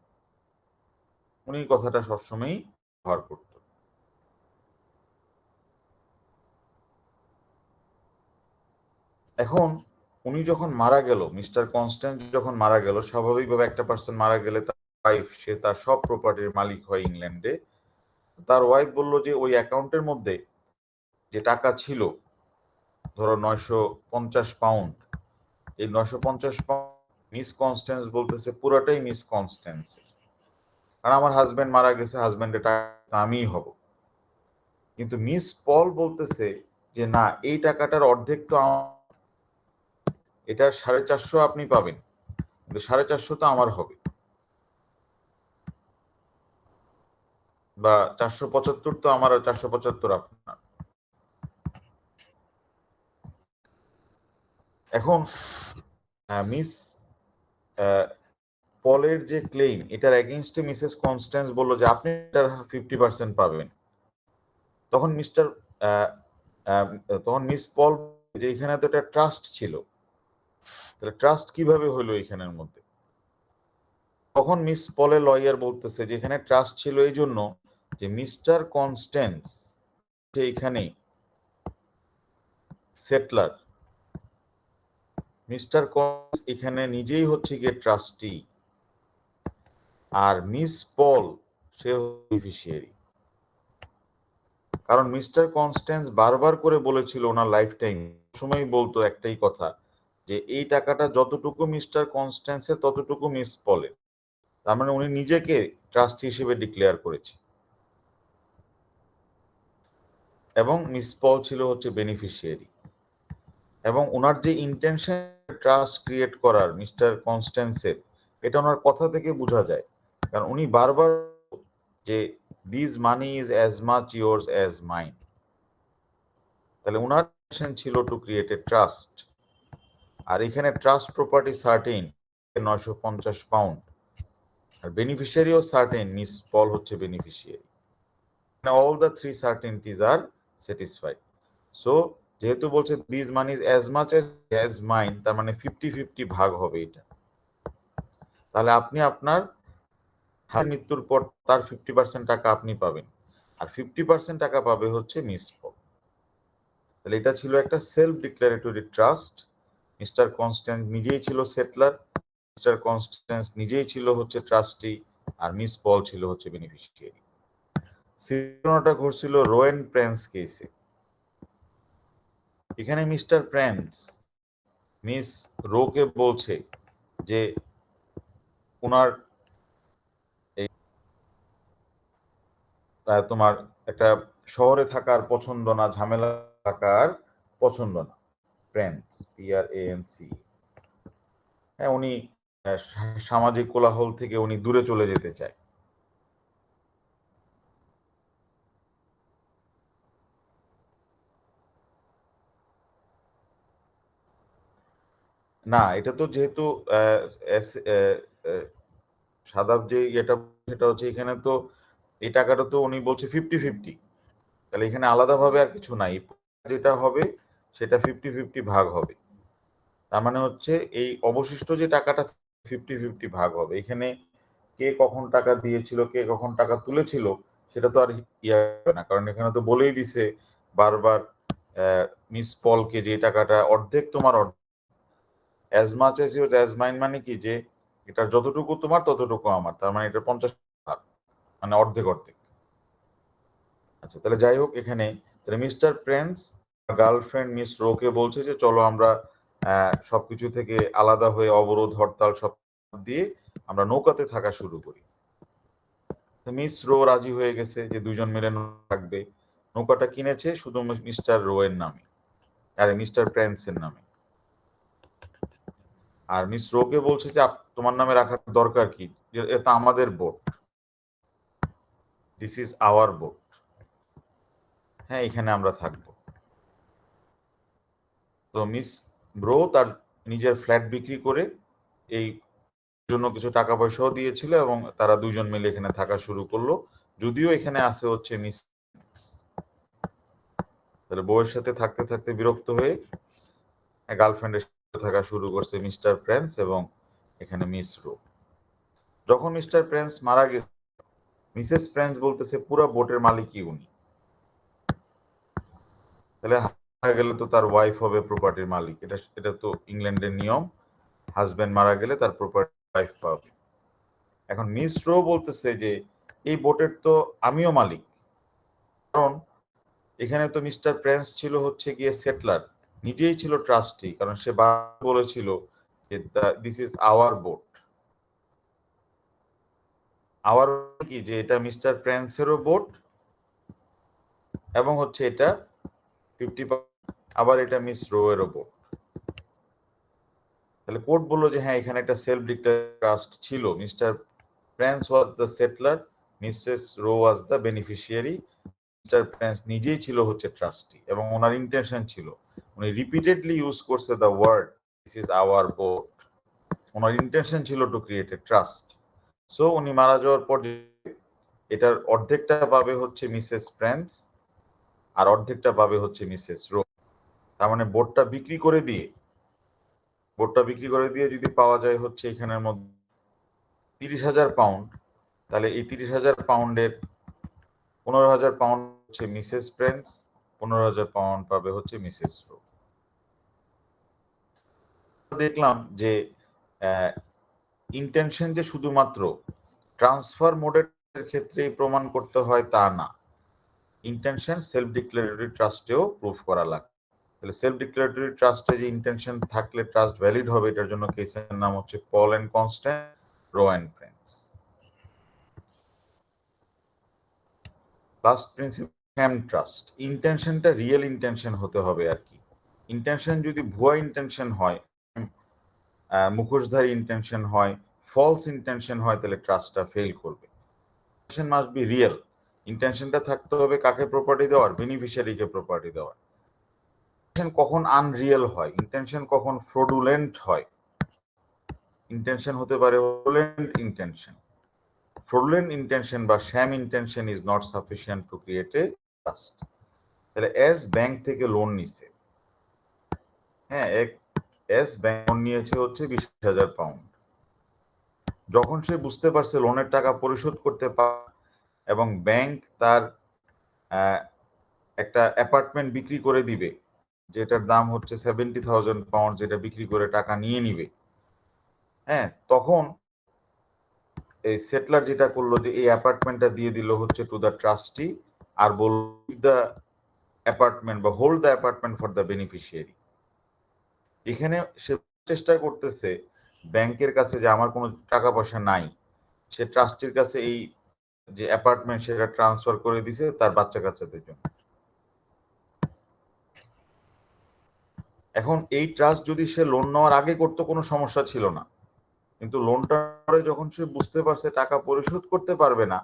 উনি কথাটা সবসময়ই ব্যবহার করত। এখন উনি যখন মারা গেল, মিস্টার কনস্ট্যান্ট যখন মারা গেল, স্বাভাবিকভাবে একটা পার্সন মারা গেলে তার ওয়াইফ, সে তার সব প্রপার্টির মালিক হয় ইংল্যান্ডে। তার ওয়াইফ বলল যে ওই অ্যাকাউন্টের মধ্যে যে টাকা ছিল, ধরো 950 পাউন্ড, এই 950 পাউন্ড মিস কনস্ট্যান্স বলতেছে পুরাটাই মিস কনস্ট্যান্স, কারণ আমার হাজবেন্ড মারা গেছে, হাজবেন্ডের টাকা আমিই হব। কিন্তু মিস পল বলতেছে যে না, এই টাকাটার অর্ধেক তো এটার 450 আপনি পাবেন, কিন্তু 450 তো আমার হবে, বা 475 তো আমার, 475 আপনার। এখন মিস পলের যে ক্লেম, এটার এগেইনস্টে মিসেস কনস্ট্যান্স বললো যে আপনি এটার 50% পাবেন। তখন মিস পল যে এখানে তো একটা ট্রাস্ট ছিল, তাহলে ট্রাস্ট কিভাবে হলো এখানের মধ্যে? তখন মিস পলের লয়ার বলতেছে যে এখানে ট্রাস্ট ছিল এই জন্য যে মিস্টার কনস্ট্যান্স এখানে সেটলার, মিস্টার কনস্ট্যান্স এখানে নিজেই হচ্ছে গিয়ে ট্রাস্টি, আর মিস পল সে বেনিফিশিয়ারি। কারণ মিস্টার কনস্ট্যান্স বারবার করে বলেছিল ওনার লাইফ টাইম, সময় বলতো একটাই কথা, যে এই টাকাটা যতটুকু মিস্টার কনস্ট্যান্সের ততটুকু মিস পলের। তার মানে উনি নিজেকে ট্রাস্টি হিসেবে ডিক্লেয়ার করেছে। এবং মিস পল ছিল হচ্ছে বেনিফিশিয়ারি। এবং ওনার যে ইন্টেনশন ট্রাস্ট ক্রিয়েট করার মিস্টার কনস্ট্যান্সের, এটা ওনার কথা থেকে বোঝা যায়। কারণ উনি বারবার যে this money is as much yours as mine, তাহলে ওনার ইন্টেনশন ছিল টু ক্রিয়েট এ ট্রাস্ট। আর এখানে ট্রাস্ট প্রপার্টি সার্টেন 950 পাউন্ড, আর বেনিফিশিয়ারিও সার্টেন, মিস পল হচ্ছে বেনিফিশিয়ারি। All the three certainties are satisfied. So যেহেতু বলছে this money is as much as mine, তার মানে 50-50 ভাগ হবে এটা। তাহলে আপনি আপনার মৃত্যুর পর তার 50% টাকা আপনি পাবেন, আর 50% টাকা পাবে হচ্ছে মিস পল। তাহলে এটা ছিল একটা সেলফ ডিক্লারেটরি ট্রাস্ট। মিস্টার কনস্ট্যান্স নিজেই ছিল সেটলার, মিস্টার কনস্ট্যান্স নিজেই ছিল হচ্ছে ট্রাস্টি, আর মিস পল ছিল হচ্ছে বেনিফিশিয়ারি। ঘটনাটা ঘটছিল রোয়েন প্রেন্স কেসে। এখানে মিস্টার প্রেন্স মিস রোকে বলছে যে ওনার এই তোমার একটা শহরে থাকার পছন্দ না, ঝামেলা থাকার পছন্দ না। প্রেন্স, PRANC। হ্যাঁ, উনি সামাজিক কোলাহল থেকে উনি দূরে চলে যেতে চায়। না, এটা তো যেহেতু সাদাব যে এটা সেটা হচ্ছে এখানে তো এই টাকাটা তো উনি বলছে 50-50, তাহলে এখানে আলাদাভাবে আর কিছু নাই। যেটা হবে সেটা 50-50 ভাগ হবে। তার মানে হচ্ছে এই অবশিষ্ট যে টাকাটা 50-50 ভাগ হবে। এখানে কে কখন টাকা দিয়েছিল, কে কখন টাকা তুলেছিল, সেটা তো আর ইয়া হবে না, কারণ এখানে তো বলেই দিছে বারবার মিস পলকে যে টাকাটা অর্ধেক তোমার, as much as your as mine, মানে কি যে এটা যতটুকু তোমার ততটুকু আমার, তার মানে এটা 50 ভাগ, মানে অর্ধেক অর্ধেক। আচ্ছা, তাহলে যাই হোক, এখানে তাহলে মিস্টার প্রেন্স গার্লফ্রেন্ড মিস রোকে বলছে যে চলো আমরা সবকিছু থেকে আলাদা হয়ে অবরোধ হরতাল সব দিয়ে আমরা নৌকাতে থাকা শুরু করি। মিস রো রাজি হয়ে গেছে যে দুজন মিলে থাকবে। নৌকাটা কিনেছে শুধু মিস্টার রো এর নামে, আরে মিস্টার প্রেন্সের নামে। আর মিস রোকে বলছে যে তোমার নামে রাখার দরকার কি, এটা আমাদের boat, this is our boat, হ্যাঁ এখানে আমরা থাকবো। তো মিস ব্রো তার নিজের ফ্ল্যাট বিক্রি করে এই জন্য কিছু টাকা পয়সাও দিয়েছিল, এবং তারা দুজন মিলে এখানে থাকা শুরু করলো। যদিও এখানে আছে হচ্ছে মিস, তাহলে বউয়ের সাথে থাকতে থাকতে বিরক্ত হয়ে গার্লফ্রেন্ডের সাথে থাকা শুরু করছে মিস্টার প্রেন্স এবং এখানে মিস রো। যখন মিস্টার প্রেন্স মারা গেছে, মিসেস প্রেন্স বলতেছে পুরো বোটের মালিকই উনি, তাহলে মারা গেলে তো তার ওয়াইফ হবে প্রপার্টির মালিক। এটা তো ইংল্যান্ডের নিয়ম, হাজবেন্ড মারা গেলে তার প্রপার্টি ওয়াইফ পাবে। এখন মিস রো বলতেছে যে এই বোটের তো আমিও মালিক, কারণ এখানে তো মিস্টার প্রেন্স ছিল হচ্ছে গিয়ে সেটলার, নিজেই ছিল ট্রাস্টি, কারণ সে বলেছিল যে this is our boat. Our কি যে এটা মিস্টার প্রেন্সেরও বোট, এবং হচ্ছে এটা 50, আবার এটা মিস রো এরও বোট। তাহলে কোর্ট বললো যে হ্যাঁ এখানে একটা সেলফ ডিক্লেয়ার্ড ট্রাস্ট ছিল, Mr Prance was the settlor, Mrs Rowe was the beneficiary. Mr Prance নিজেই ছিল হচ্ছে ট্রাস্টি, এবং ওনার ইন্টেনশন ছিল, উনি রিপিটেডলি ইউজ করছে the word this is our boat. ওনার ইন্টেনশন ছিল to create a trust. So উনি মারা যাওয়ার পর এটার অর্ধেকটা পাবে হচ্ছে মিসেস প্রেন্স, আর অর্ধেকটা পাবে হচ্ছে মিসেস রো। তার মানে বোটটা বিক্রি করে দিয়ে যদি পাওয়া যায় হচ্ছে এখানের মধ্যে 30,000 পাউন্ড, তাহলে এই 30,000 পাউন্ডের 15,000 পাউন্ড হচ্ছে মিসেস প্রেন্স, 15,000 পাউন্ড পাবে হচ্ছে মিসেস রো। দেখলাম যে ইন্টেনশন যে শুধুমাত্র ট্রান্সফার মোডের ক্ষেত্রেই প্রমাণ করতে হয় তা না, ইন্টেনশন সেলফ ডিক্লারেটরি ট্রাস্টেও প্রুফ করা লাগে। তাহলে সেলফ ডিক্লারেটরি ট্রাস্টে যে ইন্টেনশন থাকলে ট্রাস্ট ভ্যালিড হবে, এটার জন্য কেসের নাম হচ্ছে Paul and Constant, Rowe and Prance. Last principal sham trust. ইন্টেনশনটা রিয়েল ইন্টেনশন হতে হবে আর কি। ইন্টেনশন যদি ভুয়া ইন্টেনশন হয়, মুখোশধারী ইন্টেনশন হয়, ফলস ইন্টেনশন হয়, তাহলে ট্রাস্টটা ফেল করবে। Intention must be real. ইন্টেনশনটা থাকতে হবে কাকে প্রপার্টি দেওয়ার? বেনিফিশিয়ারিকে প্রপার্টি দেওয়ার। ইন্টেনশন কখন আনরিয়েল হয়? ইন্টেনশন কখন ফ্রডুলেন্ট হয়? ইন্টেনশন হতে পারে ফ্রডুলেন্ট ইন্টেনশন। ফ্রডুলেন্ট ইন্টেনশন বা sham intention is not sufficient to create a trust. তাহলে এস ব্যাংক থেকে লোন নিছে, হ্যাঁ, এস ব্যাংক লোন নিয়েছে হচ্ছে 20,000 পাউন্ড। যখন সে বুঝতে পারছে লোনের টাকা পরিশোধ করতে পারে এবং ব্যাংক তার একটা অ্যাপার্টমেন্ট বিক্রি করে দিবে, যেটার দাম হচ্ছে 70,000 পাউন্ড, যেটা বিক্রি করে টাকা নিয়ে নিবে, হ্যাঁ, তখন এই সেটলার যেটা করলো যে এই অ্যাপার্টমেন্টটা দিয়ে দিল হচ্ছে টু দ্য ট্রাস্টি, আর বলল দ্য অ্যাপার্টমেন্ট বা hold the apartment for the beneficiary. এখানে সে চেষ্টা করতেছে ব্যাংকের কাছে যে আমার কোনো টাকা পয়সা নাই, সে ট্রাস্টির কাছে এই যে অ্যাপার্টমেন্ট সেটা ট্রান্সফার করে দিছে তার বাচ্চা কাচ্চাদের জন্য। এখন এই ট্রাস্ট যদি সে লোন নেওয়ার আগে করতো কোনো সমস্যা ছিল না, কিন্তু লোনটা পরে যখন সে বুঝতে পারছে টাকা পরিশোধ করতে পারবে না,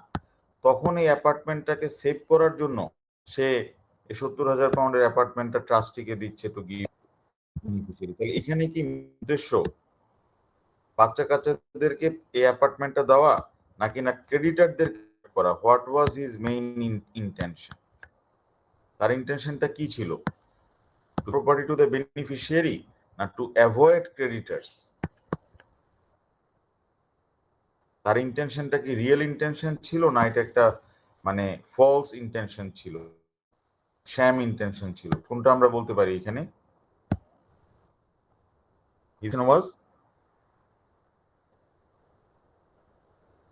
তখন এই অ্যাপার্টমেন্টটাকে সেভ করার জন্য সে এই 70,000 পাউন্ডের অ্যাপার্টমেন্টটা ট্রাস্টিকে দিচ্ছে টু গিভ বেনিফিশিয়ারি। তাহলে এখানে কি উদ্দেশ্য? বাচ্চা কাচ্চাদেরকে এই অ্যাপার্টমেন্টটা দেওয়া নাকি না ক্রেডিটারদের করা? What was his main intention? তার ইন্টেনশনটা কি ছিল? প্রপার্টি টু দ্য বেনিফিশিয়ারি না টু অ্যাভয়েড ক্রেডিটার্স? তার ইন্টেনশনটা কি রিয়েল ইন্টেনশন ছিল, না এটা একটা মানে ফলস ইন্টেনশন ছিল, শ্যাম ইন্টেনশন ছিল? কোনটা আমরা বলতে পারি এখানে? His name was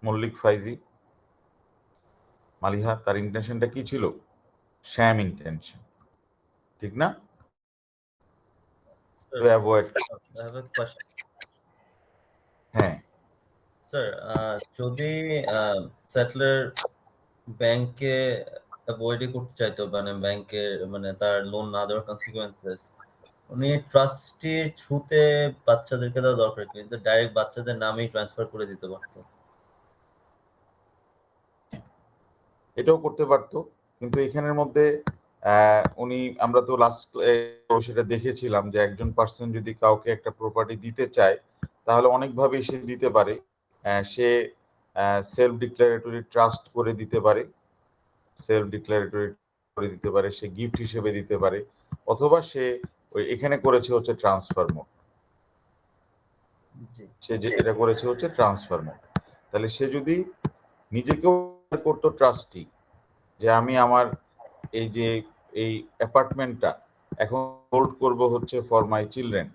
Mallick, Faizi, Maliha, তার ইন্টেনশনটা কি ছিল? শ্যাম ইন্টেনশন, ঠিক না? Sir, to avoid. I have a question. হ্যাঁ, Sir, যদি সেটলার ব্যাংকে অ্যাভয়েডই করতে চাইতো, মানে ব্যাংকে মানে তার লোন না দেওয়ার কনসিকুয়েন্সেস, উনি ট্রাস্টির থ্রুতে বাচ্চাদেরকে দেওয়া দরকার, কিন্তু ডাইরেক্ট বাচ্চাদের নামেই ট্রান্সফার করে দিতে পারতো। এটাও করতে পারতো, কিন্তু এখানের মধ্যে উনি, আমরা তো লাস্ট সেটা দেখেছিলাম যে একজন পার্সন যদি কাউকে একটা প্রপার্টি দিতে চায় তাহলে অনেকভাবেই সে দিতে পারে। সে সেলফ ডিক্লারেটরি ট্রাস্ট করে দিতে পারে, সেলফ ডিক্লারেটরি করে দিতে পারে, সে গিফট হিসেবে দিতে পারে, অথবা সে ওই এখানে করেছে হচ্ছে ট্রান্সফার মোড। জি, সে যে এটা করেছে হচ্ছে ট্রান্সফার মোড। তাহলে সে যদি নিজেকেও করতো ট্রাস্টি, যে আমি আমার এই যে এই অ্যাপার্টমেন্টটা এখন হোল্ড করব হচ্ছে ফর মাই চিলড্রেন,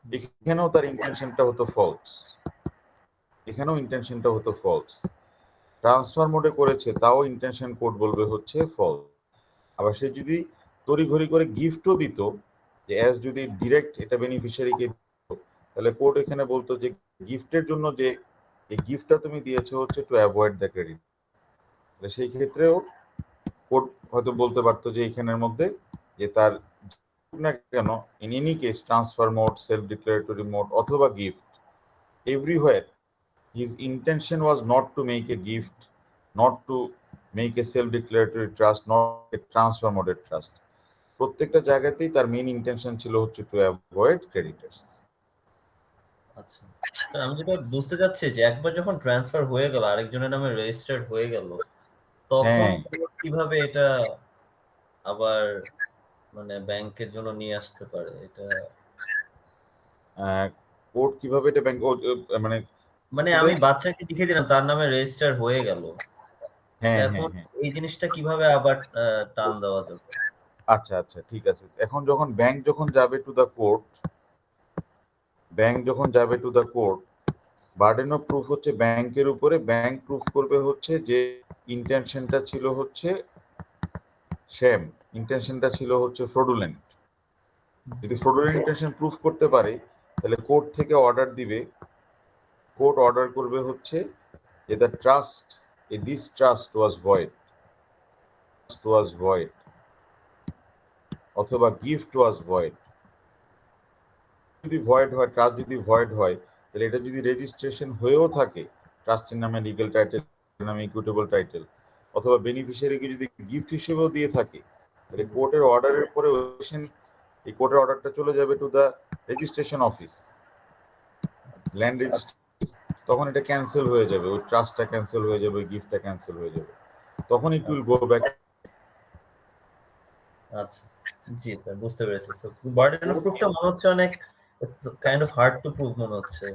এখানেও তার ইন্টেনশনটা হতো ফলস। এখানেও ইন্টেনশনটা হতো ফলস। ট্রান্সফার মোডে করেছে তাও ইন্টেনশন কোড বলবে হচ্ছে ফলস। আবার সে যদি তড়িঘড়ি করে গিফটও দিত, যে অ্যাজ যদি ডিরেক্ট এটা বেনিফিশিয়ারিকে দিত, তাহলে কোড এখানে বলতো যে গিফটের জন্য যে এই গিফটটা তুমি দিয়েছো হচ্ছে টু অ্যাভয়েড দ্য ক্রেডিট। সেই ক্ষেত্রেও কোড হয়তো বলতে পারতো যে এখানের মধ্যে যে তার না কেন in any case transfer mode, self declaratory mode অথবা gift, everywhere his intention was not to make a gift, not to make a self declaratory trust, not a transfer মোডের ট্রাস্ট। প্রত্যেকটা জায়গাতেই তার মেইন ইন্টেনশন ছিল হচ্ছে to avoid creditors. আচ্ছা sir, আমি যেটা বুঝতে চাচ্ছি যে একবার যখন ট্রান্সফার হয়ে গেল, আরেকজনের নামে রেজিস্টার্ড হয়ে গেল, তখন হ্যাঁ, কিভাবে এটা আবার মানে ব্যাংকের জন্য নিয়ে আসতে পারে? এটা কোড কিভাবে এটা ব্যাংক মানে মানে আমি বাচ্চাকে লিখে দিলাম, তার নামে রেজিস্টার হয়ে গেল, হ্যাঁ হ্যাঁ এখন হ্যাঁ, এই জিনিসটা কিভাবে আবার টান দেওয়া যাবে? আচ্ছা আচ্ছা, ঠিক আছে। এখন যখন ব্যাংক যখন যাবে to the court, burden of proof হচ্ছে ব্যাংকের উপরে। ব্যাংক প্রুফ করবে হচ্ছে যে ইন্টেনশনটা ছিল হচ্ছে শ্যাম, ইন্টেনশনটা ছিল হচ্ছে ফ্রডুলেন্ট। যদি ফ্রডুলেন্ট ইন্টেনশন প্রুফ করতে পারে তাহলে কোর্ট থেকে অর্ডার দিবে, কোর্ট অর্ডার করবে হচ্ছে যে the trust, this trust was void, was void অথবা গিফট ওয়াজ ভয়েড। যদি ভয়েড হয়, ট্রাস্ট যদি ভয়েড হয়, তাহলে এটা যদি রেজিস্ট্রেশন হয়েও থাকে, ট্রাস্টের নামে লিগ্যাল টাইটেল, নামে ইকুইটেবল টাইটেল, অথবা বেনিফিশিয়ারিকে যদি গিফট হিসেবেও দিয়ে থাকে, তাহলে কোর্টের অর্ডারের পরে এই কোর্টের অর্ডারটা চলে যাবে to the registration office, land registration. তখন এটা ক্যান্সেল হয়ে যাবে, ওই ট্রাস্টটা ক্যান্সেল হয়ে যাবে, ওই গিফটটা ক্যান্সেল হয়ে যাবে, তখন ইট উইল গো ব্যাক। আচ্ছা, জি স্যার, বুঝতে পেরেছি। সো বার্ডেন অফ প্রুফটা মনে হচ্ছে অনেক, it's kind of hard to prove মনে হচ্ছে।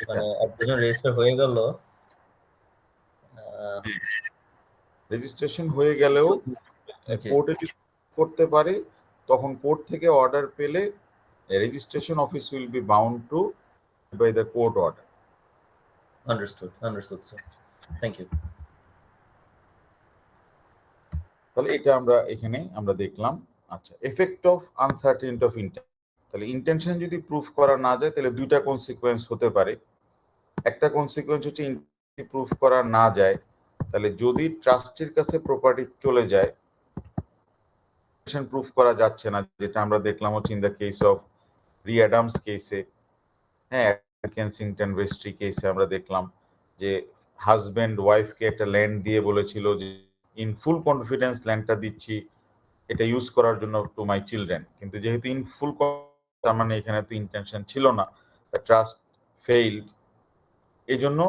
মানে একদিন রেজিস্টার হয়ে গেল, রেজিস্ট্রেশন হয়ে গেলেও জি। কোর্টে করতে পারে, তখন কোর্ট থেকে অর্ডার পেলে registration office will be bound to by the court order. Understood sir, thank you. তাহলে এটা আমরা এখানে দেখলাম। আচ্ছা, effect of uncertainty of intention. তাহলে ইন্টেনশন যদি প্রুফ করা না যায়, তাহলে দুইটা কনসিকুয়েন্স হতে পারে। একটা কনসিকুয়েন্স হচ্ছে প্রুফ করা না যায়, তাহলে যদি ট্রাস্টির কাছে প্রপার্টি চলে যায়, প্রুফ করা যাচ্ছে না, যেটা আমরা দেখলাম হচ্ছে ইন দ্য কেস অফ রি অ্যাডামস কেসে, হ্যাঁ, কেনসিংটন ভেস্ট্রি কেসে আমরা দেখলাম যে হাজব্যান্ড ওয়াইফকে একটা ল্যান্ড দিয়ে বলেছিল যে ইন ফুল কনফিডেন্স ল্যান্ডটা দিচ্ছি এটা ইউজ করার জন্য টু মাই চিলড্রেন, কিন্তু যেহেতু ইন ফুল, তার মানে এখানে তো ইন্টেনশন ছিল না, ট্রাস্ট ফেইলড, এই জন্য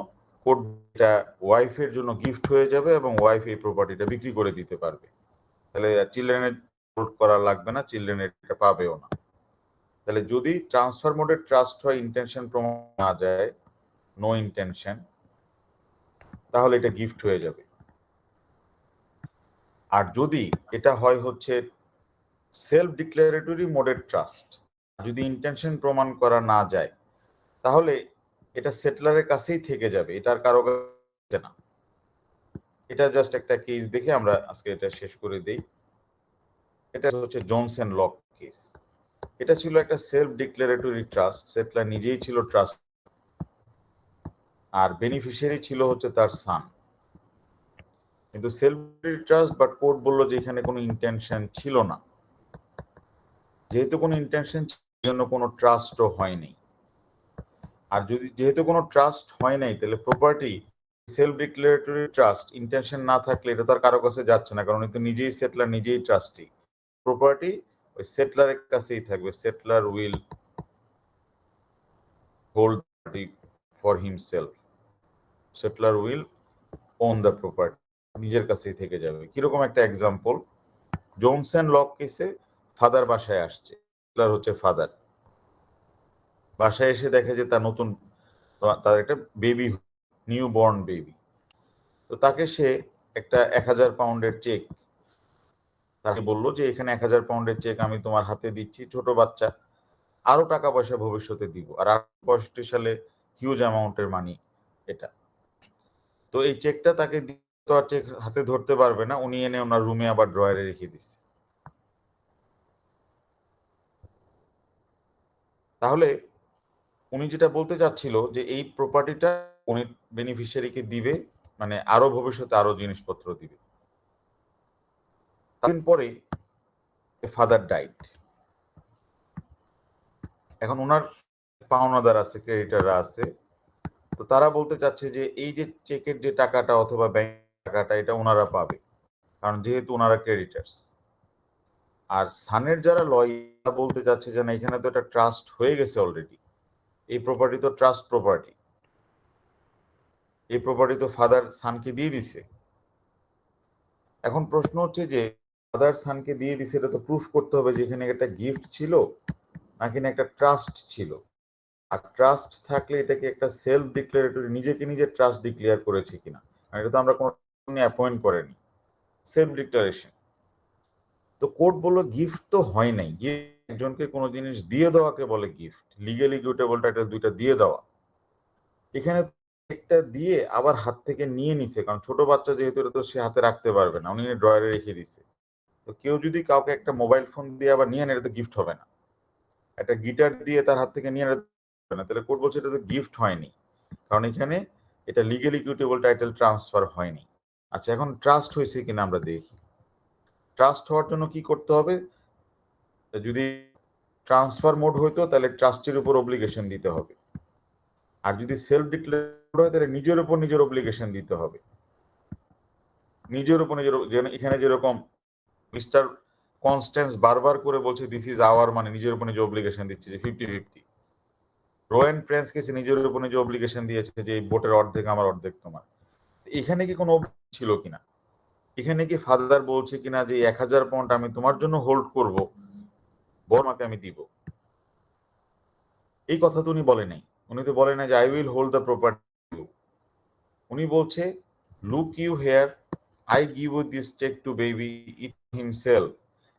কোর্ট এটা ওয়াইফের জন্য গিফট হয়ে যাবে এবং ওয়াইফ এই প্রপার্টিটা বিক্রি করে দিতে পারবে। তাহলে চিলড্রেনের কোর্ট করা লাগবে না, চিলড্রেন এটা পাবেও না। তাহলে যদি ট্রান্সফার মোডে ট্রাস্ট হয়, ইন্টেনশন প্রমাণ না যায়, নো ইন্টেনশন, তাহলে এটা গিফট হয়ে যাবে। আর যদি এটা হয় হচ্ছে সেলফ ডিক্লারেটরি মোডের ট্রাস্ট, যদি ইন্টেনশন প্রমাণ করা না যায়, তাহলে এটা সেটলারের কাছেই থেকে যাবে, এটার কারো কাছে না। এটা জাস্ট একটা কেস দেখে আমরা আজকে এটা শেষ করে দেই। এটা হচ্ছে জোনস এন্ড লক কেস। এটা ছিল একটা সেলফ ডিক্লারেটরি ট্রাস্ট, সেটলার নিজেই ছিল ট্রাস্ট, আর বেনিফিশিয়ারি ছিল হচ্ছে তার সান। কিন্তু সেলফ ট্রাস্ট, বাট কোর্ট বলল যে এখানে কোনো ইন্টেনশন ছিল না, যেহেতু কোনো ইন্টেনশন জন্য কোনো ট্রাস্টও হয়নি। আর যদি যেহেতু কোনো ট্রাস্ট হয় নাই, তাহলে property self declaratory trust, intention না থাকলে এটা তো আর কারো কাছে যাচ্ছে না, কারণ এটা নিজেই সেটলার, নিজেই ট্রাস্টি, প্রপার্টি ওই সেটলারের কাছেই থাকবে। Settler will hold for himself, settler will won the property, নিজের কাছেই থেকে যাবে। কিরকম একটা এক্সাম্পল, জোনস এন্ড লক কেসে ফাদার বাসায় আসছে, সেটলার হচ্ছে ফাদার, বাসায় এসে দেখে যে তার নতুন, তার একটা বেবি, নিউ বর্ন বেবি, তো তাকে সে একটা 1000 পাউন্ডের চেক, তাকে বললো যে এখানে 1000 পাউন্ডের চেক আমি তোমার হাতে দিচ্ছি, ছোট বাচ্চা, আরো টাকা পয়সা ভবিষ্যতে দিব, আর 65 সালে হিউজ অ্যামাউন্টের মানি এটা। তো এই চেকটা তাকে তো আর চেক হাতে ধরতে পারবে না, উনি এনে ওনার রুমে আবার ড্রয়ারে রেখে দিচ্ছে। তাহলে উনি যেটা বলতে চাচ্ছিল যে এই প্রপার্টিটা উনি বেনিফিশিয়ারিকে দিবে, মানে আরো ভবিষ্যতে আরো জিনিসপত্র দিবে। দিন পরে ফাদার ডাইড, এখন ওনার পাওনাদার আছে, ক্রেডিটাররা আছে, তো তারা বলতে চাচ্ছে যে এই যে চেকের যে টাকাটা অথবা ব্যাংক টাকাটা, এটা ওনারা পাবে, কারণ যেহেতু ওনারা ক্রেডিটার্স। আর সানের যারা লয়ার বলতে চাচ্ছে যে না, এখানে তো একটা ট্রাস্ট হয়ে গেছে অলরেডি, এই প্রপার্টি তো ট্রাস্ট প্রপার্টি, এই প্রপার্টি তো ফাদার সানকে দিয়ে দিছে। এখন প্রশ্ন হচ্ছে যে ফাদার সানকে দিয়ে দিছে, এটা তো প্রুফ করতে হবে যে এখানে একটা গিফট ছিল নাকি না একটা ট্রাস্ট ছিল। আর ট্রাস্ট থাকলে এটাকে একটা সেলফ ডিক্লারেটরি, নিজেকে নিজে ট্রাস্ট ডিক্লেয়ার করেছে কিনা, এটা তো আমরা কোনো অ্যাপয়েন্ট করেনি, সেলফ ডিক্লারেশন। তো কোর্ট বললো গিফট তো হয় নাই, একজনকে কোনো জিনিস দিয়ে দেওয়াকে বলে গিফট, লিগ্যালি ইকুইটেবল টাইটেল দুইটা দিয়ে দেওয়া। এখানে একটা দিয়ে আবার হাত থেকে নিয়ে নিছে, কারণ ছোট বাচ্চা যেহেতু, এটা তো সে হাতে রাখতে পারবে না, উনি ড্রয়ারে রেখে দিছে। তো কেউ যদি কাউকে একটা মোবাইল ফোন দিয়ে আবার নিয়ে নেয়, এটা তো গিফট হবে না। একটা গিটার দিয়ে তার হাত থেকে নিয়ে নেয় না, তাহলে কোর্ট বলছে এটা তো গিফট হয়নি, কারণ এখানে এটা লিগ্যাল ইকুইটেবল টাইটেল ট্রান্সফার হয়নি। আচ্ছা, এখন ট্রাস্ট হয়েছে কিনা আমরা দেখি। ট্রাস্ট হওয়ার জন্য কি করতে হবে? যদি ট্রান্সফার মোড হইতো তাহলে ট্রাস্টের উপর অব্লিগেশন দিতে হবে, আর যদি সেলফ ডিক্লেয়ার হয় তাহলে নিজের উপর নিজের অব্লিগেশন দিতে হবে। নিজের উপর নিজের, এখানে যেরকম মিস্টার কনস্ট্যান্স বারবার করে বলছে দিস ইজ আওয়ার, মানে নিজের উপর নিজে অব্লিগেশন দিচ্ছে যে 50-50। রোয়েন প্রিন্স কেসে নিজের উপর নিজে অব্লিগেশন দিয়েছে যে এই বোটের অর্ধেক আমার অর্ধেক তোমার। এখানে কি কোনো ছিল কিনা? এখানে কি ফাদার বলছে কিনা যে 1000 পাউন্ড আমি তোমার জন্য হোল্ড করব, বর্মাকে আমি দিব? এই কথা তো উনি বলে নাই। উনি তো বলে না যে I will hold the property. উনি বলছে look you here, I give you this check to baby it himself,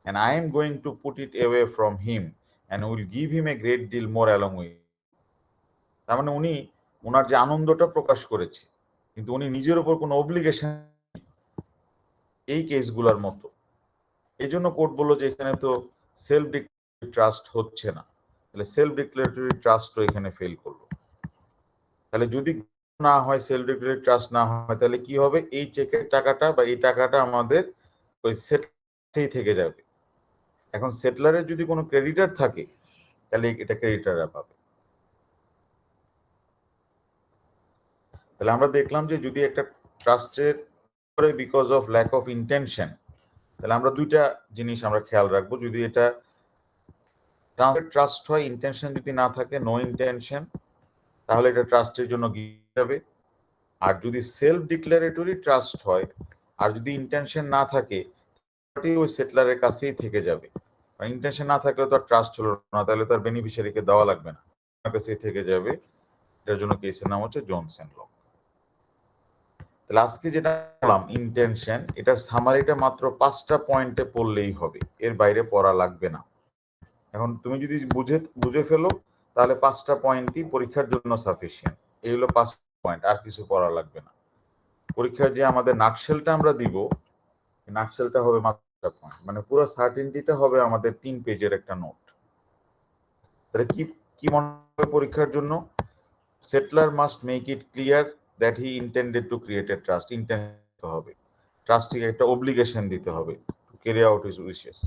and I am going to put it away from him and will give him a great deal more along with it. তার মানে উনি ওনার যে আনন্দটা প্রকাশ করেছে, কিন্তু উনি নিজের উপর কোনো অব্লিগেশন এই কেসগুলোর মতো। এই জন্য কোর্ট বললো যে এখানে তো সেলফ ডিক্লেয়ারটরি ট্রাস্ট হচ্ছে না, তাহলে সেলফ ডিক্লেয়ারটরি ট্রাস্টও এখানে ফেল করলো। তাহলে যদি না হয়, সেলফ ডিক্লেয়ারটরি ট্রাস্ট না হয়, তাহলে কি হবে? এই চেকের টাকাটা বা এই টাকাটা আমাদের ওই সেটই থেকে যাবে। এখন সেটলারের যদি কোনো ক্রেডিটার থাকে তাহলে এটা ক্রেডিটাররা পাবে। তাহলে আমরা দেখলাম যে যদি একটা ট্রাস্টের because of lack of intention, তাহলে আমরা দুইটা জিনিস আমরা খেয়াল রাখবো। যদি এটা ট্রাস্ট হয়, ইন্টেনশন যদি না থাকে, নো ইন্টেনশন, তাহলে এটা ট্রাস্টের জন্য গিয়ে যাবে। আর যদি সেলফ ডিক্লারেটরি ট্রাস্ট হয় আর যদি ইন্টেনশন না থাকে, ওই সেটলারের কাছেই থেকে যাবে। ইন্টেনশন না থাকলে তো আর ট্রাস্ট হলো না, তাহলে তার বেনিফিশিয়ারিকে দেওয়া লাগবে না, তার কাছেই থেকে যাবে। এটার জন্য কেসের নাম হচ্ছে জনসন ল। তাহলে আজকে যেটা বললাম ইন্টেনশন, এটার সামারিটা মাত্র 5টা পয়েন্টে পড়লেই হবে, এর বাইরে পড়া লাগবে না। এখন তুমি যদি বুঝে ফেলো তাহলে 5টা পয়েন্টই পরীক্ষার জন্য সাফিসিয়েন্ট। এই হলো 5 পয়েন্ট, আর কিছু পড়া লাগবে না। পরীক্ষার যে আমাদের নাটশেলটা আমরা দিব, নাটশেলটা হবে মাত্র পয়েন্ট, মানে পুরো সার্টেনটিটা হবে আমাদের 3 পেজের একটা নোট। তাহলে কি মনে হবে পরীক্ষার জন্য? Settler must make it clear that he intended to create a trust. Intend হবে, ট্রাস্টিকে একটা অব্লিগেশন দিতে হবে to carry out his wishes.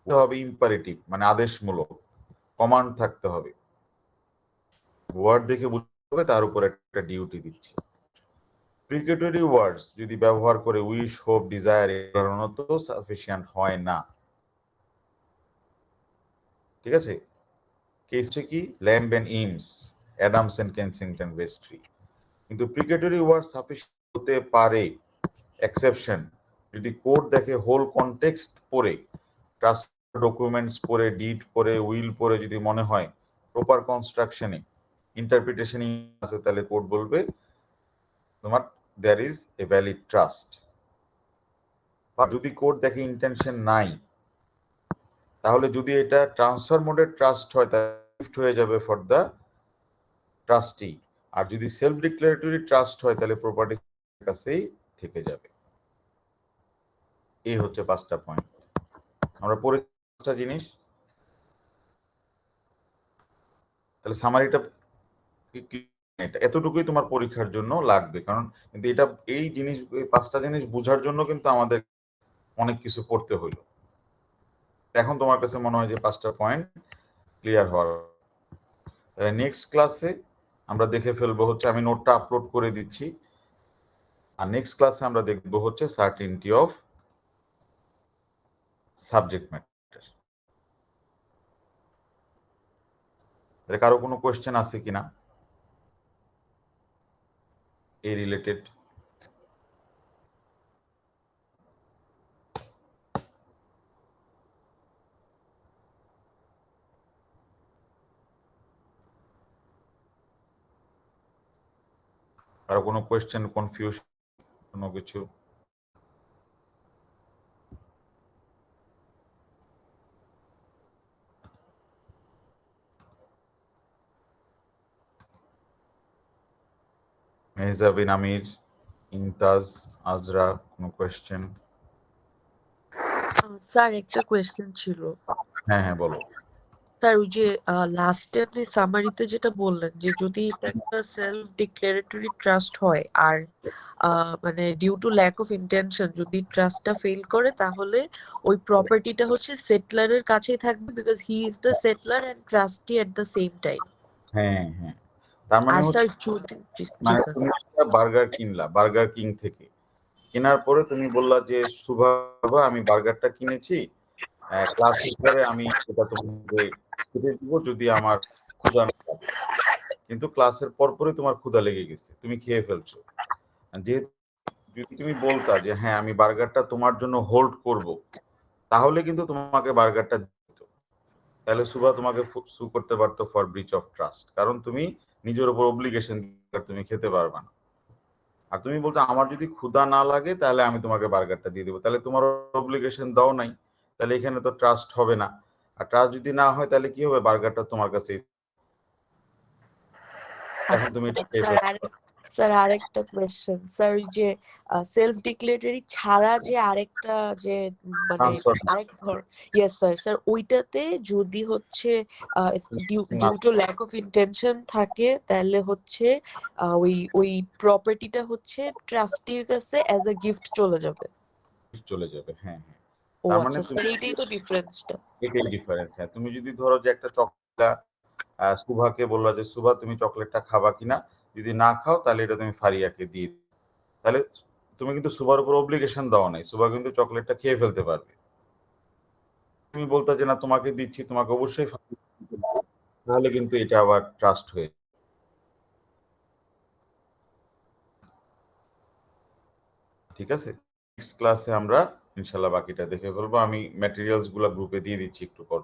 হবে ইম্পারেটিভ, মানে আদেশমূলক, কমান্ড থাকতে হবে, ওয়ার্ড দেখে বুঝতে হবে তার উপর একটা ডিউটি দিচ্ছে। প্রিকেটরি ওয়ার্ডস যদি ব্যবহার করে উইশ, হোপ, ডিজায়ার সাধারণত সাফিসিয়েন্ট হয় না। ঠিক আছে? কেসটা কি? Lamb and Eames, Adams and Kensington Vestry. কিন্তু প্রিকেটরি ওয়ার্ড সাফিসিয়েন্ট হতে পারে, এক্সেপশন যদি কোর্ট দেখে হোল কনটেক্সট পড়ে, ট্রাস্ট ডকুমেন্টস পড়ে, ডিড পড়ে, উইল পড়ে যদি মনে হয় প্রপার কনস্ট্রাকশনে ইন্টারপ্রিটেশন আছে, তাহলে কোর্ট বলবে তোমার there is a valid trust. বা যদি কোর্ট দেখে ইন্টেনশন নাই, তাহলে যদি এটা ট্রান্সফার মোডের ট্রাস্ট হয় তাহলে গিফট হয়ে যাবে ফর দ্য ট্রাস্টি। আর যদি সেলফ ডিক্লারেটরি ট্রাস্ট হয় তাহলে প্রপার্টি কাছেই থেকে যাবে। এই হচ্ছে 5টা পয়েন্ট। আমরা পরে 5টা জিনিস, তাহলে সামারিটা এতটুকুই তোমার পরীক্ষার জন্য লাগবে। কারণ কিন্তু এটা এই জিনিস, এই 5টা জিনিস বোঝার জন্য কিন্তু আমাদের অনেক কিছু পড়তে হইল। এখন তোমার কাছে মনে হয় যে 5টা পয়েন্ট ক্লিয়ার হওয়ার। তাহলে নেক্সট ক্লাসে আমরা দেখে ফেলবো হচ্ছে, আমি নোটটা আপলোড করে দিচ্ছি, আর নেক্সট ক্লাসে আমরা দেখবো হচ্ছে সার্টেনটি অফ সাবজেক্ট ম্যাটার। তাহলে কারো কোনো কোয়েশ্চেন আছে কিনা এই রিলেটেড? কারো কোনো কোয়েশ্চেন, কনফিউজ কোনো কিছু? মেহজা বিন আমির, ইমতাজ, আজরা, কোনো কোয়েশ্চেন? স্যার একটা কোয়েশ্চেন ছিল। হ্যাঁ হ্যাঁ বলো। স্যার ওই যে লাস্টে আপনি সামারিতে যেটা বললেন যে যদি এটা একটা সেলফ ডিক্লারেটরি ট্রাস্ট হয় আর মানে due to lack of intention যদি ট্রাস্টটা ফেল করে তাহলে ওই প্রপার্টিটা হচ্ছে সেটলারের কাছেই থাকবে because he is the settlor and trustee at the same time. হ্যাঁ হ্যাঁ, তার মানে আর হচ্ছে স্যার যদি জি মানে স্যার তুমি বার্গার কিনলা বার্গার কিং থেকে, কেনার পরে তুমি বললা যে শুভা আমি বার্গারটা কিনেছি, ক্লাস শেষ করে আমি সেটা তোমাকে খেতে দিব যদি আমার ক্ষুধা না লাগে। কিন্তু ক্লাসের পরপরই তোমার ক্ষুধা লেগে গেছে, তুমি খেয়ে ফেলছো। যেহেতু যদি তুমি বলতা যে হ্যাঁ আমি বার্গারটা তোমার জন্য হোল্ড করব, তাহলে কিন্তু তোমাকে বার্গারটা দিত, তাহলে সুভা তোমাকে সু করতে পারতো ফর ব্রিচ অফ ট্রাস্ট, কারণ তুমি নিজের উপর অব্লিগেশন তুমি খেতে পারবা না। আর তুমি বলছো আমার যদি ক্ষুধা না লাগে তাহলে আমি তোমাকে বার্গারটা দিয়ে দেবো, তাহলে তোমার অব্লিগেশন দাও নাই, তাহলে এখানে তো ট্রাস্ট হবে না। আর ট্রাস্ট যদি না হয় তাহলে কি হবে, বার্গারটা তোমার কাছে এখন তুমি এটা খেয়ে স্যার ফেলছো। স্যার আরেকটা কোয়েশ্চেন স্যার ওই যে সেলফ ডিক্লেরেটরি ছাড়া যে আরেকটা যে মানে ট্রান্সফার আরেক ধর ইয়েস স্যার স্যার ওইটাতে যদি হচ্ছে due to lack of intention থাকে তাহলে হচ্ছে ওই ওই প্রপার্টিটা হচ্ছে ট্রাস্টির কাছে অ্যাজ এ গিফট চলে যাবে। চলে যাবে, হ্যাঁ হ্যাঁ। ও তার মানে আচ্ছা তুমি স্যার এইটাই তো ডিফারেন্সটা। এটাই ডিফারেন্স। হ্যাঁ, তুমি যদি ধরো যে একটা চকলেট সুভাকে বললা যে সুভা তুমি চকলেটটা খাবা কিনা, যদি না খাও তাহলে এটা তুমি ফারিয়াকে দিয়ে দিও। তাহলে তুমি কিন্তু সুভার উপর অব্লিগেশন দাও নাই, সুভা কিন্তু চকলেটটা খেয়ে ফেলতে পারবে। তুমি বলতা যে না তোমাকে দিচ্ছি, তোমাকে অবশ্যই ফারিয়াকে দিতে হবে, তাহলে কিন্তু এটা আবার ট্রাস্ট হয়ে। ঠিক আছে, নেক্সট ক্লাসে আমরা ইনশাল্লাহ বাকিটা দেখে ফেলবো। আমি ম্যাটেরিয়ালস গুলা গ্রুপে দিয়ে দিচ্ছি একটু পর।